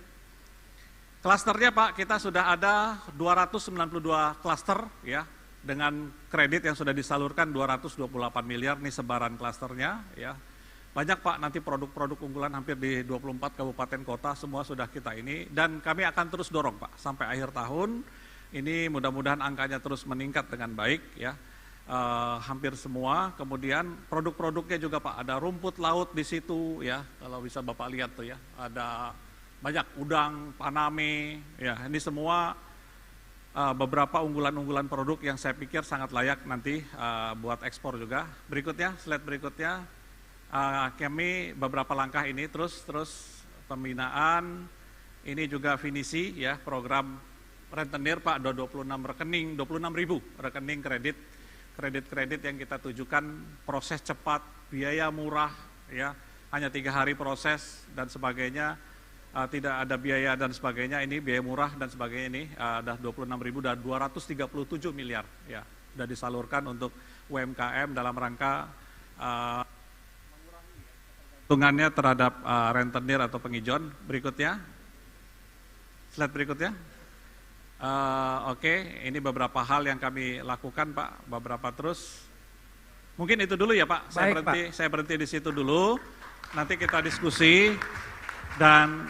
Klasternya Pak, kita sudah ada 292 klaster ya, dengan kredit yang sudah disalurkan 228 miliar, nih sebaran klasternya ya. Banyak Pak, nanti produk-produk unggulan hampir di 24 kabupaten kota semua sudah kita ini, dan kami akan terus dorong Pak sampai akhir tahun ini, mudah-mudahan angkanya terus meningkat dengan baik ya. Hampir semua, kemudian produk-produknya juga Pak, ada rumput laut di situ ya, kalau bisa Bapak lihat tuh ya, ada banyak udang, paname ya, ini semua beberapa unggulan-unggulan produk yang saya pikir sangat layak nanti buat ekspor juga. Berikutnya, slide berikutnya, kami beberapa langkah ini terus pembinaan, ini juga finisi ya, program rentenir Pak, ada 26 ribu rekening kredit yang kita tujukan, proses cepat, biaya murah ya, hanya 3 hari proses dan sebagainya, tidak ada biaya dan sebagainya, ini biaya murah dan sebagainya, ini ada 26.000 dan 237 miliar ya, sudah disalurkan untuk UMKM dalam rangka mengurangi ketergantungannya terhadap rentenir atau pengijon. Berikutnya, slide berikutnya. Oke, ini beberapa hal yang kami lakukan Pak, beberapa terus. Mungkin itu dulu ya Pak, saya berhenti di situ dulu. Nanti kita diskusi, dan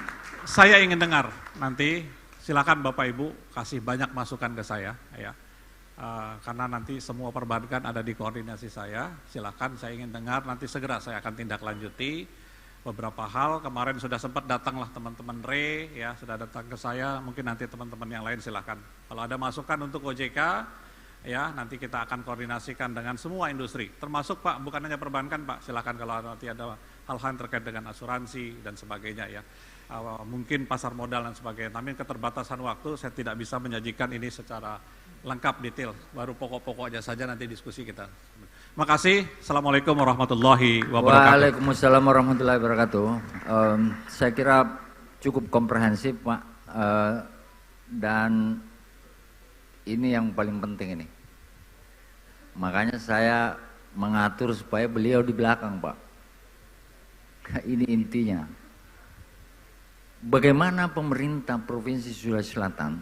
saya ingin dengar nanti, silakan Bapak Ibu kasih banyak masukan ke saya ya. Karena nanti semua perbankan ada di koordinasi saya, silakan, saya ingin dengar, nanti segera saya akan tindak lanjuti. Beberapa hal, kemarin sudah sempat datanglah teman-teman ya, sudah datang ke saya, mungkin nanti teman-teman yang lain silakan. Kalau ada masukan untuk OJK, ya nanti kita akan koordinasikan dengan semua industri, termasuk Pak, bukan hanya perbankan Pak, silakan kalau nanti ada hal-hal terkait dengan asuransi dan sebagainya ya. Mungkin pasar modal dan sebagainya, tapi keterbatasan waktu saya tidak bisa menyajikan ini secara lengkap detail, baru pokok-pokoknya saja nanti diskusi kita. Terima kasih. Assalamualaikum warahmatullahi wabarakatuh. Waalaikumsalam warahmatullahi wabarakatuh. Saya kira cukup komprehensif Pak, dan ini yang paling penting ini. Makanya saya mengatur supaya beliau di belakang Pak. Ini intinya. Bagaimana pemerintah Provinsi Sulawesi Selatan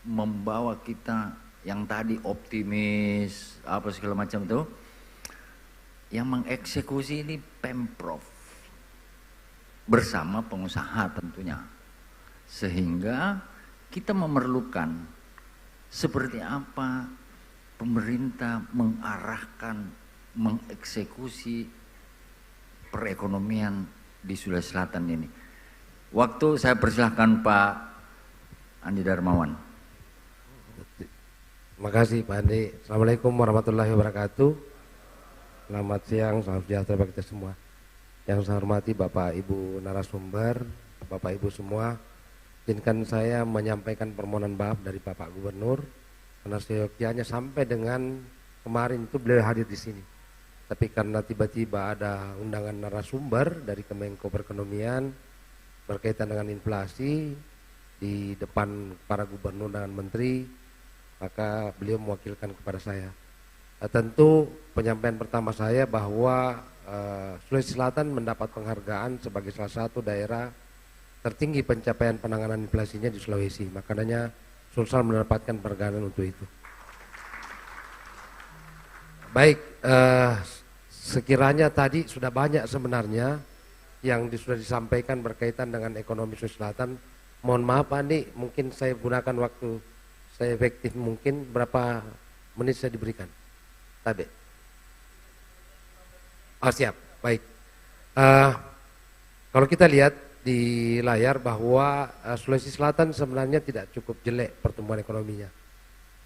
membawa kita yang tadi optimis, apa segala macam itu, yang mengeksekusi ini Pemprov bersama pengusaha tentunya, sehingga kita memerlukan seperti apa pemerintah mengarahkan, mengeksekusi perekonomian di Sulawesi Selatan ini. Waktu saya persilahkan Pak Andi Darmawan. Terima kasih Pak Andi. Assalamualaikum warahmatullahi wabarakatuh. Selamat siang, salam sejahtera bagi kita semua. Yang saya hormati Bapak Ibu narasumber, Bapak Ibu semua, izinkan saya menyampaikan permohonan maaf dari Bapak Gubernur karena seyogyanya sampai dengan kemarin itu beliau hadir di sini. Tapi karena tiba-tiba ada undangan narasumber dari Kemenko Perekonomian berkaitan dengan inflasi di depan para gubernur dan menteri, maka beliau mewakilkan kepada saya. Tentu penyampaian pertama saya bahwa Sulawesi Selatan mendapat penghargaan sebagai salah satu daerah tertinggi pencapaian penanganan inflasinya di Sulawesi. Makanya Sulsel mendapatkan penghargaan untuk itu. Baik, sekiranya tadi sudah banyak sebenarnya yang sudah disampaikan berkaitan dengan ekonomi Sulawesi Selatan. Mohon maaf Pak Andi, mungkin saya gunakan waktu saya efektif mungkin, berapa menit saya diberikan. Tabe. Oh siap, baik. Kalau kita lihat di layar bahwa Sulawesi Selatan sebenarnya tidak cukup jelek pertumbuhan ekonominya.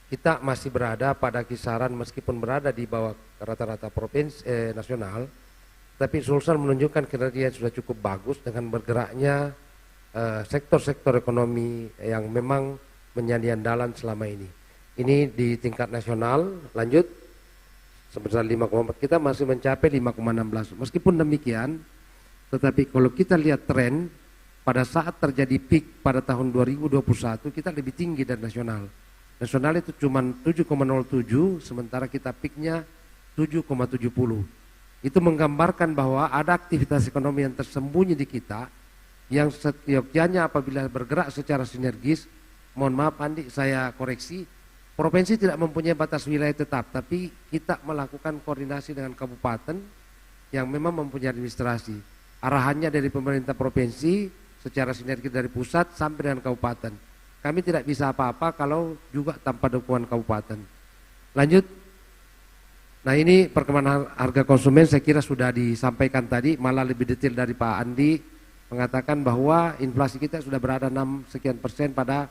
kita masih berada pada kisaran meskipun berada di bawah rata-rata provinsi nasional, tapi Sulsel menunjukkan kinerja yang sudah cukup bagus dengan bergeraknya sektor-sektor ekonomi yang memang menjadi andalan selama ini. Ini di tingkat nasional, lanjut sebesar 5,4, kita masih mencapai 5,16. Meskipun demikian, tetapi kalau kita lihat tren pada saat terjadi peak pada tahun 2021 kita lebih tinggi dari nasional. Nasional itu cuma 7,07, sementara kita peaknya 7,70. Itu menggambarkan bahwa ada aktivitas ekonomi yang tersembunyi di kita, yang setiapnya apabila bergerak secara sinergis. Mohon maaf Andi, saya koreksi, provinsi tidak mempunyai batas wilayah tetap, tapi kita melakukan koordinasi dengan kabupaten yang memang mempunyai administrasi. Arahannya dari pemerintah provinsi secara sinergi dari pusat sampai dengan kabupaten. Kami tidak bisa apa-apa kalau juga tanpa dukungan kabupaten. Lanjut. Nah ini perkembangan harga konsumen saya kira sudah disampaikan tadi, malah lebih detail dari Pak Andi mengatakan bahwa inflasi kita sudah berada 6 sekian persen pada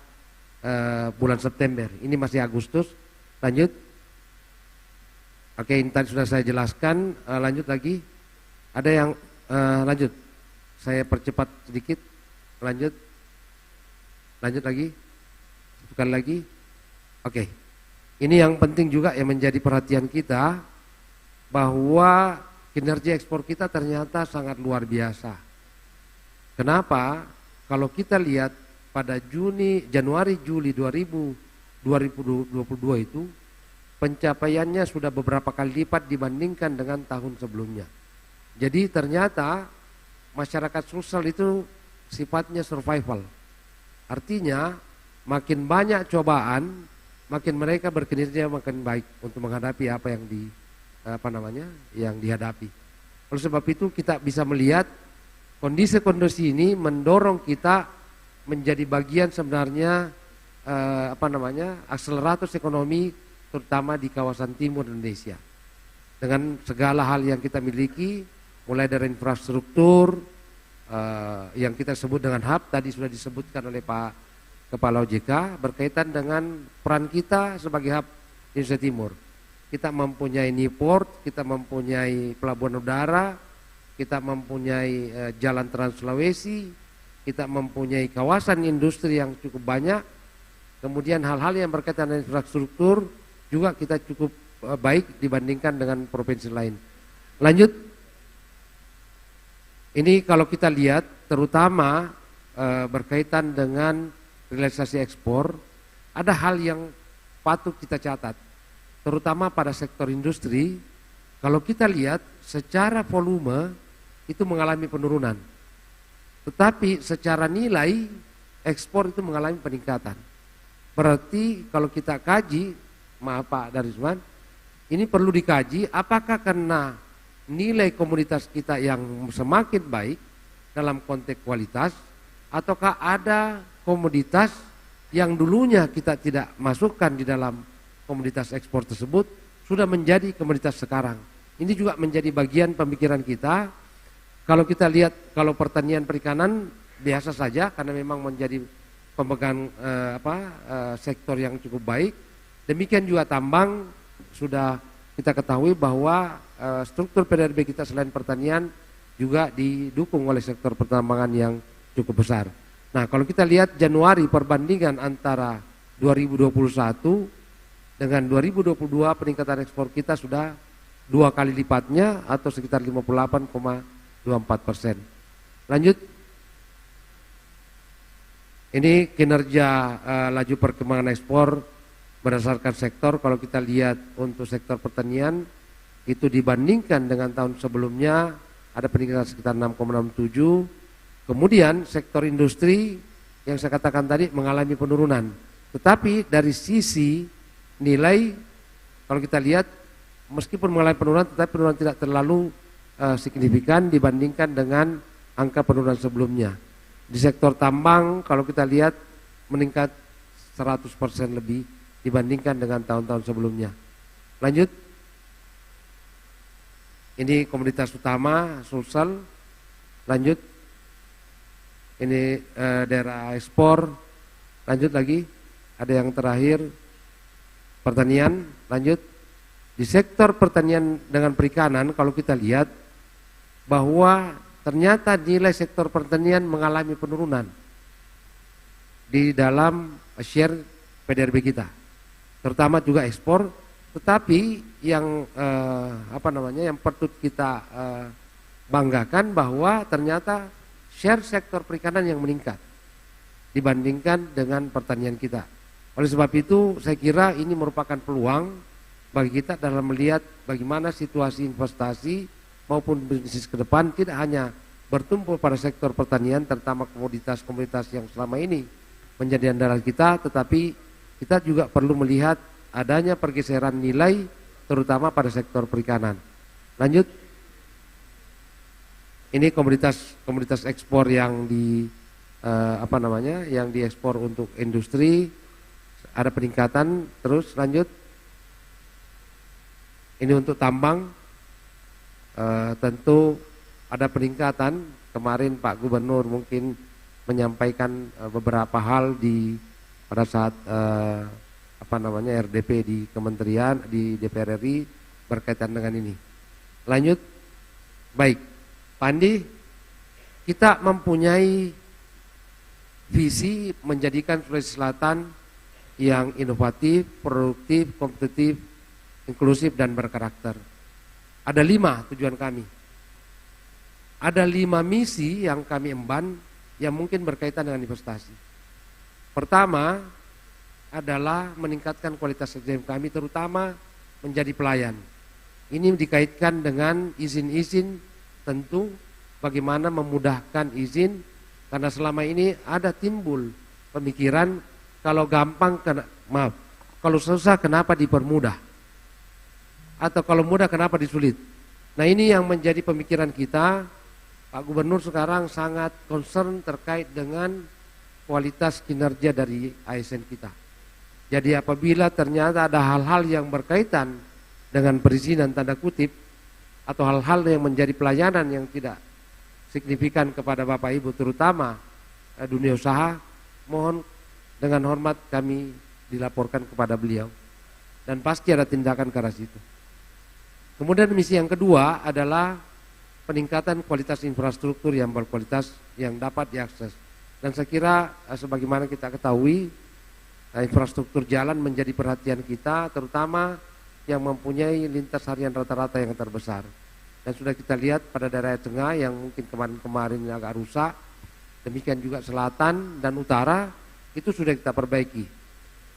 bulan September. Ini masih Agustus. Lanjut. Oke, ini tadi sudah saya jelaskan. Lanjut lagi. Ada yang lanjut. Saya percepat sedikit. Lanjut. Lanjut lagi. Sekali lagi. Oke. Ini yang penting juga yang menjadi perhatian kita, bahwa kinerja ekspor kita ternyata sangat luar biasa. Kenapa? Kalau kita lihat pada Januari Juli 2022 itu pencapaiannya sudah beberapa kali lipat dibandingkan dengan tahun sebelumnya. Jadi ternyata masyarakat Sulsel itu sifatnya survival. Artinya makin banyak cobaan, makin mereka berkinerja makin baik untuk menghadapi apa yang yang dihadapi. Oleh sebab itu kita bisa melihat kondisi-kondisi ini mendorong kita menjadi bagian sebenarnya akselerator ekonomi terutama di kawasan timur Indonesia. Dengan segala hal yang kita miliki, mulai dari infrastruktur yang kita sebut dengan hub, tadi sudah disebutkan oleh Pak Kepala OJK, berkaitan dengan peran kita sebagai hub Indonesia Timur. Kita mempunyai Newport, kita mempunyai pelabuhan udara, kita mempunyai jalan Trans Sulawesi, kita mempunyai kawasan industri yang cukup banyak. Kemudian hal-hal yang berkaitan dengan infrastruktur juga kita cukup baik dibandingkan dengan provinsi lain. Lanjut. Ini kalau kita lihat terutama berkaitan dengan realisasi ekspor, ada hal yang patut kita catat. Terutama pada sektor industri, kalau kita lihat secara volume itu mengalami penurunan. Tetapi secara nilai ekspor itu mengalami peningkatan. Berarti kalau kita kaji, maaf Pak Darisman, ini perlu dikaji apakah karena nilai komoditas kita yang semakin baik dalam konteks kualitas, ataukah ada komoditas yang dulunya kita tidak masukkan di dalam komoditas ekspor tersebut sudah menjadi komoditas sekarang. Ini juga menjadi bagian pemikiran kita. Kalau kita lihat, kalau pertanian perikanan biasa saja karena memang menjadi pemegang sektor yang cukup baik. Demikian juga tambang, sudah kita ketahui bahwa struktur PDRB kita selain pertanian juga didukung oleh sektor pertambangan yang cukup besar. Nah, kalau kita lihat Januari perbandingan antara 2021 dengan 2022, peningkatan ekspor kita sudah 2 kali lipatnya atau sekitar 58,24%. Lanjut. Ini kinerja laju perkembangan ekspor berdasarkan sektor. Kalau kita lihat untuk sektor pertanian itu dibandingkan dengan tahun sebelumnya ada peningkatan sekitar 6,67. Kemudian sektor industri yang saya katakan tadi mengalami penurunan. Tetapi dari sisi nilai kalau kita lihat meskipun mengalami penurunan, tetapi penurunan tidak terlalu signifikan dibandingkan dengan angka penurunan sebelumnya. Di sektor tambang kalau kita lihat meningkat 100% lebih dibandingkan dengan tahun-tahun sebelumnya. Lanjut. Ini komoditas utama Sulsel. Lanjut. Ini daerah ekspor. Lanjut lagi. Ada yang terakhir. pertanian, lanjut. Di sektor pertanian dengan perikanan kalau kita lihat bahwa ternyata nilai sektor pertanian mengalami penurunan di dalam share PDRB kita, terutama juga ekspor. Tetapi yang yang patut kita banggakan bahwa ternyata share sektor perikanan yang meningkat dibandingkan dengan pertanian kita. Oleh sebab itu saya kira ini merupakan peluang bagi kita dalam melihat bagaimana situasi investasi maupun bisnis ke depan tidak hanya bertumpu pada sektor pertanian, terutama komoditas-komoditas yang selama ini menjadi andalan kita, tetapi kita juga perlu melihat adanya pergeseran nilai terutama pada sektor perikanan. Lanjut. Ini komoditas ekspor yang yang diekspor untuk industri ada peningkatan terus. Lanjut. Ini untuk tambang, tentu ada peningkatan. Kemarin Pak Gubernur mungkin menyampaikan beberapa hal pada saat RDP di Kementerian, di DPR RI berkaitan dengan ini. Lanjut, baik, Pak Andi, kita mempunyai visi menjadikan Sulawesi Selatan yang inovatif, produktif, kompetitif, inklusif dan berkarakter. Ada 5 tujuan kami. Ada 5 misi yang kami emban yang mungkin berkaitan dengan investasi. Pertama adalah meningkatkan kualitas SDM kami, terutama menjadi pelayan. Ini dikaitkan dengan izin-izin, tentu bagaimana memudahkan izin, karena selama ini ada timbul pemikiran kalau kalau susah kenapa dipermudah? Atau kalau mudah kenapa disulit? Nah, ini yang menjadi pemikiran kita. Pak Gubernur sekarang sangat concern terkait dengan kualitas kinerja dari ASN kita. Jadi apabila ternyata ada hal-hal yang berkaitan dengan perizinan tanda kutip atau hal-hal yang menjadi pelayanan yang tidak signifikan kepada Bapak Ibu terutama dunia usaha, mohon dengan hormat kami dilaporkan kepada beliau dan pasti ada tindakan ke arah situ. Kemudian misi yang kedua adalah peningkatan kualitas infrastruktur yang berkualitas yang dapat diakses. Dan saya kira sebagaimana kita ketahui infrastruktur jalan menjadi perhatian kita, terutama yang mempunyai lintas harian rata-rata yang terbesar. Dan sudah kita lihat pada daerah tengah yang mungkin kemarin-kemarin agak rusak, demikian juga selatan dan utara itu sudah kita perbaiki.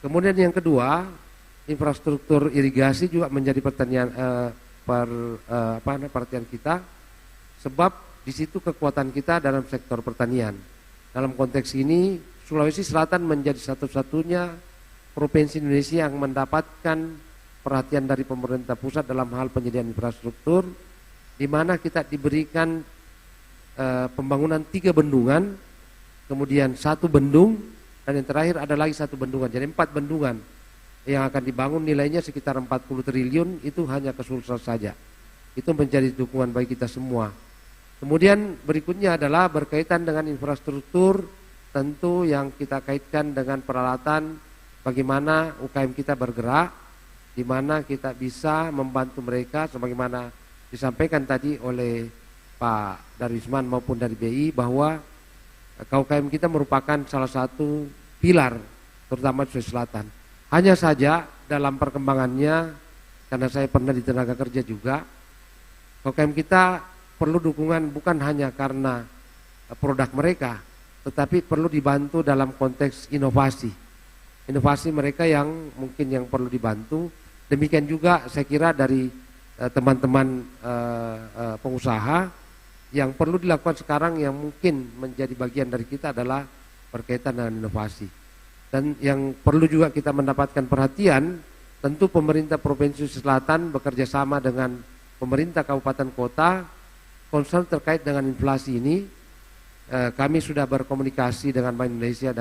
Kemudian yang kedua, infrastruktur irigasi juga menjadi perhatian kita, sebab di situ kekuatan kita dalam sektor pertanian. Dalam konteks ini Sulawesi Selatan menjadi satu-satunya provinsi Indonesia yang mendapatkan perhatian dari pemerintah pusat dalam hal penyediaan infrastruktur, di mana kita diberikan pembangunan 3 bendungan, kemudian 1 bendung, dan yang terakhir ada lagi 1 bendungan. Jadi 4 bendungan yang akan dibangun nilainya sekitar 40 triliun, itu hanya ke Sulsel saja. Itu menjadi dukungan bagi kita semua. Kemudian berikutnya adalah berkaitan dengan infrastruktur, tentu yang kita kaitkan dengan peralatan bagaimana UKM kita bergerak, di mana kita bisa membantu mereka sebagaimana disampaikan tadi oleh Pak Darwisman maupun dari BI bahwa UKM kita merupakan salah satu pilar terutama di Sulawesi Selatan. Hanya saja dalam perkembangannya, karena saya pernah di tenaga kerja juga, UKM kita perlu dukungan bukan hanya karena produk mereka, tetapi perlu dibantu dalam konteks inovasi. Inovasi mereka yang mungkin yang perlu dibantu. Demikian juga saya kira dari teman-teman pengusaha yang perlu dilakukan sekarang yang mungkin menjadi bagian dari kita adalah berkaitan dengan inovasi. Dan yang perlu juga kita mendapatkan perhatian, tentu pemerintah Provinsi Selatan bekerja sama dengan pemerintah kabupaten kota, concern terkait dengan inflasi ini. Kami sudah berkomunikasi dengan Bank Indonesia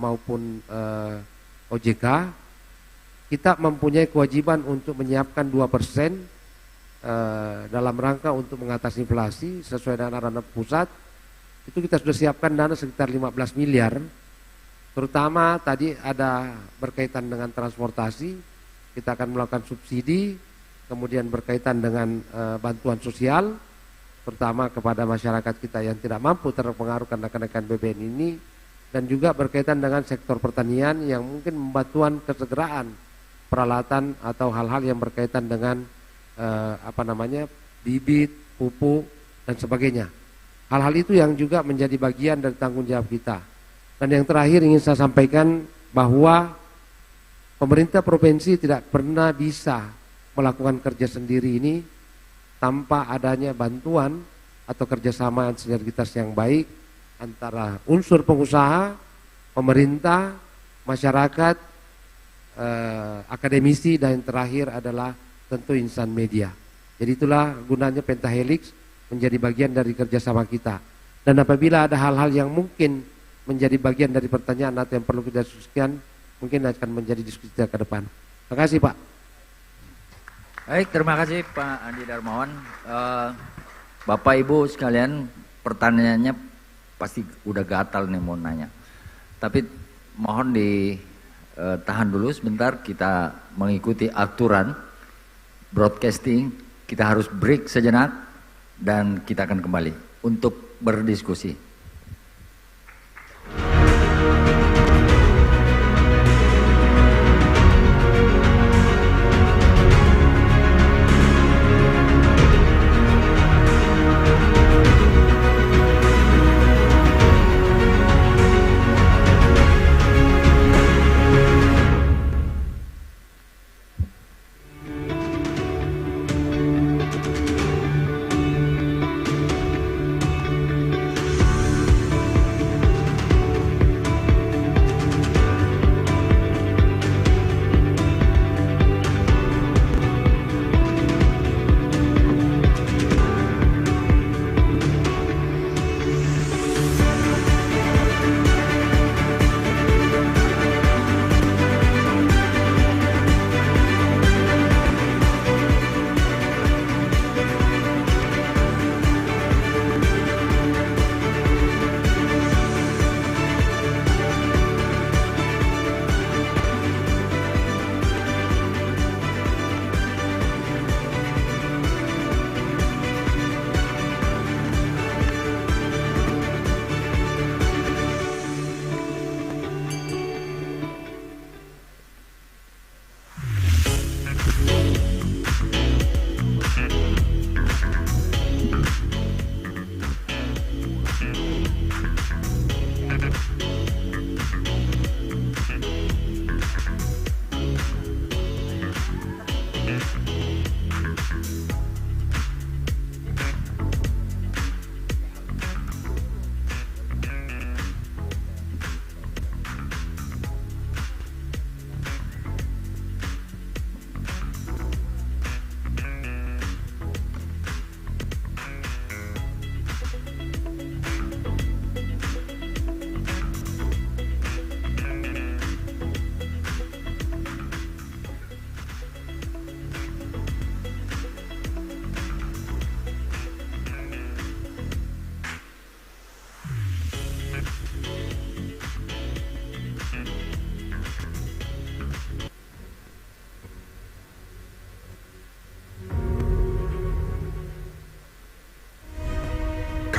maupun OJK. Kita mempunyai kewajiban untuk menyiapkan 2% dalam rangka untuk mengatasi inflasi sesuai dengan arahan pusat. Itu kita sudah siapkan dana sekitar 15 miliar Terutama tadi ada berkaitan dengan transportasi, kita akan melakukan subsidi, kemudian berkaitan dengan bantuan sosial, terutama kepada masyarakat kita yang tidak mampu terpengaruh karena kenaikan BBM ini, dan juga berkaitan dengan sektor pertanian yang mungkin membantuan kesegeraan peralatan atau hal-hal yang berkaitan dengan bibit, pupuk dan sebagainya. Hal-hal itu yang juga menjadi bagian dari tanggung jawab kita. Dan yang terakhir ingin saya sampaikan bahwa pemerintah provinsi tidak pernah bisa melakukan kerja sendiri ini tanpa adanya bantuan atau kerjasama sinergitas yang baik antara unsur pengusaha, pemerintah, masyarakat, akademisi, dan yang terakhir adalah tentu insan media. Jadi itulah gunanya Pentahelix menjadi bagian dari kerjasama kita. Dan apabila ada hal-hal yang mungkin menjadi bagian dari pertanyaan atau yang perlu kita diskusikan, mungkin akan menjadi diskusi kita ke depan. Terima kasih Pak. Baik, terima kasih Pak Andi Darmawan. Bapak Ibu sekalian, pertanyaannya pasti udah gatal nih mau nanya. Tapi mohon ditahan dulu sebentar, kita mengikuti aturan broadcasting. Kita harus break sejenak dan kita akan kembali untuk berdiskusi.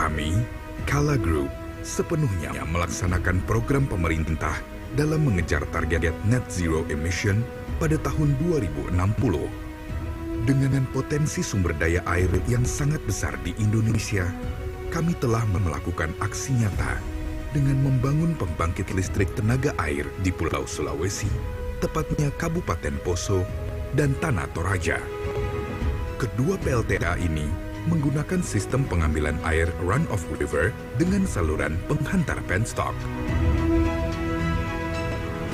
Kami, Kala Group, sepenuhnya melaksanakan program pemerintah dalam mengejar target net zero emission pada tahun 2060. Dengan potensi sumber daya air yang sangat besar di Indonesia, kami telah melakukan aksi nyata dengan membangun pembangkit listrik tenaga air di Pulau Sulawesi, tepatnya Kabupaten Poso dan Tanah Toraja. Kedua PLTA ini menggunakan sistem pengambilan air run-off river dengan saluran penghantar penstock.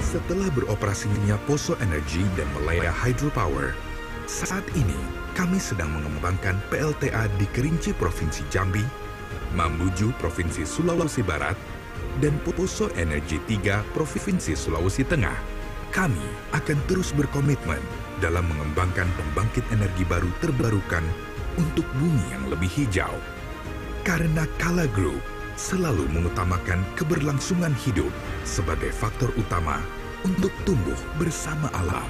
Setelah beroperasinya Poso Energy dan Malaya Hydropower, saat ini kami sedang mengembangkan PLTA di Kerinci Provinsi Jambi, Mamuju Provinsi Sulawesi Barat, dan Poso Energy 3 Provinsi Sulawesi Tengah. Kami akan terus berkomitmen dalam mengembangkan pembangkit energi baru terbarukan untuk bumi yang lebih hijau. Karena Kala Group selalu mengutamakan keberlangsungan hidup sebagai faktor utama untuk tumbuh bersama alam.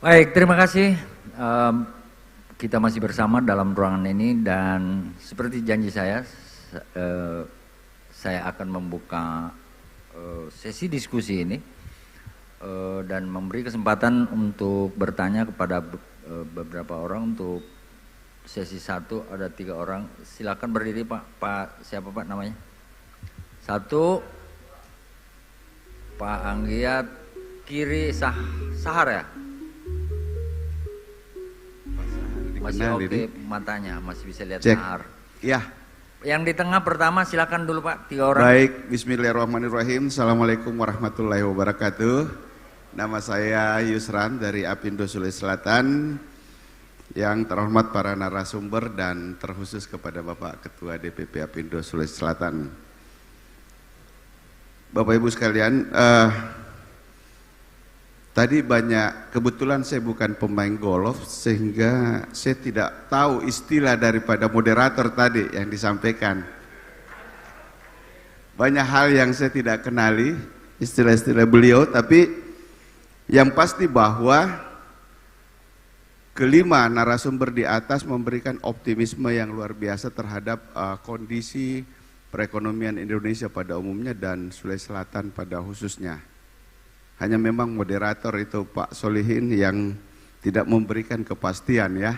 Baik, terima kasih. Kita masih bersama dalam ruangan ini dan seperti janji saya akan membuka sesi diskusi ini dan memberi kesempatan untuk bertanya kepada beberapa orang. Untuk sesi 1 ada 3 orang. Silakan berdiri Pak siapa Pak namanya? 1, Pak Anggiat kiri Sahar ya? Masih oke matanya, masih bisa lihat Sahar. Ya. Yang di tengah pertama silakan dulu Pak, 3 orang. Baik, bismillahirrahmanirrahim. Assalamualaikum warahmatullahi wabarakatuh. Nama saya Yusran dari Apindo Sulawesi Selatan. Yang terhormat para narasumber dan terkhusus kepada Bapak Ketua DPP Apindo Sulawesi Selatan. Bapak Ibu sekalian, tadi kebetulan saya bukan pemain golf sehingga saya tidak tahu istilah daripada moderator tadi yang disampaikan. Banyak hal yang saya tidak kenali istilah-istilah beliau, tapi yang pasti bahwa kelima narasumber di atas memberikan optimisme yang luar biasa terhadap kondisi perekonomian Indonesia pada umumnya dan Sulawesi Selatan pada khususnya. Hanya memang moderator itu Pak Solihin yang tidak memberikan kepastian ya.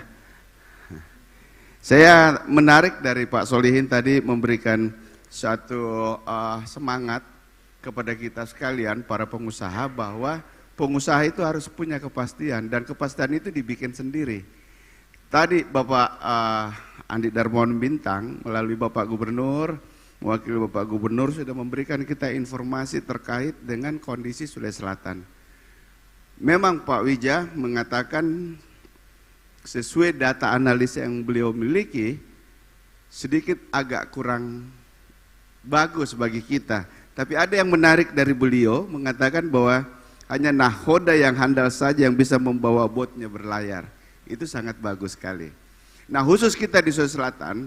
Saya menarik dari Pak Solihin tadi memberikan satu semangat kepada kita sekalian para pengusaha bahwa pengusaha itu harus punya kepastian dan kepastian itu dibikin sendiri. Tadi Bapak Andi Darmawan Bintang melalui Bapak Gubernur, mewakili Bapak Gubernur sudah memberikan kita informasi terkait dengan kondisi Sulawesi Selatan. Memang Pak Wija mengatakan sesuai data analisa yang beliau miliki sedikit agak kurang bagus bagi kita. Tapi ada yang menarik dari beliau mengatakan bahwa hanya nahoda yang handal saja yang bisa membawa botnya berlayar. Itu sangat bagus sekali. Nah khusus kita di Sulawesi Selatan,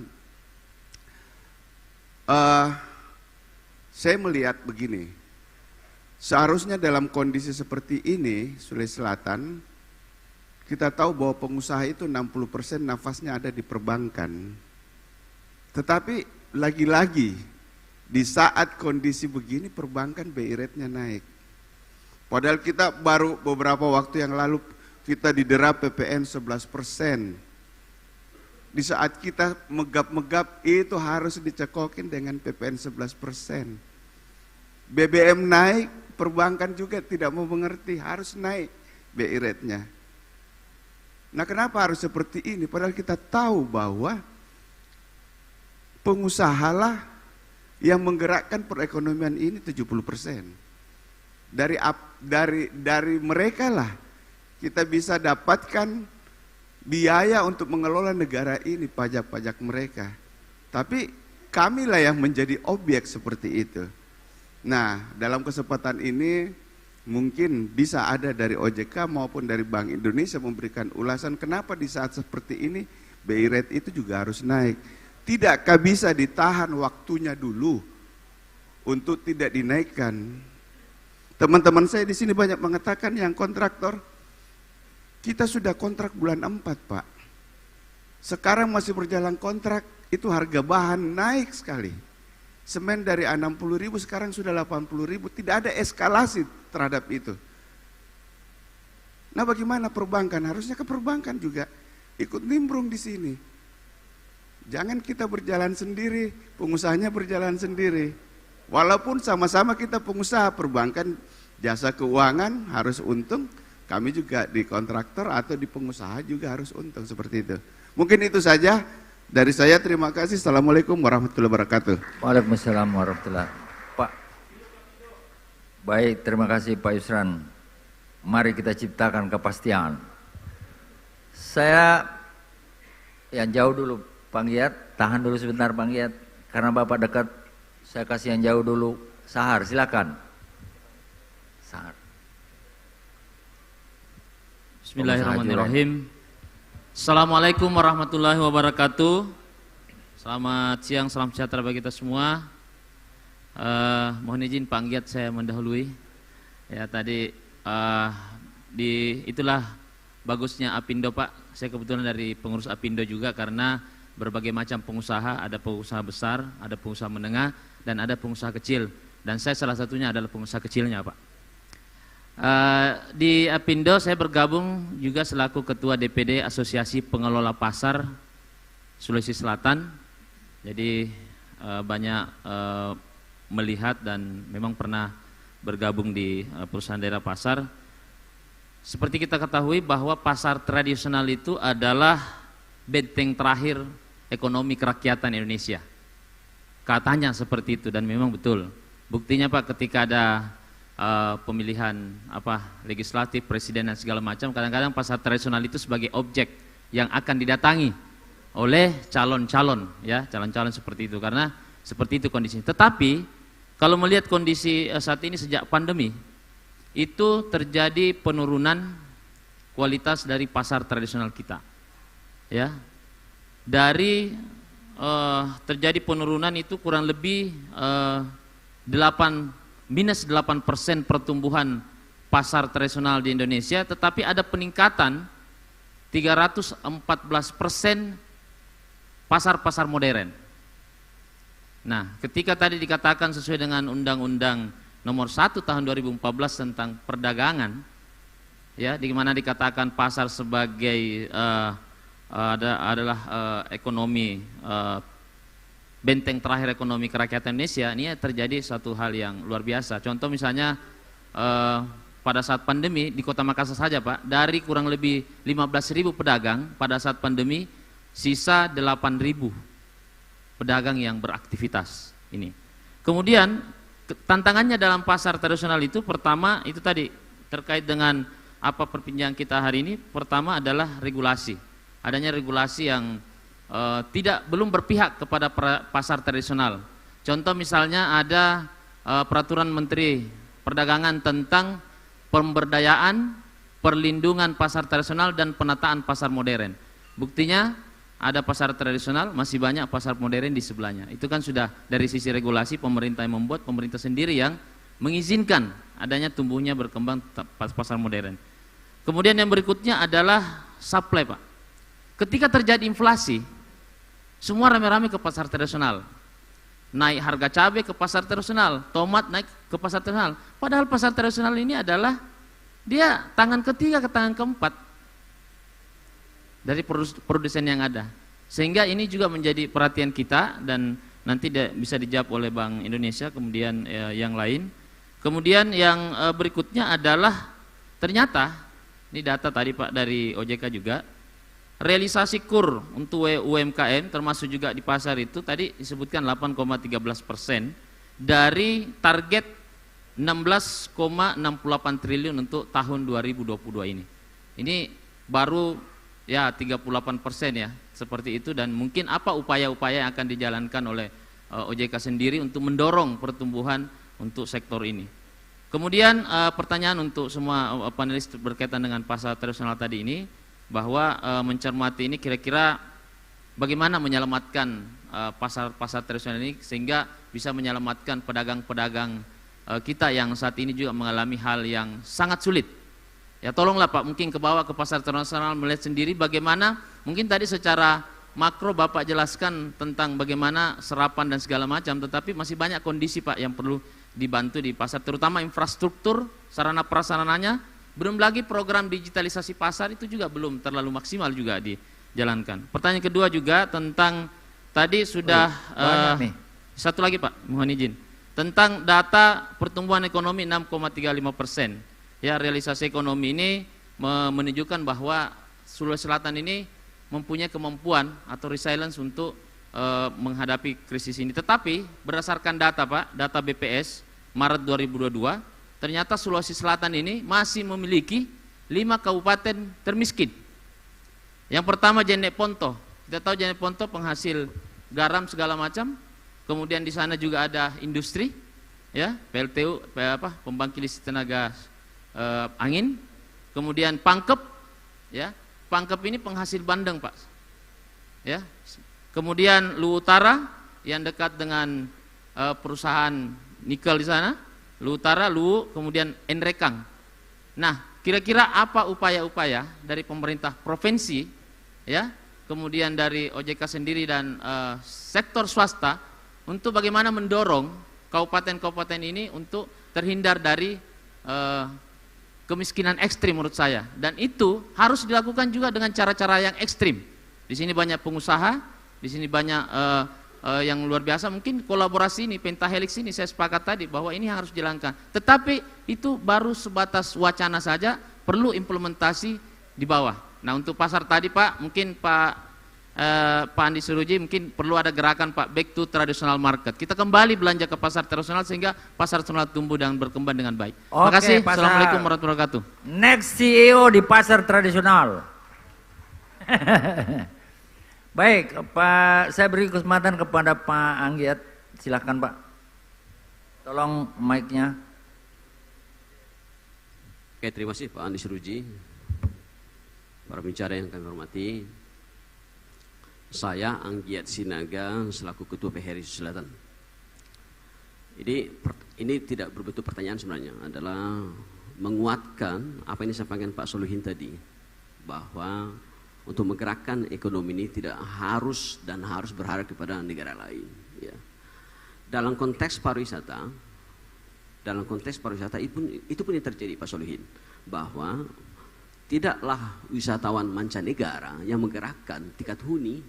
saya melihat begini, seharusnya dalam kondisi seperti ini Sulawesi Selatan, kita tahu bahwa pengusaha itu 60% nafasnya ada di perbankan. Tetapi lagi-lagi di saat kondisi begini perbankan BI rate-nya naik. Padahal kita baru beberapa waktu yang lalu kita didera PPN 11%. Di saat kita megap-megap itu harus dicekokin dengan PPN 11%. BBM naik, perbankan juga tidak mau mengerti, harus naik BI rate-nya. Nah kenapa harus seperti ini? Padahal kita tahu bahwa pengusahalah yang menggerakkan perekonomian ini 70%. Dari mereka lah kita bisa dapatkan biaya untuk mengelola negara ini, pajak-pajak mereka. Tapi kamilah yang menjadi objek seperti itu. Nah, dalam kesempatan ini mungkin bisa ada dari OJK maupun dari Bank Indonesia memberikan ulasan kenapa di saat seperti ini BI rate itu juga harus naik. Tidakkah bisa ditahan waktunya dulu untuk tidak dinaikkan? Teman-teman saya di sini banyak mengatakan yang kontraktor, kita sudah kontrak bulan 4 Pak. Sekarang masih berjalan kontrak, itu harga bahan naik sekali. Semen dari 60.000 sekarang sudah 80.000, tidak ada eskalasi terhadap itu. Nah bagaimana perbankan? Harusnya ke perbankan juga ikut nimbrung di sini. Jangan kita berjalan sendiri, pengusahanya berjalan sendiri. Walaupun sama-sama kita pengusaha, perbankan, jasa keuangan harus untung, kami juga di kontraktor atau di pengusaha juga harus untung seperti itu. Mungkin itu saja dari saya, terima kasih. Assalamualaikum warahmatullahi wabarakatuh. Waalaikumsalam warahmatullahi wabarakatuh. Pak, baik, terima kasih Pak Yusran. Mari kita ciptakan kepastian. Saya yang jauh dulu, Bang Giat, tahan dulu sebentar Bang Giat, karena Bapak dekat, saya kasih yang jauh dulu. Sahar, silakan. Sahar. Bismillahirrahmanirrahim. Assalamualaikum warahmatullahi wabarakatuh. Selamat siang, salam sejahtera bagi kita semua. Mohon izin Pak Giat saya mendahului. Ya tadi itulah bagusnya Apindo Pak, saya kebetulan dari pengurus Apindo juga karena berbagai macam pengusaha, ada pengusaha besar, ada pengusaha menengah, dan ada pengusaha kecil. Dan saya salah satunya adalah pengusaha kecilnya Pak. Di Apindo saya bergabung juga selaku Ketua DPD Asosiasi Pengelola Pasar Sulawesi Selatan. Jadi banyak melihat dan memang pernah bergabung di perusahaan daerah pasar. Seperti kita ketahui bahwa pasar tradisional itu adalah benteng terakhir ekonomi kerakyatan Indonesia. Katanya seperti itu dan memang betul. Buktinya Pak, ketika ada pemilihan legislatif, presiden dan segala macam, kadang-kadang pasar tradisional itu sebagai objek yang akan didatangi oleh calon-calon, ya, calon-calon seperti itu, karena seperti itu kondisinya. Tetapi kalau melihat kondisi saat ini sejak pandemi, itu terjadi penurunan kualitas dari pasar tradisional kita, ya. Dari terjadi penurunan itu kurang lebih minus 8% pertumbuhan pasar tradisional di Indonesia, tetapi ada peningkatan 314% pasar-pasar modern. Nah, ketika tadi dikatakan sesuai dengan Undang-Undang Nomor 1 Tahun 2014 tentang perdagangan, ya, di mana dikatakan pasar sebagai adalah ekonomi benteng terakhir ekonomi kerakyatan Indonesia, ini terjadi satu hal yang luar biasa. Contoh misalnya pada saat pandemi di Kota Makassar saja Pak, dari kurang lebih 15.000 pedagang pada saat pandemi, sisa 8.000 pedagang yang beraktivitas ini. Kemudian tantangannya dalam pasar tradisional itu, pertama itu tadi terkait dengan apa perbincangan kita hari ini. Pertama adalah regulasi, adanya regulasi yang belum berpihak kepada pasar tradisional. Contoh misalnya ada peraturan Menteri Perdagangan tentang pemberdayaan, perlindungan pasar tradisional dan penataan pasar modern. Buktinya ada pasar tradisional, masih banyak pasar modern di sebelahnya. Itu kan sudah dari sisi regulasi pemerintah yang membuat, pemerintah sendiri yang mengizinkan adanya tumbuhnya berkembang pasar modern. Kemudian yang berikutnya adalah supply Pak. Ketika terjadi inflasi, semua rame-rame ke pasar tradisional. Naik harga cabai ke pasar tradisional, tomat naik ke pasar tradisional. Padahal pasar tradisional ini adalah dia tangan ketiga ke tangan keempat dari produsen yang ada. Sehingga ini juga menjadi perhatian kita dan nanti bisa dijawab oleh Bank Indonesia, kemudian yang lain. Kemudian yang berikutnya adalah ternyata, ini data tadi Pak dari OJK juga, realisasi KUR untuk UMKM termasuk juga di pasar itu tadi disebutkan 8,13% dari target 16,68 triliun untuk tahun 2022 ini. Ini baru ya 38% ya, seperti itu. Dan mungkin apa upaya-upaya yang akan dijalankan oleh OJK sendiri untuk mendorong pertumbuhan untuk sektor ini. Kemudian pertanyaan untuk semua panelis berkaitan dengan pasar tradisional tadi ini, bahwa mencermati ini kira-kira bagaimana menyelamatkan pasar-pasar tradisional ini sehingga bisa menyelamatkan pedagang-pedagang kita yang saat ini juga mengalami hal yang sangat sulit. Ya tolonglah Pak, mungkin ke bawah ke pasar tradisional melihat sendiri bagaimana, mungkin tadi secara makro Bapak jelaskan tentang bagaimana serapan dan segala macam, tetapi masih banyak kondisi Pak yang perlu dibantu di pasar, terutama infrastruktur, sarana prasarananya, belum lagi program digitalisasi pasar itu juga belum terlalu maksimal juga dijalankan. Pertanyaan kedua juga tentang tadi sudah satu lagi Pak, mohon izin, tentang data pertumbuhan ekonomi 6,35%. Ya, realisasi ekonomi ini menunjukkan bahwa Sulawesi Selatan ini mempunyai kemampuan atau resilience untuk menghadapi krisis ini. Tetapi berdasarkan data Pak, data BPS Maret 2022, ternyata Sulawesi Selatan ini masih memiliki 5 kabupaten termiskin. Yang pertama Jenek Ponto. Kita tahu Jenek Ponto penghasil garam segala macam. Kemudian di sana juga ada industri, ya, PLTU, pembangkit listrik tenaga angin. Kemudian Pangkep, ya, Pangkep ini penghasil bandeng Pak, ya. Kemudian Luwu Utara yang dekat dengan perusahaan nikel di sana, Luwu Utara, Luwu, kemudian Enrekang. Nah, kira-kira apa upaya-upaya dari pemerintah provinsi, ya, kemudian dari OJK sendiri dan sektor swasta untuk bagaimana mendorong kabupaten-kabupaten ini untuk terhindar dari kemiskinan ekstrim menurut saya. Dan itu harus dilakukan juga dengan cara-cara yang ekstrim. Di sini banyak pengusaha, di sini banyak yang luar biasa. Mungkin kolaborasi ini, pentahelix ini saya sepakat tadi bahwa ini harus dijalankan. Tetapi itu baru sebatas wacana saja, perlu implementasi di bawah. Nah, untuk pasar tadi Pak, mungkin Pak Andi Suruji mungkin perlu ada gerakan Pak, back to traditional market. Kita kembali belanja ke pasar tradisional sehingga pasar tradisional tumbuh dan berkembang dengan baik. Terima kasih. Assalamualaikum warahmatullahi wabarakatuh. Next CEO di pasar tradisional. Baik, Pak, saya beri kesempatan kepada Pak Anggiat. Silakan Pak. Tolong mic-nya. Oke, terima kasih Pak Andi Suruji. Para bicara yang kami hormati, saya Anggiat Sinaga selaku Ketua PHRI Selatan. Ini tidak berbentuk pertanyaan sebenarnya, adalah menguatkan apa yang disampaikan Pak Solihin tadi, bahwa untuk menggerakkan ekonomi ini tidak harus berharap kepada negara lain. Ya. Dalam konteks pariwisata itu pun yang terjadi Pak Solihin, bahwa tidaklah wisatawan mancanegara yang menggerakkan tiket huni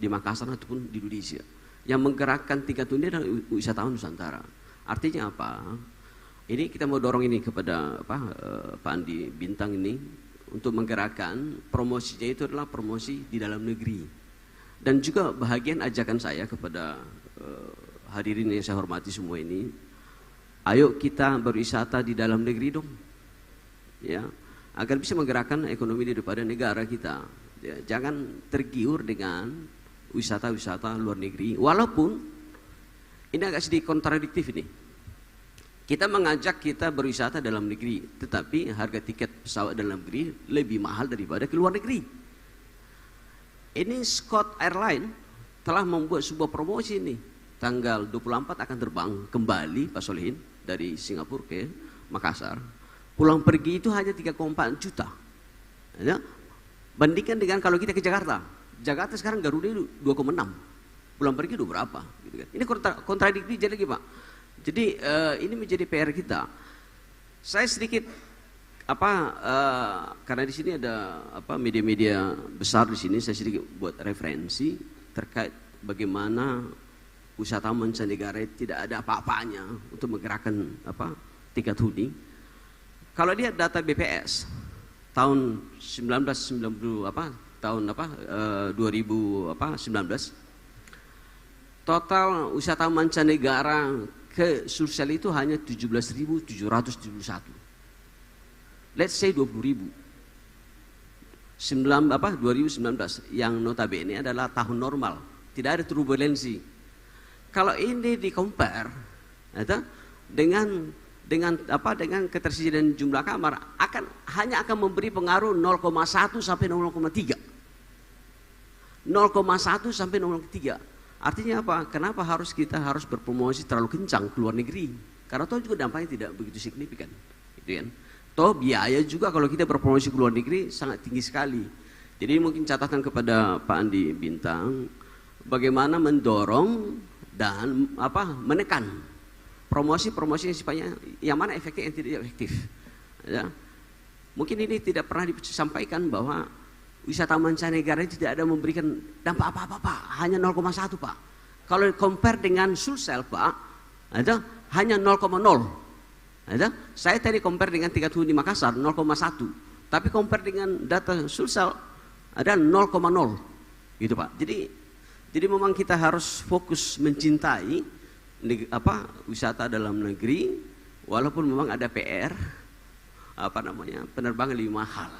di Makassar ataupun di Indonesia. Yang menggerakkan tiket huni adalah wisatawan Nusantara. Artinya apa? Ini kita mau dorong ini kepada Pak Andi Bintang ini, untuk menggerakkan promosinya itu adalah promosi di dalam negeri. Dan juga bahagian ajakan saya kepada hadirin yang saya hormati semua ini, ayo kita berwisata di dalam negeri dong, ya, agar bisa menggerakkan ekonomi daripada negara kita. Ya, jangan tergiur dengan wisata-wisata luar negeri, walaupun ini agak sedikit kontradiktif ini. Kita mengajak kita berwisata dalam negeri, tetapi harga tiket pesawat dalam negeri lebih mahal daripada ke luar negeri. Ini Scott Airline telah membuat sebuah promosi ini. Tanggal 24 akan terbang kembali Pak Solihin dari Singapura ke Makassar. Pulang pergi itu hanya 3,4 juta. Ya. Bandingkan dengan kalau kita ke Jakarta. Jakarta sekarang Garuda 2,6. Pulang pergi itu berapa? Gitu kan. Ini kontradiktif jadi lagi Pak. Jadi ini menjadi PR kita. Saya sedikit karena di sini ada media-media besar di sini, saya sedikit buat referensi terkait bagaimana wisatawan mancanegara tidak ada apa-apanya untuk menggerakkan tiket huni. Kalau lihat data BPS tahun 2019, total wisatawan mancanegara ke Sulsel itu hanya 17.771. Let's say 20.000. 2019 yang notabene adalah tahun normal, tidak ada turbulensi. Kalau ini di compare dengan ketersediaan jumlah kamar hanya akan memberi pengaruh 0,1 sampai 0,3. 0,1 sampai 0,3. Artinya apa? Kenapa kita harus berpromosi terlalu kencang ke luar negeri? Karena toh juga dampaknya tidak begitu signifikan, gitu kan? Toh biaya juga kalau kita berpromosi ke luar negeri sangat tinggi sekali. Jadi mungkin catatan kepada Pak Andi Bintang, bagaimana mendorong dan menekan promosi-promosi yang sifatnya yang mana efektif yang tidak efektif. Ya. Mungkin ini tidak pernah disampaikan bahwa wisata mancanegara tidak ada memberikan dampak apa-apa Pak, hanya 0,1 Pak. Kalau compare dengan Sulsel Pak, hanya 0,0. Saya tadi compare dengan tiket huni Makassar 0,1, tapi compare dengan data Sulsel ada 0,0, gitu Pak. Jadi memang kita harus fokus mencintai wisata dalam negeri, walaupun memang ada PR, penerbangan lebih mahal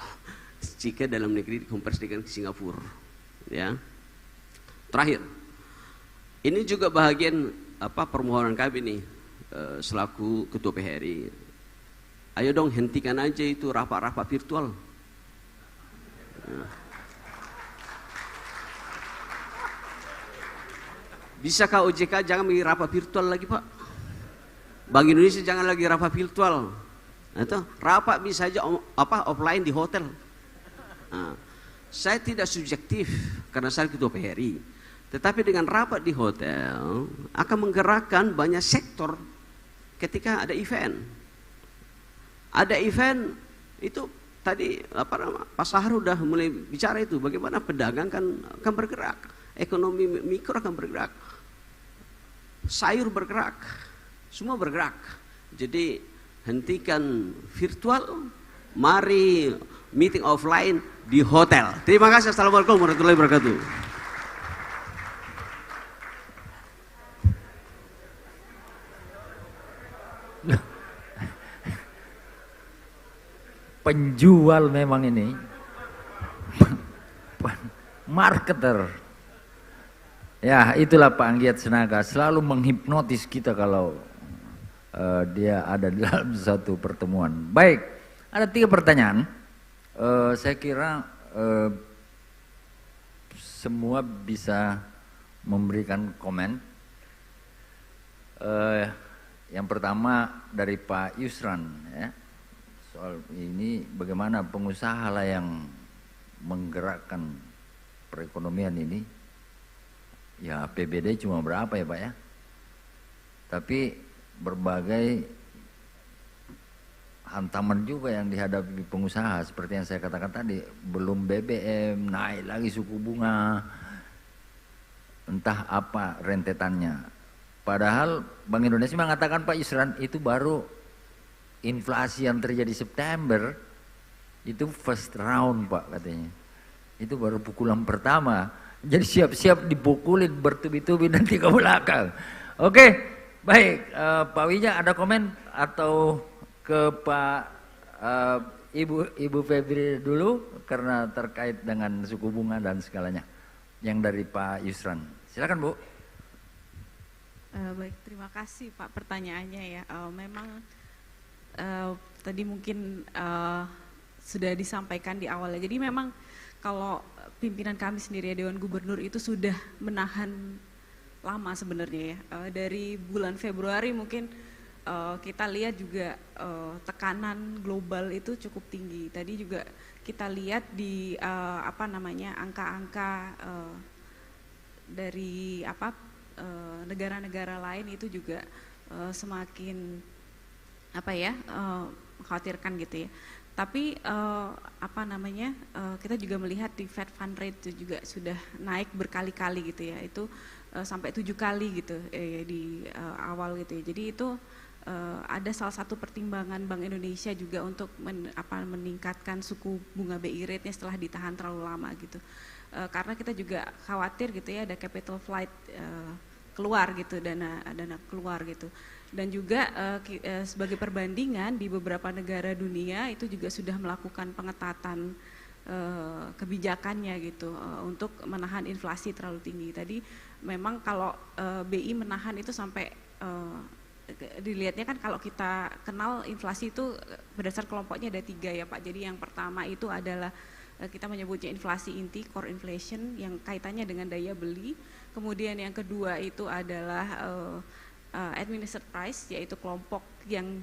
jika dalam negeri dikompres dengan Singapura, ya. Terakhir, ini juga bahagian permohonan kami nih selaku Ketua PHRI. Ayo dong hentikan aja itu rapat-rapat virtual. Bisakah OJK jangan lagi rapat virtual lagi Pak? Bank Indonesia jangan lagi rapat virtual. Itu rapat bisa saja offline di hotel. Nah, saya tidak subjektif karena saya ketua PRI, tetapi dengan rapat di hotel akan menggerakkan banyak sektor ketika ada event. Ada event itu tadi Pak Sahar udah mulai bicara itu bagaimana pedagang akan bergerak, ekonomi mikro akan bergerak, sayur bergerak, semua bergerak. Jadi hentikan virtual, mari meeting offline di hotel. Terima kasih. Assalamualaikum warahmatullahi wabarakatuh. Penjual memang ini, marketer. Ya itulah Pak Anggiat Senaga, selalu menghipnotis kita kalau dia ada di dalam satu pertemuan. Baik, ada 3 pertanyaan. Saya kira semua bisa memberikan komen. Yang pertama dari Pak Yusran, ya, soal ini bagaimana pengusaha lah yang menggerakkan perekonomian ini. Ya APBD cuma berapa ya Pak ya, tapi berbagai hantaman juga yang dihadapi pengusaha seperti yang saya katakan tadi, belum BBM, naik lagi suku bunga, entah apa rentetannya. Padahal Bank Indonesia mengatakan Pak Yusran itu baru inflasi yang terjadi September itu first round Pak katanya, itu baru pukulan pertama, jadi siap-siap dipukulin bertubi-tubi nanti ke belakang. Oke, baik, Pak Wija ada komen atau ke Pak Ibu Febri dulu karena terkait dengan suku bunga dan segalanya. Yang dari Pak Yusran, silakan Bu. Baik, terima kasih Pak pertanyaannya ya. Memang tadi mungkin sudah disampaikan di awalnya. Jadi memang kalau pimpinan kami sendiri ya, Dewan Gubernur itu sudah menahan lama sebenarnya ya. Dari bulan Februari mungkin kita lihat juga tekanan global itu cukup tinggi. Tadi juga kita lihat di angka-angka dari negara-negara lain itu juga semakin mengkhawatirkan gitu ya. Tapi kita juga melihat di Fed Fund Rate itu juga sudah naik berkali-kali gitu ya. Itu sampai 7 kali gitu di awal gitu ya. Jadi itu ada salah satu pertimbangan Bank Indonesia juga untuk meningkatkan suku bunga BI rate-nya setelah ditahan terlalu lama gitu. Karena kita juga khawatir gitu ya ada capital flight keluar gitu, dana keluar gitu. Dan juga sebagai perbandingan di beberapa negara dunia itu juga sudah melakukan pengetatan kebijakannya gitu untuk menahan inflasi terlalu tinggi. Tadi memang kalau BI menahan itu sampai dilihatnya kan kalau kita kenal inflasi itu berdasar kelompoknya ada 3 ya Pak. Jadi yang pertama itu adalah kita menyebutnya inflasi inti, core inflation yang kaitannya dengan daya beli. Kemudian yang kedua itu adalah administered price, yaitu kelompok yang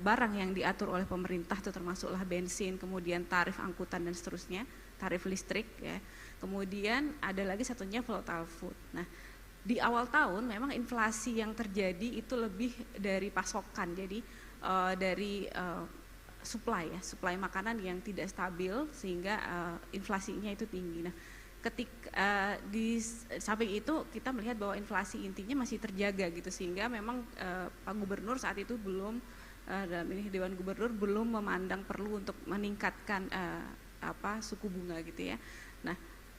barang yang diatur oleh pemerintah itu termasuklah bensin, kemudian tarif angkutan dan seterusnya, tarif listrik ya. Kemudian ada lagi satunya volatile food. Nah, di awal tahun memang inflasi yang terjadi itu lebih dari pasokan, jadi dari supply makanan yang tidak stabil sehingga inflasinya itu tinggi. Nah, ketika di samping itu kita melihat bahwa inflasi intinya masih terjaga gitu, sehingga memang Pak Gubernur saat itu belum dalam ini Dewan Gubernur belum memandang perlu untuk meningkatkan suku bunga gitu ya. Nah,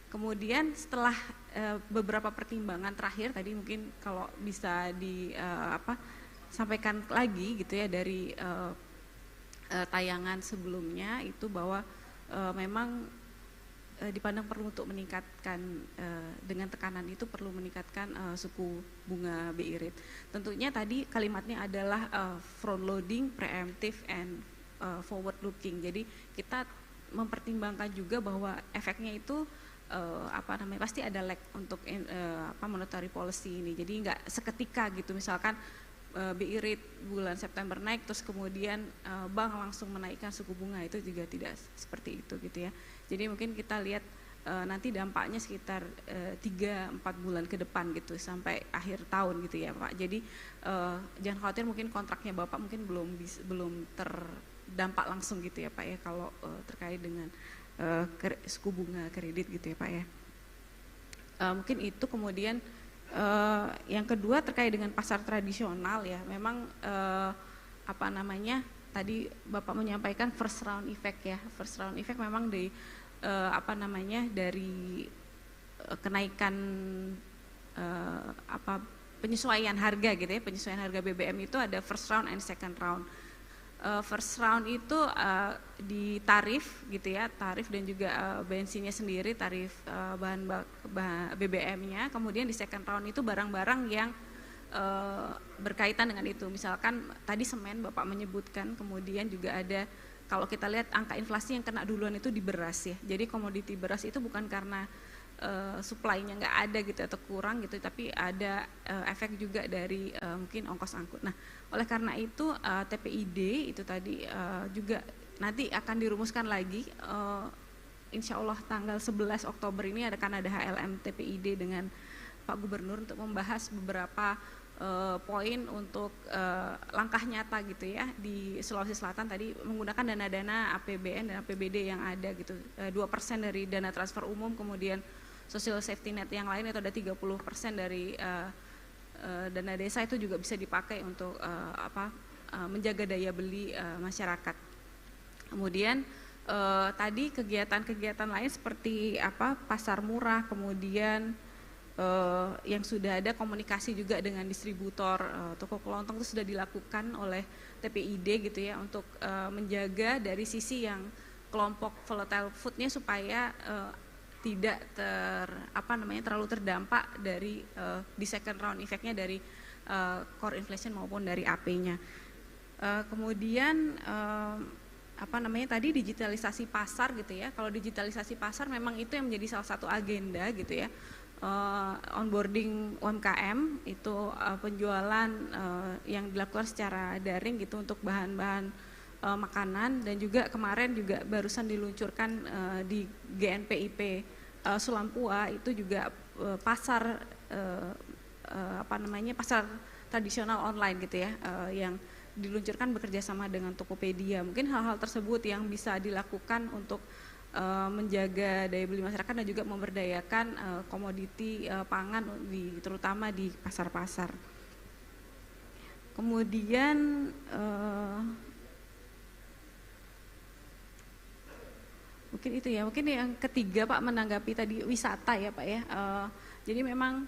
kemudian setelah beberapa pertimbangan terakhir tadi mungkin kalau bisa sampaikan lagi gitu ya dari tayangan sebelumnya itu bahwa memang dipandang perlu untuk meningkatkan dengan tekanan itu perlu meningkatkan suku bunga BI rate. Tentunya tadi kalimatnya adalah front loading, preemptive and forward looking. Jadi kita mempertimbangkan juga bahwa efeknya itu pasti ada lag untuk monetary policy ini. Jadi nggak seketika gitu, misalkan BI rate bulan September naik, terus kemudian bank langsung menaikkan suku bunga, itu juga tidak seperti itu gitu ya. Jadi mungkin kita lihat nanti dampaknya sekitar 3-4 bulan ke depan gitu sampai akhir tahun gitu ya Pak. Jadi jangan khawatir, mungkin kontraknya Bapak mungkin belum terdampak langsung gitu ya Pak ya, kalau terkait dengan suku bunga kredit gitu ya Pak ya. Mungkin itu. Kemudian yang kedua terkait dengan pasar tradisional ya, memang tadi Bapak menyampaikan first round effect ya. First round effect memang dari dari kenaikan penyesuaian harga gitu ya, penyesuaian harga BBM itu ada first round and second round. First round itu di tarif gitu ya, tarif dan juga bensinnya sendiri, tarif bahan BBM-nya. Kemudian di second round itu barang-barang yang berkaitan dengan itu. Misalkan tadi semen Bapak menyebutkan, kemudian juga ada, kalau kita lihat angka inflasi yang kena duluan itu di beras ya. Jadi komoditi beras itu bukan karena supply-nya nggak ada gitu atau kurang gitu, tapi ada efek juga dari mungkin ongkos angkut. Nah, oleh karena itu TPID itu tadi juga nanti akan dirumuskan lagi. Insya Allah tanggal 11 Oktober ini akan ada HLM TPID dengan Pak Gubernur untuk membahas beberapa poin untuk langkah nyata gitu ya di Sulawesi Selatan tadi, menggunakan dana-dana APBN dan APBD yang ada gitu, 2% dari dana transfer umum, kemudian social safety net yang lain itu ada 30% dari dana desa, itu juga bisa dipakai untuk menjaga daya beli masyarakat. Kemudian tadi kegiatan-kegiatan lain seperti pasar murah, kemudian yang sudah ada komunikasi juga dengan distributor toko kelontong itu sudah dilakukan oleh TPID gitu ya, untuk menjaga dari sisi yang kelompok volatile foodnya supaya tidak terlalu terdampak dari di second round effect-nya dari core inflation maupun dari AP-nya. Kemudian tadi digitalisasi pasar gitu ya. Kalau digitalisasi pasar memang itu yang menjadi salah satu agenda gitu ya. Onboarding UMKM itu penjualan yang dilakukan secara daring gitu untuk bahan-bahan makanan, dan juga kemarin juga barusan diluncurkan di GNPIP Sulampua itu juga pasar pasar tradisional online gitu ya, yang diluncurkan bekerja sama dengan Tokopedia. Mungkin hal-hal tersebut yang bisa dilakukan untuk menjaga daya beli masyarakat dan juga memberdayakan komoditi pangan terutama di pasar-pasar. Kemudian mungkin itu ya, mungkin yang ketiga Pak menanggapi tadi wisata ya Pak ya. Jadi memang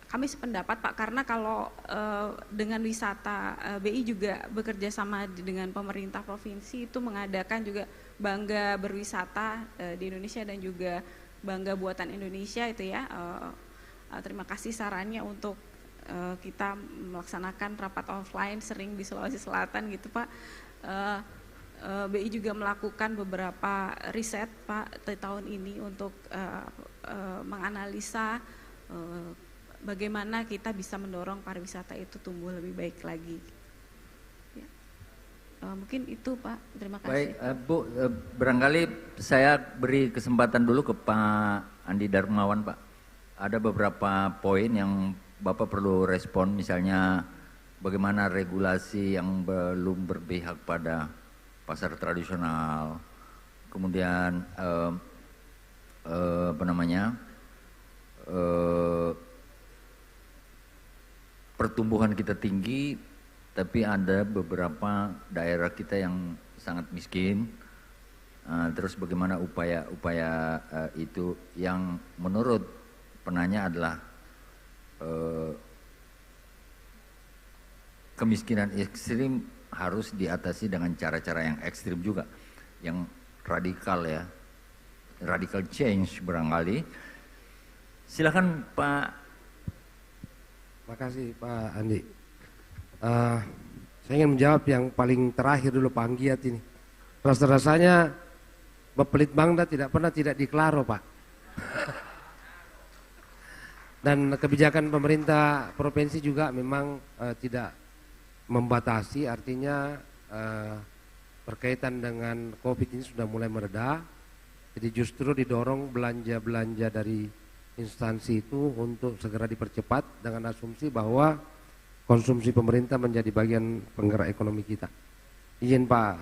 kami sependapat Pak, karena kalau dengan wisata BI juga bekerja sama dengan pemerintah provinsi itu mengadakan juga Bangga Berwisata di Indonesia dan juga Bangga Buatan Indonesia itu ya. Terima kasih sarannya untuk kita melaksanakan rapat offline sering di Sulawesi Selatan gitu Pak. BI juga melakukan beberapa riset Pak di tahun ini untuk menganalisa bagaimana kita bisa mendorong pariwisata itu tumbuh lebih baik lagi. Ya. Mungkin itu Pak, terima kasih. Baik Bu, barangkali saya beri kesempatan dulu ke Pak Andi Darmawan Pak. Ada beberapa poin yang Bapak perlu respon, misalnya bagaimana regulasi yang belum berpihak pada pasar tradisional, kemudian pertumbuhan kita tinggi, tapi ada beberapa daerah kita yang sangat miskin. Terus bagaimana upaya-upaya itu yang menurut penanya adalah kemiskinan ekstrim harus diatasi dengan cara-cara yang ekstrim juga, yang radikal ya, radical change barangkali. Silakan Pak. Makasih Pak Andi. Saya ingin menjawab yang paling terakhir dulu Pak Anggiat ini. Rasa-rasanya Bapelit Bangda tidak pernah tidak diklaro Pak. Dan kebijakan pemerintah provinsi juga memang tidak membatasi, artinya berkaitan dengan COVID ini sudah mulai mereda. Jadi justru didorong belanja-belanja dari instansi itu untuk segera dipercepat dengan asumsi bahwa konsumsi pemerintah menjadi bagian penggerak ekonomi kita. Izin Pak,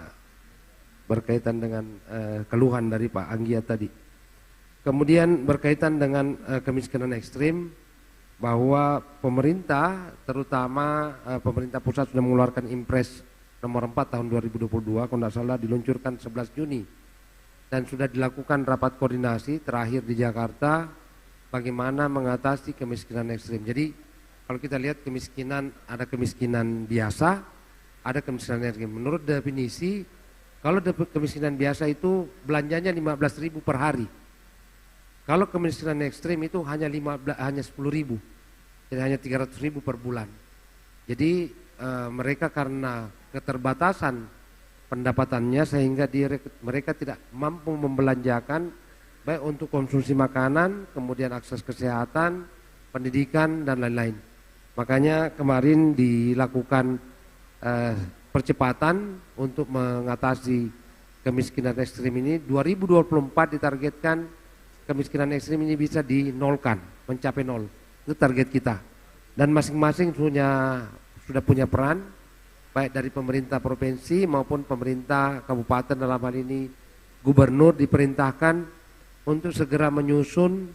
berkaitan dengan keluhan dari Pak Anggia tadi. Kemudian berkaitan dengan kemiskinan ekstrim, bahwa pemerintah, terutama pemerintah pusat sudah mengeluarkan Impres nomor 4 tahun 2022, kalau tidak salah diluncurkan 11 Juni. Dan sudah dilakukan rapat koordinasi terakhir di Jakarta, bagaimana mengatasi kemiskinan ekstrim. Jadi kalau kita lihat kemiskinan, ada kemiskinan biasa, ada kemiskinan ekstrim. Menurut definisi, kalau kemiskinan biasa itu belanjanya 15.000 per hari. Kalau kemiskinan ekstrim itu hanya 10.000, jadi hanya 300.000 per bulan. Jadi mereka karena keterbatasan pendapatannya sehingga mereka tidak mampu membelanjakan baik untuk konsumsi makanan, kemudian akses kesehatan, pendidikan dan lain-lain. Makanya kemarin dilakukan percepatan untuk mengatasi kemiskinan ekstrim ini. 2024 ditargetkan kemiskinan ekstrim ini bisa dinolkan, mencapai nol. Itu target kita. Dan masing-masing sudah punya peran, baik dari pemerintah provinsi maupun pemerintah kabupaten, dalam hal ini gubernur diperintahkan untuk segera menyusun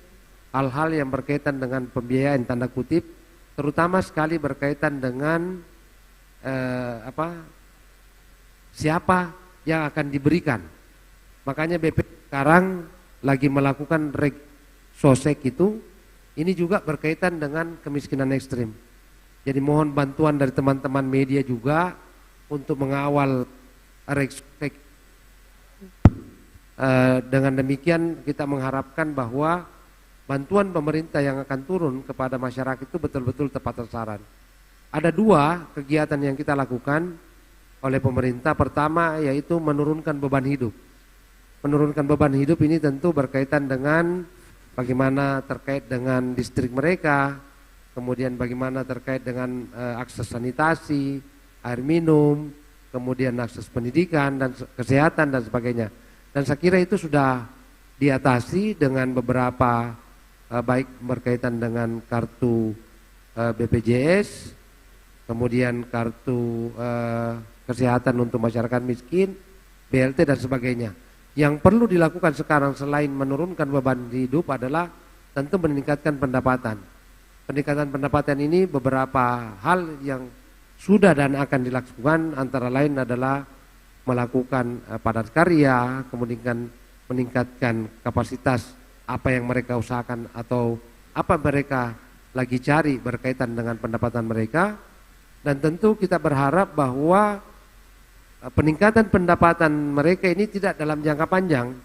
hal-hal yang berkaitan dengan pembiayaan tanda kutip, terutama sekali berkaitan dengan siapa yang akan diberikan. Makanya BP sekarang lagi melakukan sosek itu, ini juga berkaitan dengan kemiskinan ekstrim. Jadi mohon bantuan dari teman-teman media juga untuk mengawal sosek. Dengan demikian kita mengharapkan bahwa bantuan pemerintah yang akan turun kepada masyarakat itu betul-betul tepat sasaran. Ada 2 kegiatan yang kita lakukan oleh pemerintah. Pertama yaitu menurunkan beban hidup. Menurunkan beban hidup ini tentu berkaitan dengan bagaimana terkait dengan distrik mereka, kemudian bagaimana terkait dengan akses sanitasi, air minum, kemudian akses pendidikan dan kesehatan dan sebagainya. Dan saya kira itu sudah diatasi dengan beberapa baik berkaitan dengan kartu BPJS, kemudian kartu kesehatan untuk masyarakat miskin, BLT dan sebagainya. Yang perlu dilakukan sekarang selain menurunkan beban hidup adalah tentu meningkatkan pendapatan. Peningkatan pendapatan ini beberapa hal yang sudah dan akan dilakukan, antara lain adalah melakukan padat karya, kemudian meningkatkan kapasitas apa yang mereka usahakan atau apa mereka lagi cari berkaitan dengan pendapatan mereka. Dan tentu kita berharap bahwa peningkatan pendapatan mereka ini tidak dalam jangka panjang,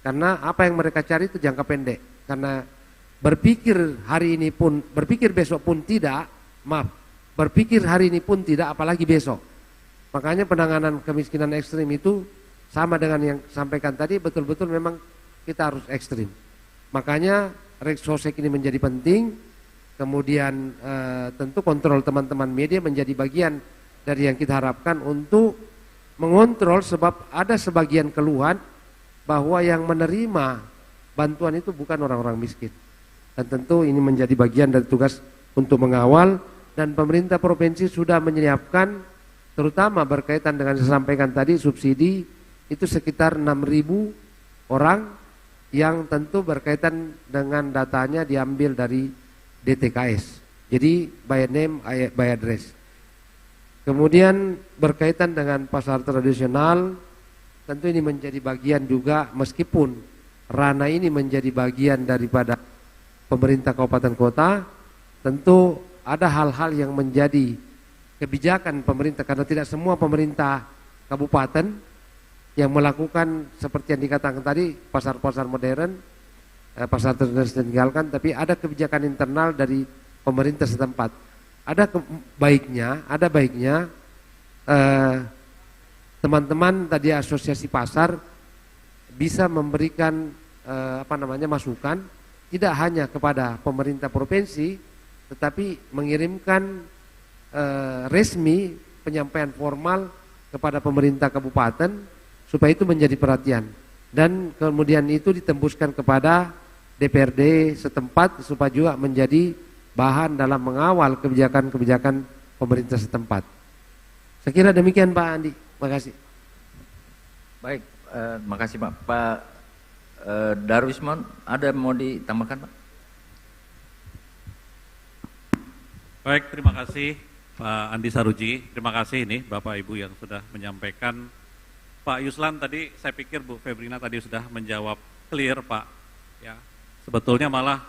karena apa yang mereka cari itu jangka pendek. Karena berpikir hari ini pun, berpikir besok pun tidak, berpikir hari ini pun tidak, apalagi besok. Makanya penanganan kemiskinan ekstrim itu sama dengan yang sampaikan tadi, betul-betul memang kita harus ekstrim. Makanya sosek ini menjadi penting. Kemudian tentu kontrol teman-teman media menjadi bagian dari yang kita harapkan untuk mengontrol, sebab ada sebagian keluhan bahwa yang menerima bantuan itu bukan orang-orang miskin. Dan tentu ini menjadi bagian dari tugas untuk mengawal, dan pemerintah provinsi sudah menyiapkan, terutama berkaitan dengan saya sampaikan tadi, subsidi itu sekitar 6.000 orang yang tentu berkaitan dengan datanya diambil dari DTKS. Jadi by name, by address. Kemudian berkaitan dengan pasar tradisional, tentu ini menjadi bagian juga, meskipun ranah ini menjadi bagian daripada pemerintah kabupaten kota, tentu ada hal-hal yang menjadi kebijakan pemerintah, karena tidak semua pemerintah kabupaten yang melakukan seperti yang dikatakan tadi, pasar-pasar modern, pasar tradisional ditinggalkan, tapi ada kebijakan internal dari pemerintah setempat. Ada baiknya teman-teman tadi asosiasi pasar bisa memberikan masukan tidak hanya kepada pemerintah provinsi, tetapi mengirimkan resmi penyampaian formal kepada pemerintah kabupaten supaya itu menjadi perhatian, dan kemudian itu ditembuskan kepada DPRD setempat supaya juga menjadi bahan dalam mengawal kebijakan-kebijakan pemerintah setempat. Saya kira demikian Pak Andi. Terima kasih. Baik, terima kasih Pak. Pak Darwisman, ada mau ditambahkan Pak? Baik, terima kasih Pak Andi Saruji. Terima kasih ini Bapak Ibu yang sudah menyampaikan. Pak Yuslan tadi, saya pikir Bu Febrina tadi sudah menjawab clear Pak. Ya, sebetulnya malah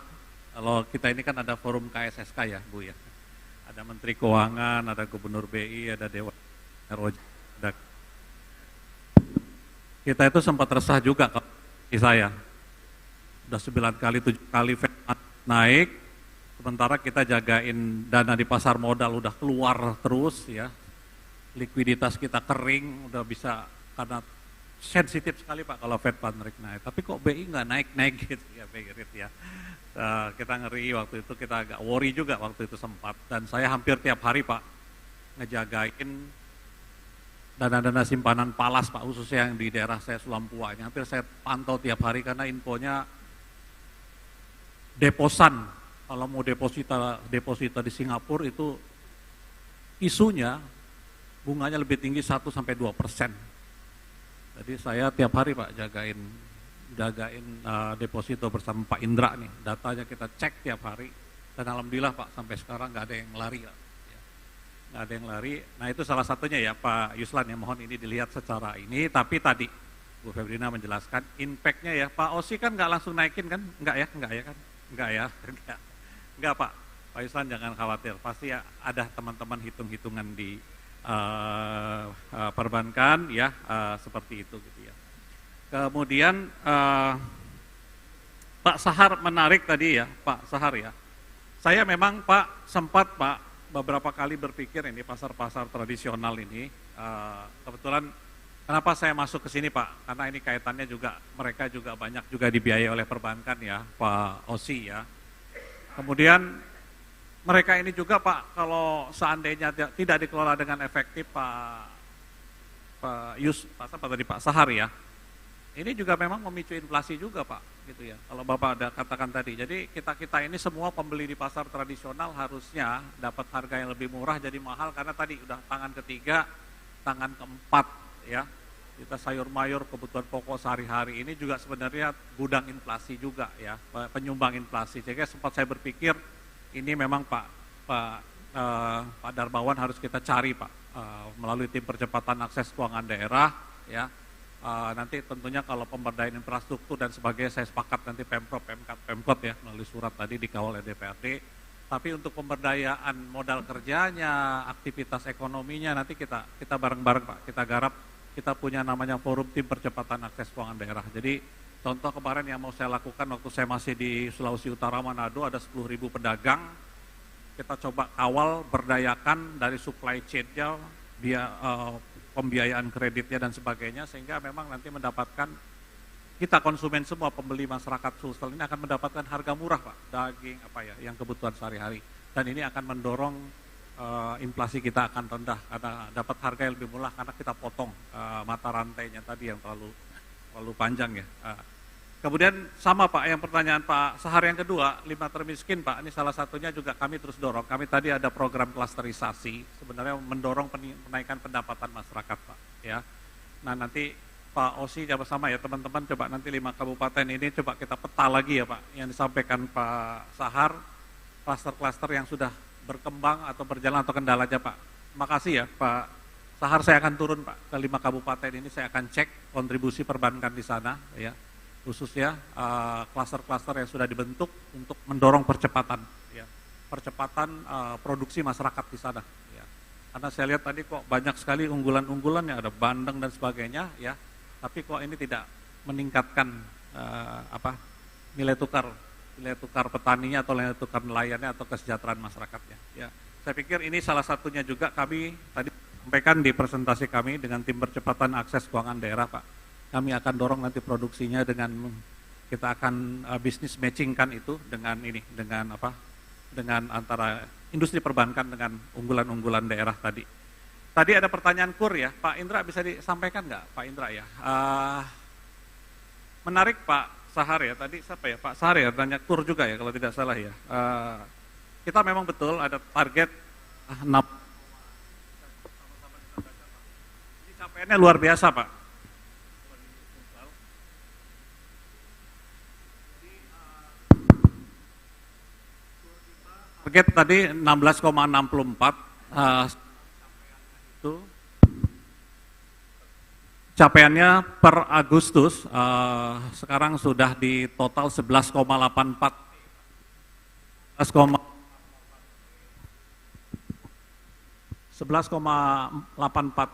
kalau kita ini kan ada forum KSSK ya Bu ya. Ada Menteri Keuangan, ada Gubernur BI, ada Dewan ROJ. Kita itu sempat resah juga kalau saya. Udah 9 kali, 7 kali Fed naik, sementara kita jagain dana di pasar modal udah keluar terus ya. Likuiditas kita kering, udah bisa, karena sensitif sekali Pak kalau Fed Fund Rate naik. Tapi kok BI nggak naik-naik gitu ya, BI Rate ya. Kita ngeri waktu itu, kita agak worry juga waktu itu sempat. Dan saya hampir tiap hari Pak ngejagain dana-dana simpanan Palas Pak, khususnya yang di daerah saya Sulampua. Hampir saya pantau tiap hari karena infonya deposan, kalau mau deposita di Singapura itu isunya bunganya lebih tinggi 1-2%. Jadi saya tiap hari Pak jagain deposito bersama Pak Indra nih, datanya kita cek tiap hari, dan alhamdulillah Pak sampai sekarang nggak ada yang lari ya. Nggak ada yang lari. Nah itu salah satunya ya Pak Yuslan ya, mohon ini dilihat secara ini. Tapi tadi Bu Febrina menjelaskan impact-nya ya, Pak Osi kan nggak langsung naikin kan, enggak ya kan, enggak Pak Yuslan jangan khawatir, pasti ya ada teman-teman hitung-hitungan di perbankan ya, seperti itu gitu ya. Kemudian Pak Sahar menarik tadi ya, Pak Sahar ya. Saya memang Pak sempat Pak beberapa kali berpikir ini pasar-pasar tradisional ini, kebetulan kenapa saya masuk ke sini Pak, karena ini kaitannya juga, mereka juga banyak juga dibiayai oleh perbankan ya Pak Osi ya. Kemudian mereka ini juga Pak, kalau seandainya tidak dikelola dengan efektif Pak Sahar ya, ini juga memang memicu inflasi juga Pak, gitu ya. Kalau Bapak ada katakan tadi, jadi kita ini semua pembeli di pasar tradisional harusnya dapat harga yang lebih murah jadi mahal, karena tadi udah tangan ketiga, tangan keempat ya. Kita sayur mayur kebutuhan pokok sehari-hari ini juga sebenarnya gudang inflasi juga ya, penyumbang inflasi. Sehingga sempat saya berpikir ini memang Pak Darmawan harus kita cari Pak, melalui tim percepatan akses keuangan daerah ya. Nanti tentunya kalau pemberdayaan infrastruktur dan sebagainya saya sepakat nanti Pemkot ya melalui surat tadi dikawal oleh DPRD. Tapi untuk pemberdayaan modal kerjanya, aktivitas ekonominya nanti kita bareng-bareng Pak, kita garap. Kita punya namanya forum tim percepatan akses keuangan daerah. Jadi contoh kemarin yang mau saya lakukan waktu saya masih di Sulawesi Utara Manado, ada 10.000 pedagang. Kita coba kawal, berdayakan dari supply chain-nya, pembiayaan kreditnya dan sebagainya, sehingga memang nanti mendapatkan, kita konsumen semua, pembeli masyarakat Sulsel ini akan mendapatkan harga murah Pak, daging yang kebutuhan sehari-hari, dan ini akan mendorong inflasi kita akan rendah karena dapat harga yang lebih murah, karena kita potong mata rantainya tadi yang terlalu panjang ya. Kemudian sama Pak, yang pertanyaan Pak Sahar yang kedua, 5 termiskin Pak, ini salah satunya juga kami terus dorong. Kami tadi ada program klasterisasi, sebenarnya mendorong penaikan pendapatan masyarakat Pak ya. Nah nanti Pak Osi sama ya teman-teman, coba nanti 5 kabupaten ini coba kita peta lagi ya Pak, yang disampaikan Pak Sahar, klaster-klaster yang sudah berkembang atau berjalan atau kendala aja Pak. Makasih ya Pak Sahar, saya akan turun Pak ke 5 kabupaten ini, saya akan cek kontribusi perbankan di sana ya. Khususnya klaster-klaster yang sudah dibentuk untuk mendorong percepatan produksi masyarakat di sana ya. Karena saya lihat tadi kok banyak sekali unggulan-unggulan yang ada Bandeng dan sebagainya ya, tapi kok ini tidak meningkatkan nilai tukar petaninya atau nilai tukar nelayannya atau kesejahteraan masyarakatnya ya. Saya pikir ini salah satunya juga kami tadi sampaikan di presentasi kami dengan tim percepatan akses keuangan daerah Pak. Kami akan dorong nanti produksinya dengan kita akan bisnis matchingkan itu dengan ini, dengan apa? Dengan antara industri perbankan dengan unggulan-unggulan daerah tadi. Tadi ada pertanyaan KUR ya, Pak Indra bisa disampaikan nggak Pak Indra ya? Menarik Pak Sahar ya, tadi siapa ya? Pak Sahar ya, tanya KUR juga ya kalau tidak salah ya. Kita memang betul ada target 6. Ini capaiannya luar biasa Pak. Target tadi 16,64 itu capaiannya per Agustus sekarang sudah di total 11,84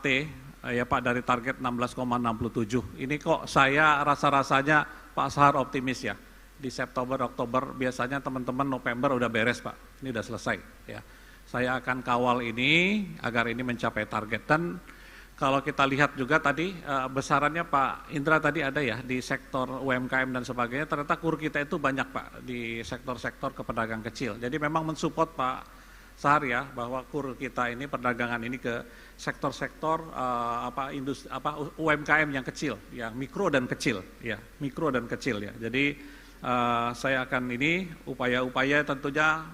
T ya Pak dari target 16,67. Ini kok saya rasa-rasanya Pak Sahar optimis ya. Di September, Oktober biasanya teman-teman November udah beres Pak, ini udah selesai ya. Saya akan kawal ini agar ini mencapai target. Dan kalau kita lihat juga tadi besarannya Pak Indra tadi ada ya di sektor UMKM dan sebagainya, ternyata KUR kita itu banyak Pak di sektor-sektor ke pedagang kecil. Jadi memang mensupport Pak Sahar ya bahwa KUR kita ini perdagangan ini ke sektor-sektor UMKM yang kecil, yang mikro dan kecil ya, mikro dan kecil ya. Jadi saya akan ini upaya-upaya tentunya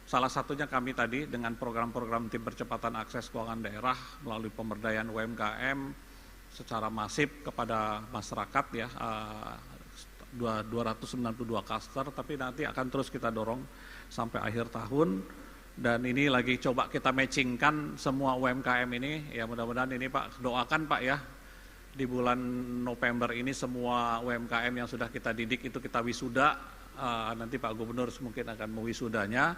salah satunya kami tadi dengan program-program tim percepatan akses keuangan daerah melalui pemberdayaan UMKM secara masif kepada masyarakat ya 292 cluster, tapi nanti akan terus kita dorong sampai akhir tahun. Dan ini lagi coba kita matchingkan semua UMKM ini ya, mudah-mudahan ini Pak doakan Pak ya. Di bulan November ini semua UMKM yang sudah kita didik itu kita wisuda, nanti Pak Gubernur mungkin akan mewisudanya,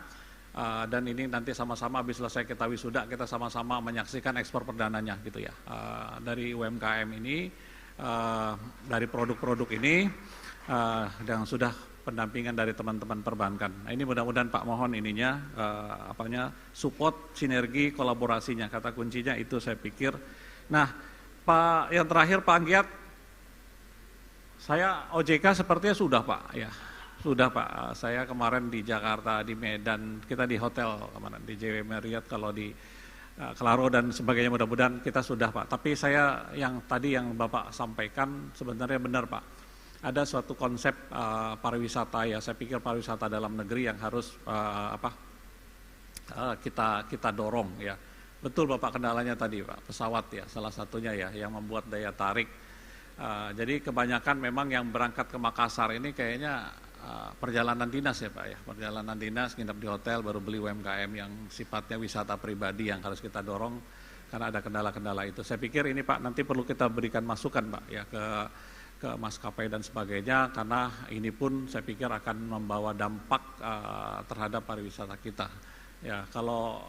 dan ini nanti sama-sama habis selesai kita wisuda, kita sama-sama menyaksikan ekspor perdananya gitu ya, dari UMKM ini, dari produk-produk ini, dan sudah pendampingan dari teman-teman perbankan. Nah, ini mudah-mudahan Pak mohon ininya, support, sinergi, kolaborasinya, kata kuncinya itu saya pikir. Nah, Pak, yang terakhir Pak Anggiat, saya OJK sepertinya sudah Pak, ya sudah Pak. Saya kemarin di Jakarta, di Medan, kita di hotel kemarin di JW Marriott, kalau di Klaro dan sebagainya mudah-mudahan kita sudah Pak. Tapi saya yang tadi yang Bapak sampaikan sebenarnya benar Pak. Ada suatu konsep pariwisata ya, saya pikir pariwisata dalam negeri yang harus kita dorong ya. Betul Bapak kendalanya tadi Pak, pesawat ya salah satunya ya yang membuat daya tarik. Jadi kebanyakan memang yang berangkat ke Makassar ini kayaknya perjalanan dinas ya Pak ya, perjalanan dinas, nginep di hotel, baru beli UMKM yang sifatnya wisata pribadi yang harus kita dorong karena ada kendala-kendala itu. Saya pikir ini Pak nanti perlu kita berikan masukan Pak ya ke maskapai dan sebagainya, karena ini pun saya pikir akan membawa dampak terhadap pariwisata kita. Ya kalau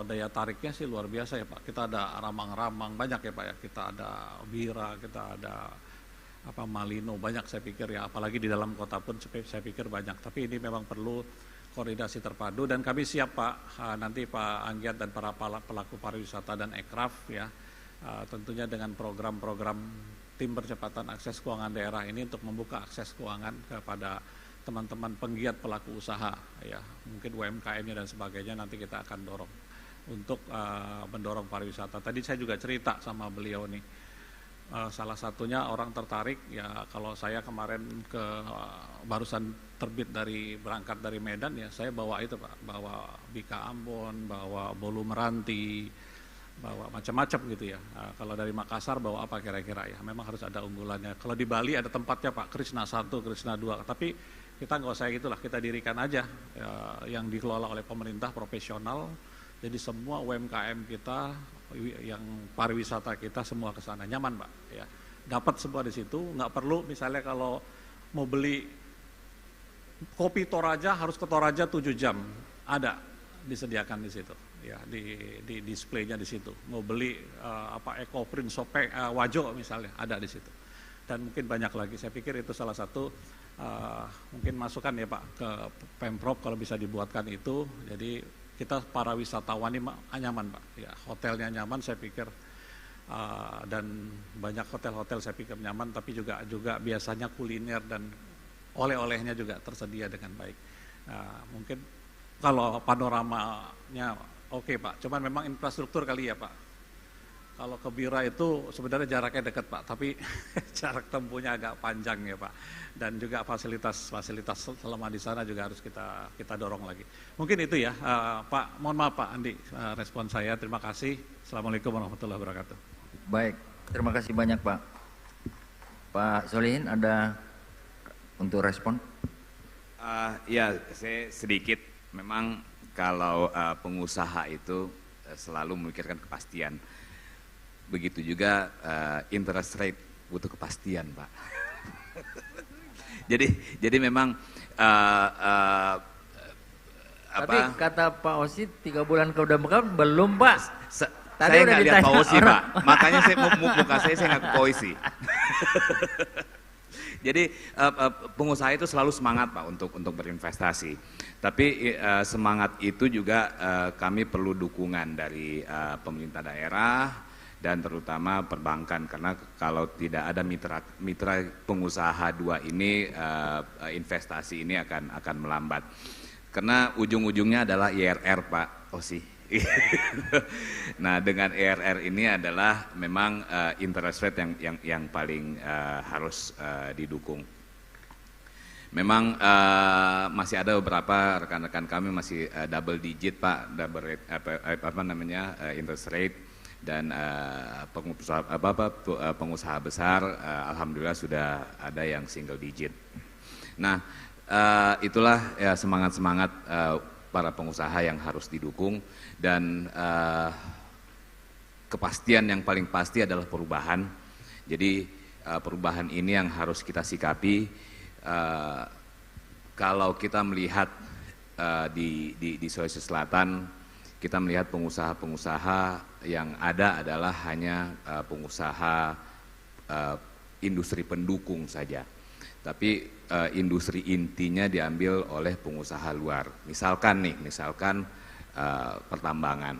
daya tariknya sih luar biasa ya Pak. Kita ada ramang-ramang banyak ya Pak ya. Kita ada Bira, kita ada Malino, banyak saya pikir ya. Apalagi di dalam kota pun saya pikir banyak. Tapi ini memang perlu koordinasi terpadu dan kami siap Pak. Nanti Pak Anggiat dan para pelaku pariwisata dan Ekraf ya. Tentunya dengan program-program tim percepatan akses keuangan daerah ini untuk membuka akses keuangan kepada teman-teman penggiat pelaku usaha ya, mungkin UMKM-nya dan sebagainya nanti kita akan dorong untuk mendorong pariwisata. Tadi saya juga cerita sama beliau nih, salah satunya orang tertarik ya, kalau saya kemarin barusan berangkat dari Medan ya, saya bawa itu Pak, bawa Bika Ambon, bawa Bolu Meranti, bawa macam-macam gitu ya. Kalau dari Makassar bawa apa kira-kira ya, memang harus ada unggulannya. Kalau di Bali ada tempatnya Pak, Krishna 1, Krishna 2, tapi kita nggak usah gitulah, kita dirikan aja ya, yang dikelola oleh pemerintah profesional. Jadi semua UMKM kita, yang pariwisata kita semua ke sana nyaman Pak ya. Dapat semua di situ, nggak perlu misalnya kalau mau beli kopi Toraja harus ke Toraja 7 jam, ada disediakan di situ ya, di displaynya di situ. Mau beli Ecoprint Wajo misalnya ada di situ. Dan mungkin banyak lagi. Saya pikir itu salah satu mungkin masukan ya Pak ke Pemprov kalau bisa dibuatkan itu. Jadi kita para wisatawan ini nyaman Pak. Ya, hotelnya nyaman saya pikir, dan banyak hotel-hotel saya pikir nyaman. Tapi juga biasanya kuliner dan oleh-olehnya juga tersedia dengan baik. Mungkin kalau panoramanya oke Pak, cuman memang infrastruktur kali ya Pak. Kalau ke Bira itu sebenarnya jaraknya dekat Pak, tapi jarak tempuhnya agak panjang ya Pak. Dan juga fasilitas selama di sana juga harus kita dorong lagi. Mungkin itu ya Pak, mohon maaf Pak Andi, respon saya. Terima kasih. Assalamualaikum warahmatullahi wabarakatuh. Baik, terima kasih banyak Pak. Pak Solihin ada untuk respon? Ya, saya sedikit. Memang kalau pengusaha itu selalu memikirkan kepastian. Begitu juga interest rate butuh kepastian, Pak. jadi memang tapi kata Pak Osi 3 bulan ke depan belum Pak. Tadi saya udah nggak lihat Pak Osi orang. Pak, makanya saya muka saya nggak Osi. Jadi pengusaha itu selalu semangat Pak untuk berinvestasi. Tapi semangat itu juga kami perlu dukungan dari pemerintah daerah dan terutama perbankan, karena kalau tidak ada mitra pengusaha dua ini investasi ini akan melambat. Karena ujung-ujungnya adalah IRR Pak Osi. Nah dengan IRR ini adalah memang interest rate yang paling harus didukung. Memang masih ada beberapa rekan-rekan kami masih double digit Pak, double rate, interest rate, dan pengusaha besar alhamdulillah sudah ada yang single digit. Nah itulah ya semangat para pengusaha yang harus didukung, dan kepastian yang paling pasti adalah perubahan. Jadi perubahan ini yang harus kita sikapi. Kalau kita melihat di Sulawesi Selatan, kita melihat pengusaha-pengusaha yang ada adalah hanya pengusaha industri pendukung saja. Tapi industri intinya diambil oleh pengusaha luar. Misalkan pertambangan.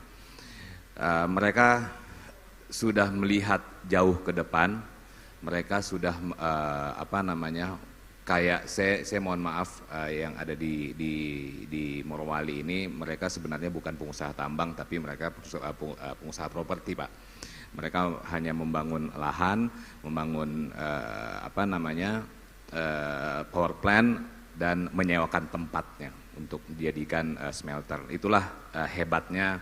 Mereka sudah melihat jauh ke depan. Mereka sudah kayak saya mohon maaf yang ada di Morowali ini, mereka sebenarnya bukan pengusaha tambang tapi mereka pengusaha properti Pak. Mereka hanya membangun lahan, membangun power plant dan menyewakan tempatnya untuk dijadikan smelter. Itulah hebatnya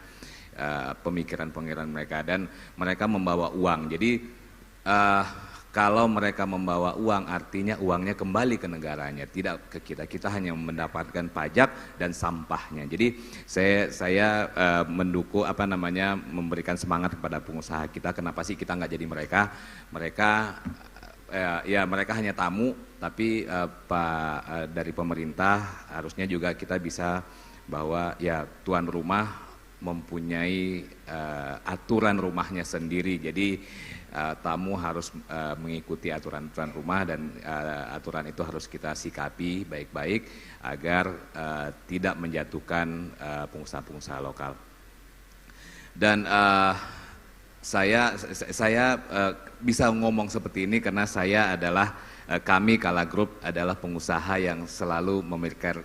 pemikiran-pemikiran mereka, dan mereka membawa uang. Jadi kalau mereka membawa uang artinya uangnya kembali ke negaranya, tidak ke kita. Kita hanya mendapatkan pajak dan sampahnya. Jadi saya mendukung memberikan semangat kepada pengusaha kita. Kenapa sih kita nggak jadi mereka? Mereka hanya tamu, tapi dari pemerintah harusnya juga kita bisa bahwa ya tuan rumah mempunyai aturan rumahnya sendiri. Jadi tamu harus mengikuti aturan rumah, dan aturan itu harus kita sikapi baik-baik agar tidak menjatuhkan pengusaha-pengusaha lokal. Dan saya bisa ngomong seperti ini karena kami Kala Group adalah pengusaha yang selalu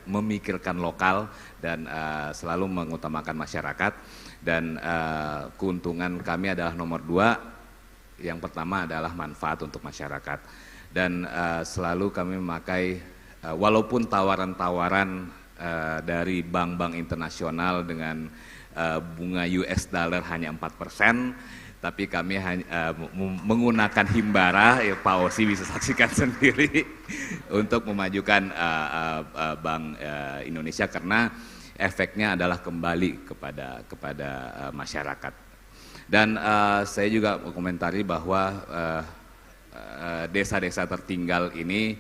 memikirkan lokal dan selalu mengutamakan masyarakat, dan keuntungan kami adalah nomor 2. Yang pertama adalah manfaat untuk masyarakat, dan selalu kami memakai walaupun tawaran-tawaran dari bank-bank internasional dengan bunga US dollar hanya 4%, tapi kami menggunakan Himbara, ya Pak Osi bisa saksikan sendiri untuk memajukan Bank Indonesia, karena efeknya adalah kembali kepada masyarakat. Dan saya juga mengomentari bahwa desa-desa tertinggal ini,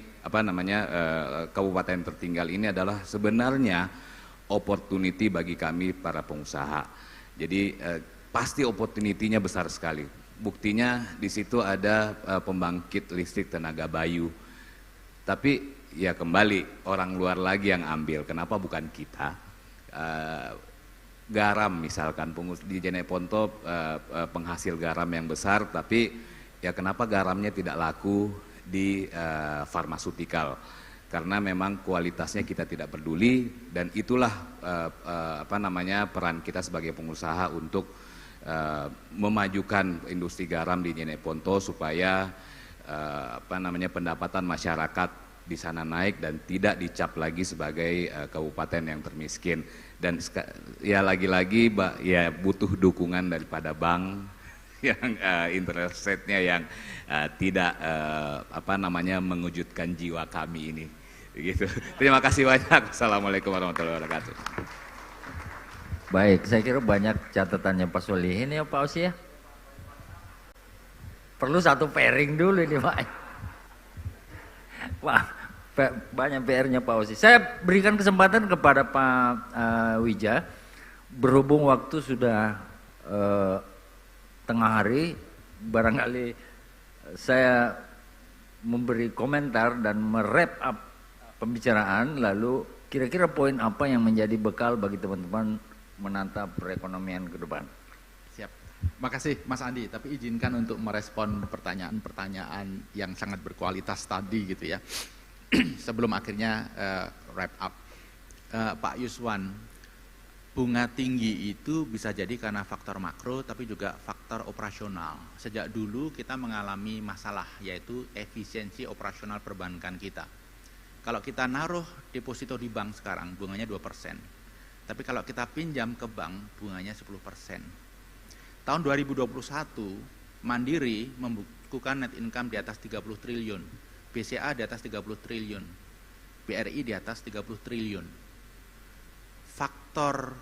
kabupaten tertinggal ini adalah sebenarnya opportunity bagi kami para pengusaha. Jadi pasti opportunity-nya besar sekali. Buktinya di situ ada pembangkit listrik tenaga bayu. Tapi ya kembali orang luar lagi yang ambil. Kenapa bukan kita? Garam misalkan di Jeneponto penghasil garam yang besar, tapi ya kenapa garamnya tidak laku di farmaceutical? karena memang kualitasnya kita tidak peduli, dan itulah peran kita sebagai pengusaha untuk memajukan industri garam di Nyeponto supaya pendapatan masyarakat di sana naik dan tidak dicap lagi sebagai kabupaten yang termiskin. Dan ya lagi-lagi ya butuh dukungan daripada bank yang interest rate-nya yang tidak mengejutkan jiwa kami ini. Begitu. Terima kasih banyak. Assalamualaikum warahmatullahi wabarakatuh. Baik, saya kira banyak catatannya Pak Solihin ya Pak Osi ya. Perlu satu pairing dulu ini Pak. Wah, banyak PR-nya Pak Osi. Saya berikan kesempatan kepada Pak Wija, berhubung waktu sudah tengah hari, barangkali saya memberi komentar dan merap up pembicaraan, lalu kira-kira poin apa yang menjadi bekal bagi teman-teman menatap perekonomian ke depan. Siap. Makasih Mas Andi, tapi izinkan untuk merespon pertanyaan-pertanyaan yang sangat berkualitas tadi gitu ya. Sebelum akhirnya wrap up. Pak Yuswan, bunga tinggi itu bisa jadi karena faktor makro tapi juga faktor operasional. Sejak dulu kita mengalami masalah, yaitu efisiensi operasional perbankan kita. Kalau kita naruh deposito di bank sekarang bunganya 2%. Tapi kalau kita pinjam ke bank bunganya 10%. Tahun 2021 Mandiri membukukan net income di atas 30 triliun. BCA di atas 30 triliun. BRI di atas 30 triliun. Faktor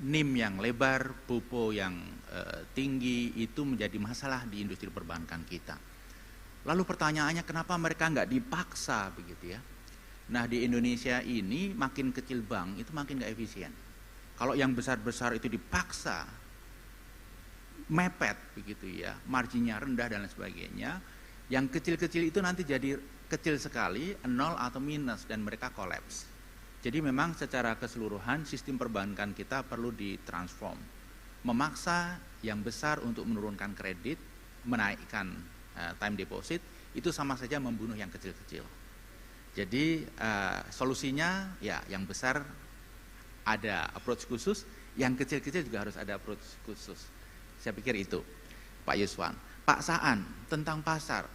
NIM yang lebar, BOPO yang tinggi itu menjadi masalah di industri perbankan kita. Lalu pertanyaannya kenapa mereka nggak dipaksa begitu ya? Nah di Indonesia ini makin kecil bank itu makin nggak efisien. Kalau yang besar-besar itu dipaksa mepet begitu ya, marginnya rendah dan lain sebagainya. Yang kecil-kecil itu nanti jadi kecil sekali, nol atau minus dan mereka kolaps. Jadi memang secara keseluruhan sistem perbankan kita perlu ditransform. Memaksa yang besar untuk menurunkan kredit, menaikkan time deposit, itu sama saja membunuh yang kecil-kecil. Jadi solusinya ya yang besar ada approach khusus, yang kecil-kecil juga harus ada approach khusus. Saya pikir itu Pak Yuswan. Pak Saan, tentang pasar.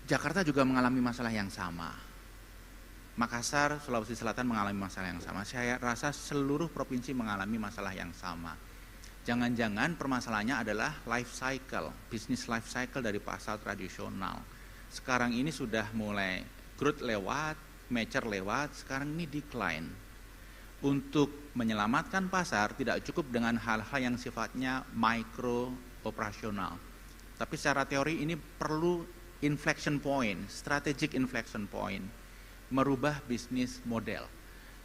Jakarta juga mengalami masalah yang sama. Makassar, Sulawesi Selatan mengalami masalah yang sama. Saya rasa seluruh provinsi mengalami masalah yang sama. Jangan-jangan permasalahannya adalah life cycle, bisnis life cycle dari pasar tradisional. Sekarang ini sudah mulai growth lewat, mature lewat, sekarang ini decline. Untuk menyelamatkan pasar tidak cukup dengan hal-hal yang sifatnya micro operasional. Tapi secara teori ini perlu inflection point, strategic inflection point, merubah bisnis model.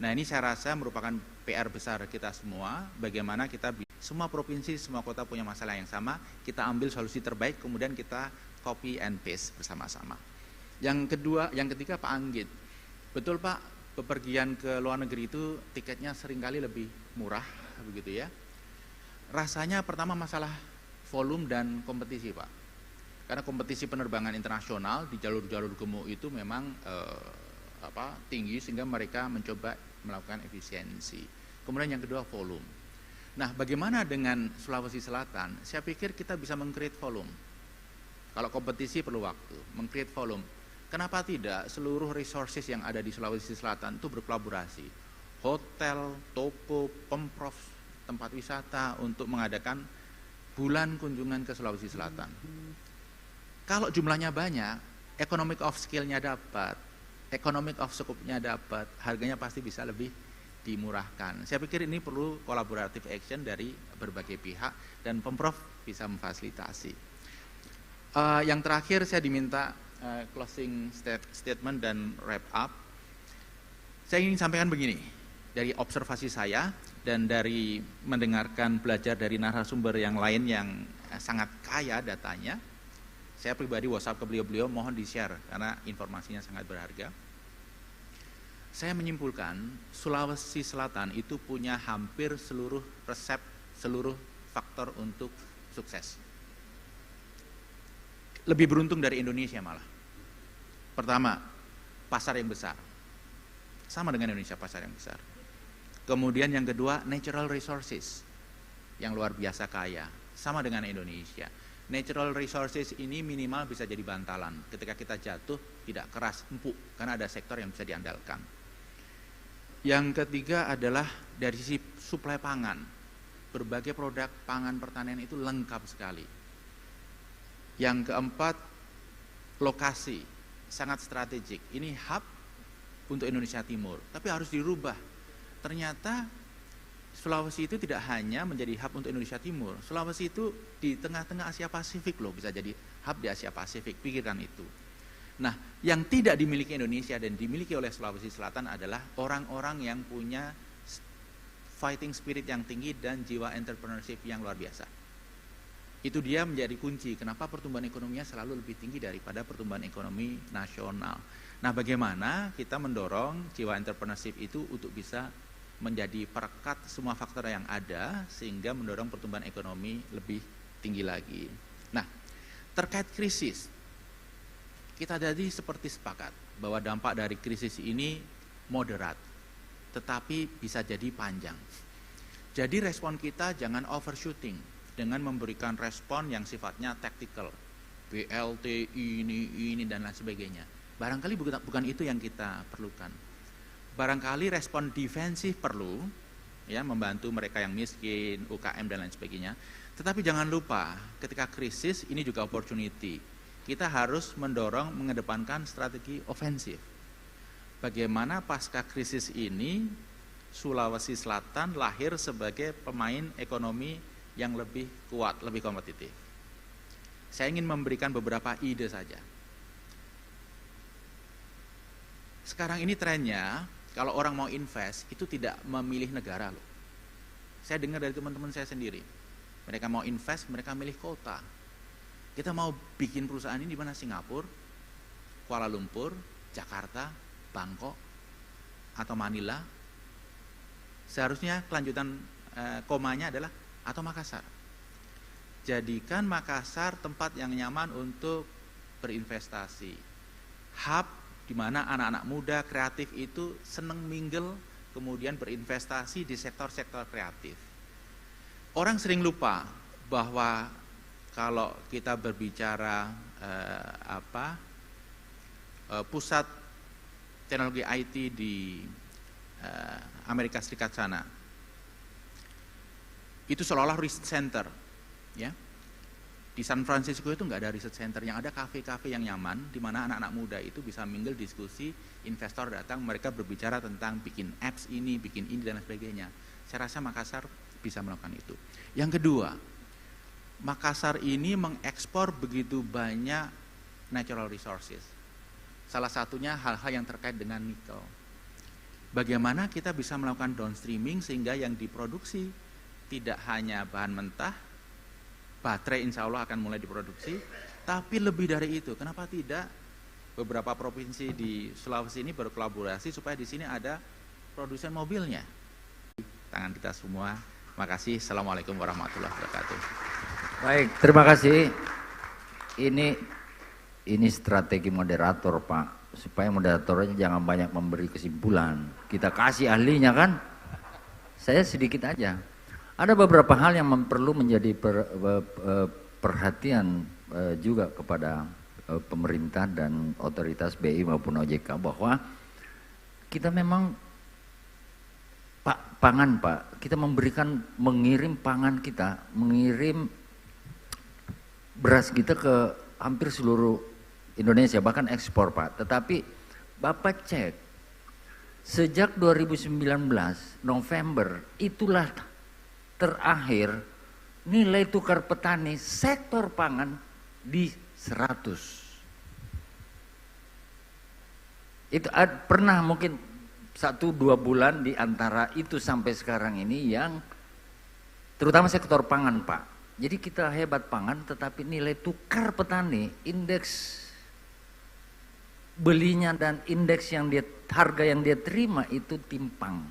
Nah ini saya rasa merupakan PR besar kita semua, bagaimana kita semua provinsi, semua kota punya masalah yang sama, kita ambil solusi terbaik, kemudian kita copy and paste bersama-sama. Yang ketiga Pak Anggit, betul Pak, bepergian ke luar negeri itu tiketnya seringkali lebih murah, begitu ya. Rasanya pertama masalah volume dan kompetisi Pak, karena kompetisi penerbangan internasional di jalur-jalur gemuk itu memang tinggi sehingga mereka mencoba melakukan efisiensi. Kemudian yang kedua volume. Nah, bagaimana dengan Sulawesi Selatan? Saya pikir kita bisa meng-create volume. Kalau kompetisi perlu waktu, meng-create volume. Kenapa tidak seluruh resources yang ada di Sulawesi Selatan itu berkolaborasi? Hotel, toko, pemprov, tempat wisata untuk mengadakan bulan kunjungan ke Sulawesi Selatan. Kalau jumlahnya banyak, economic of scale-nya dapat, economic of scope-nya dapat, harganya pasti bisa lebih dimurahkan. Saya pikir ini perlu collaborative action dari berbagai pihak dan pemprov bisa memfasilitasi. Yang terakhir saya diminta closing statement dan wrap up. Saya ingin sampaikan begini, dari observasi saya dan dari mendengarkan belajar dari narasumber yang lain yang sangat kaya datanya, saya pribadi WhatsApp ke beliau-beliau, mohon di-share karena informasinya sangat berharga. Saya menyimpulkan Sulawesi Selatan itu punya hampir seluruh resep, seluruh faktor untuk sukses. Lebih beruntung dari Indonesia malah. Pertama, pasar yang besar. Sama dengan Indonesia, pasar yang besar. Kemudian yang kedua, natural resources yang luar biasa kaya, sama dengan Indonesia. Natural resources ini minimal bisa jadi bantalan. Ketika kita jatuh tidak keras, empuk, karena ada sektor yang bisa diandalkan. Yang ketiga adalah dari sisi suplai pangan. Berbagai produk pangan pertanian itu lengkap sekali. Yang keempat, lokasi, sangat strategik. Ini hub untuk Indonesia Timur, tapi harus dirubah. Ternyata Sulawesi itu tidak hanya menjadi hub untuk Indonesia Timur. Sulawesi itu di tengah-tengah Asia Pasifik loh, bisa jadi hub di Asia Pasifik, pikirkan itu. Nah, yang tidak dimiliki Indonesia dan dimiliki oleh Sulawesi Selatan adalah orang-orang yang punya fighting spirit yang tinggi dan jiwa entrepreneurship yang luar biasa. Itu dia menjadi kunci kenapa pertumbuhan ekonominya selalu lebih tinggi daripada pertumbuhan ekonomi nasional. Nah, bagaimana kita mendorong jiwa entrepreneurship itu untuk bisa menjadi perekat semua faktor yang ada sehingga mendorong pertumbuhan ekonomi lebih tinggi lagi. Nah, terkait krisis, kita tadi seperti sepakat bahwa dampak dari krisis ini moderat, tetapi bisa jadi panjang. Jadi respon kita jangan overshooting dengan memberikan respon yang sifatnya tactical, BLT ini dan lain sebagainya. Barangkali bukan itu yang kita perlukan. Barangkali respon defensif perlu, ya, membantu mereka yang miskin, UKM dan lain sebagainya. Tetapi jangan lupa, ketika krisis ini juga opportunity. Kita harus mendorong, mengedepankan strategi ofensif. Bagaimana pasca krisis ini Sulawesi Selatan lahir sebagai pemain ekonomi yang lebih kuat, lebih kompetitif. Saya ingin memberikan beberapa ide saja. Sekarang ini trennya, kalau orang mau invest itu tidak memilih negara loh. Saya dengar dari teman-teman saya sendiri. Mereka mau invest, mereka milih kota. Kita mau bikin perusahaan ini di mana? Singapura, Kuala Lumpur, Jakarta, Bangkok, atau Manila. Seharusnya kelanjutan komanya adalah atau Makassar. Jadikan Makassar tempat yang nyaman untuk berinvestasi. Hub di mana anak-anak muda kreatif itu seneng mingle, kemudian berinvestasi di sektor-sektor kreatif. Orang sering lupa bahwa kalau kita berbicara pusat teknologi IT di Amerika Serikat sana, itu seolah-olah research center, ya. Di San Francisco itu nggak ada research center, yang ada kafe-kafe yang nyaman, di mana anak-anak muda itu bisa mingle, diskusi, investor datang, mereka berbicara tentang bikin apps ini, bikin ini dan sebagainya. Saya rasa Makassar bisa melakukan itu. Yang kedua, Makassar ini mengekspor begitu banyak natural resources. Salah satunya hal-hal yang terkait dengan nikel. Bagaimana kita bisa melakukan downstreaming sehingga yang diproduksi tidak hanya bahan mentah, baterai insya Allah akan mulai diproduksi, tapi lebih dari itu. Kenapa tidak beberapa provinsi di Sulawesi ini berkolaborasi supaya di sini ada produsen mobilnya? Tangan kita semua. Makasih. Assalamualaikum warahmatullahi wabarakatuh. Baik, terima kasih. Ini strategi moderator, Pak, supaya moderatornya jangan banyak memberi kesimpulan. Kita kasih ahlinya kan? Saya sedikit aja. Ada beberapa hal yang perlu menjadi perhatian juga kepada pemerintah dan otoritas BI maupun OJK bahwa kita memang pangan, Pak, kita mengirim pangan kita, mengirim beras kita ke hampir seluruh Indonesia, bahkan ekspor, Pak. Tetapi Bapak cek, sejak 2019 November itulah terakhir nilai tukar petani sektor pangan di 100. Itu pernah mungkin 1-2 bulan di antara itu sampai sekarang ini yang terutama sektor pangan, Pak. Jadi kita hebat pangan, tetapi nilai tukar petani, indeks belinya dan indeks harga yang dia terima itu timpang.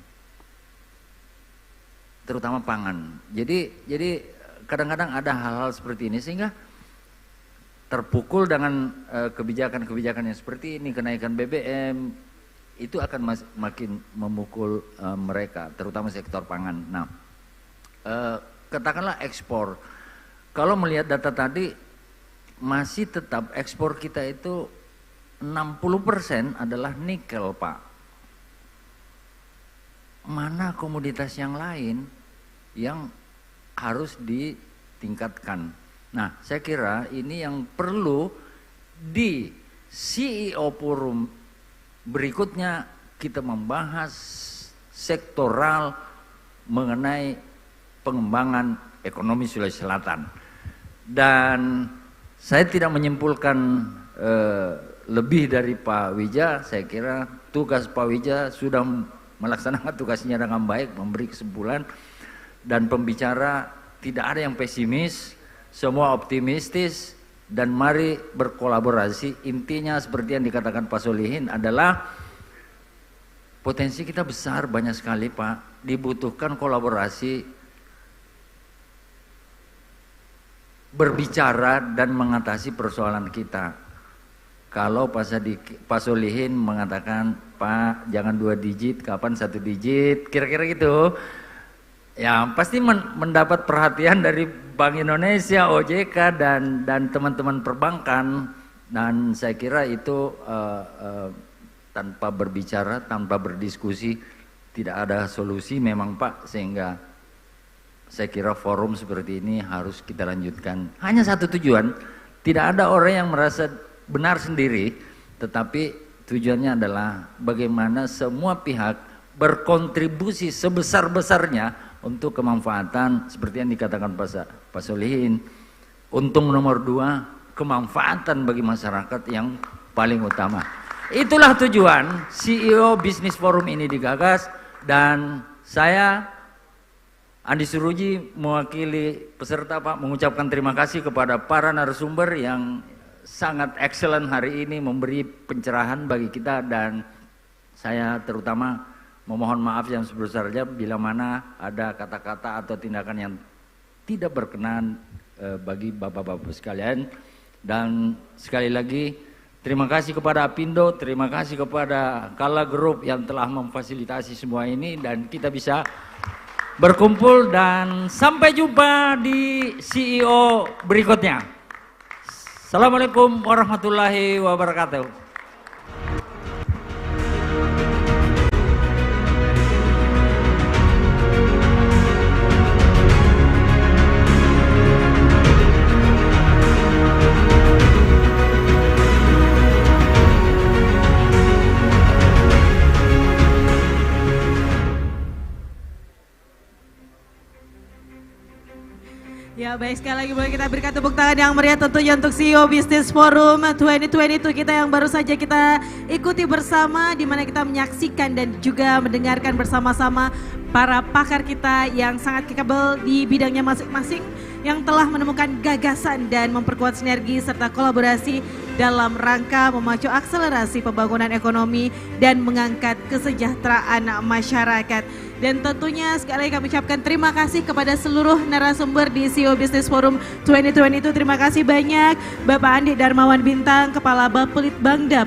Terutama pangan. Jadi kadang-kadang ada hal-hal seperti ini sehingga terpukul dengan kebijakan-kebijakan yang seperti ini, kenaikan BBM, itu akan makin memukul mereka, terutama sektor pangan. Nah, katakanlah ekspor. Kalau melihat data tadi, masih tetap ekspor kita itu 60% adalah nikel, Pak. Mana komoditas yang lain yang harus ditingkatkan? Nah, saya kira ini yang perlu di CEO Forum berikutnya kita membahas sektoral mengenai pengembangan ekonomi Sulawesi Selatan. Dan saya tidak menyimpulkan lebih dari Pak Wija. Saya kira tugas Pak Wija sudah melaksanakan tugasnya dengan baik, memberi kesimpulan, dan pembicara tidak ada yang pesimis, semua optimistis, dan mari berkolaborasi. Intinya seperti yang dikatakan Pak Solihin adalah potensi kita besar, banyak sekali Pak, dibutuhkan kolaborasi, berbicara dan mengatasi persoalan kita. Kalau Pak Solihin mengatakan, Pak jangan 2 digit, kapan 1 digit, kira-kira gitu, ya pasti mendapat perhatian dari Bank Indonesia, OJK dan teman-teman perbankan. Dan saya kira itu tanpa berbicara, tanpa berdiskusi tidak ada solusi memang Pak, sehingga saya kira forum seperti ini harus kita lanjutkan. Hanya satu tujuan, tidak ada orang yang merasa benar sendiri, tetapi tujuannya adalah bagaimana semua pihak berkontribusi sebesar-besarnya untuk kemanfaatan seperti yang dikatakan Pak Solihin. Untung nomor 2, kemanfaatan bagi masyarakat yang paling utama. Itulah tujuan CEO Business Forum ini digagas, dan saya Andi Suruji mewakili peserta Pak mengucapkan terima kasih kepada para narasumber yang sangat excellent hari ini, memberi pencerahan bagi kita, dan saya terutama memohon maaf yang sebesar-besarnya bila mana ada kata-kata atau tindakan yang tidak berkenan bagi bapak-bapak sekalian. Dan sekali lagi terima kasih kepada Apindo, terima kasih kepada Kala Group yang telah memfasilitasi semua ini, dan kita bisa berkumpul, dan sampai jumpa di CEO berikutnya. Assalamualaikum warahmatullahi wabarakatuh. Ya baik, sekali lagi boleh kita berikan tepuk tangan yang meriah tentunya untuk CEO Business Forum 2022 kita yang baru saja kita ikuti bersama, di mana kita menyaksikan dan juga mendengarkan bersama-sama para pakar kita yang sangat capable di bidangnya masing-masing, yang telah menemukan gagasan dan memperkuat sinergi serta kolaborasi dalam rangka memacu akselerasi pembangunan ekonomi dan mengangkat kesejahteraan masyarakat. Dan tentunya sekali lagi kami ucapkan terima kasih kepada seluruh narasumber di CEO Business Forum 2022. Terima kasih banyak Bapak Andi Darmawan Bintang, Kepala Bapelitbangda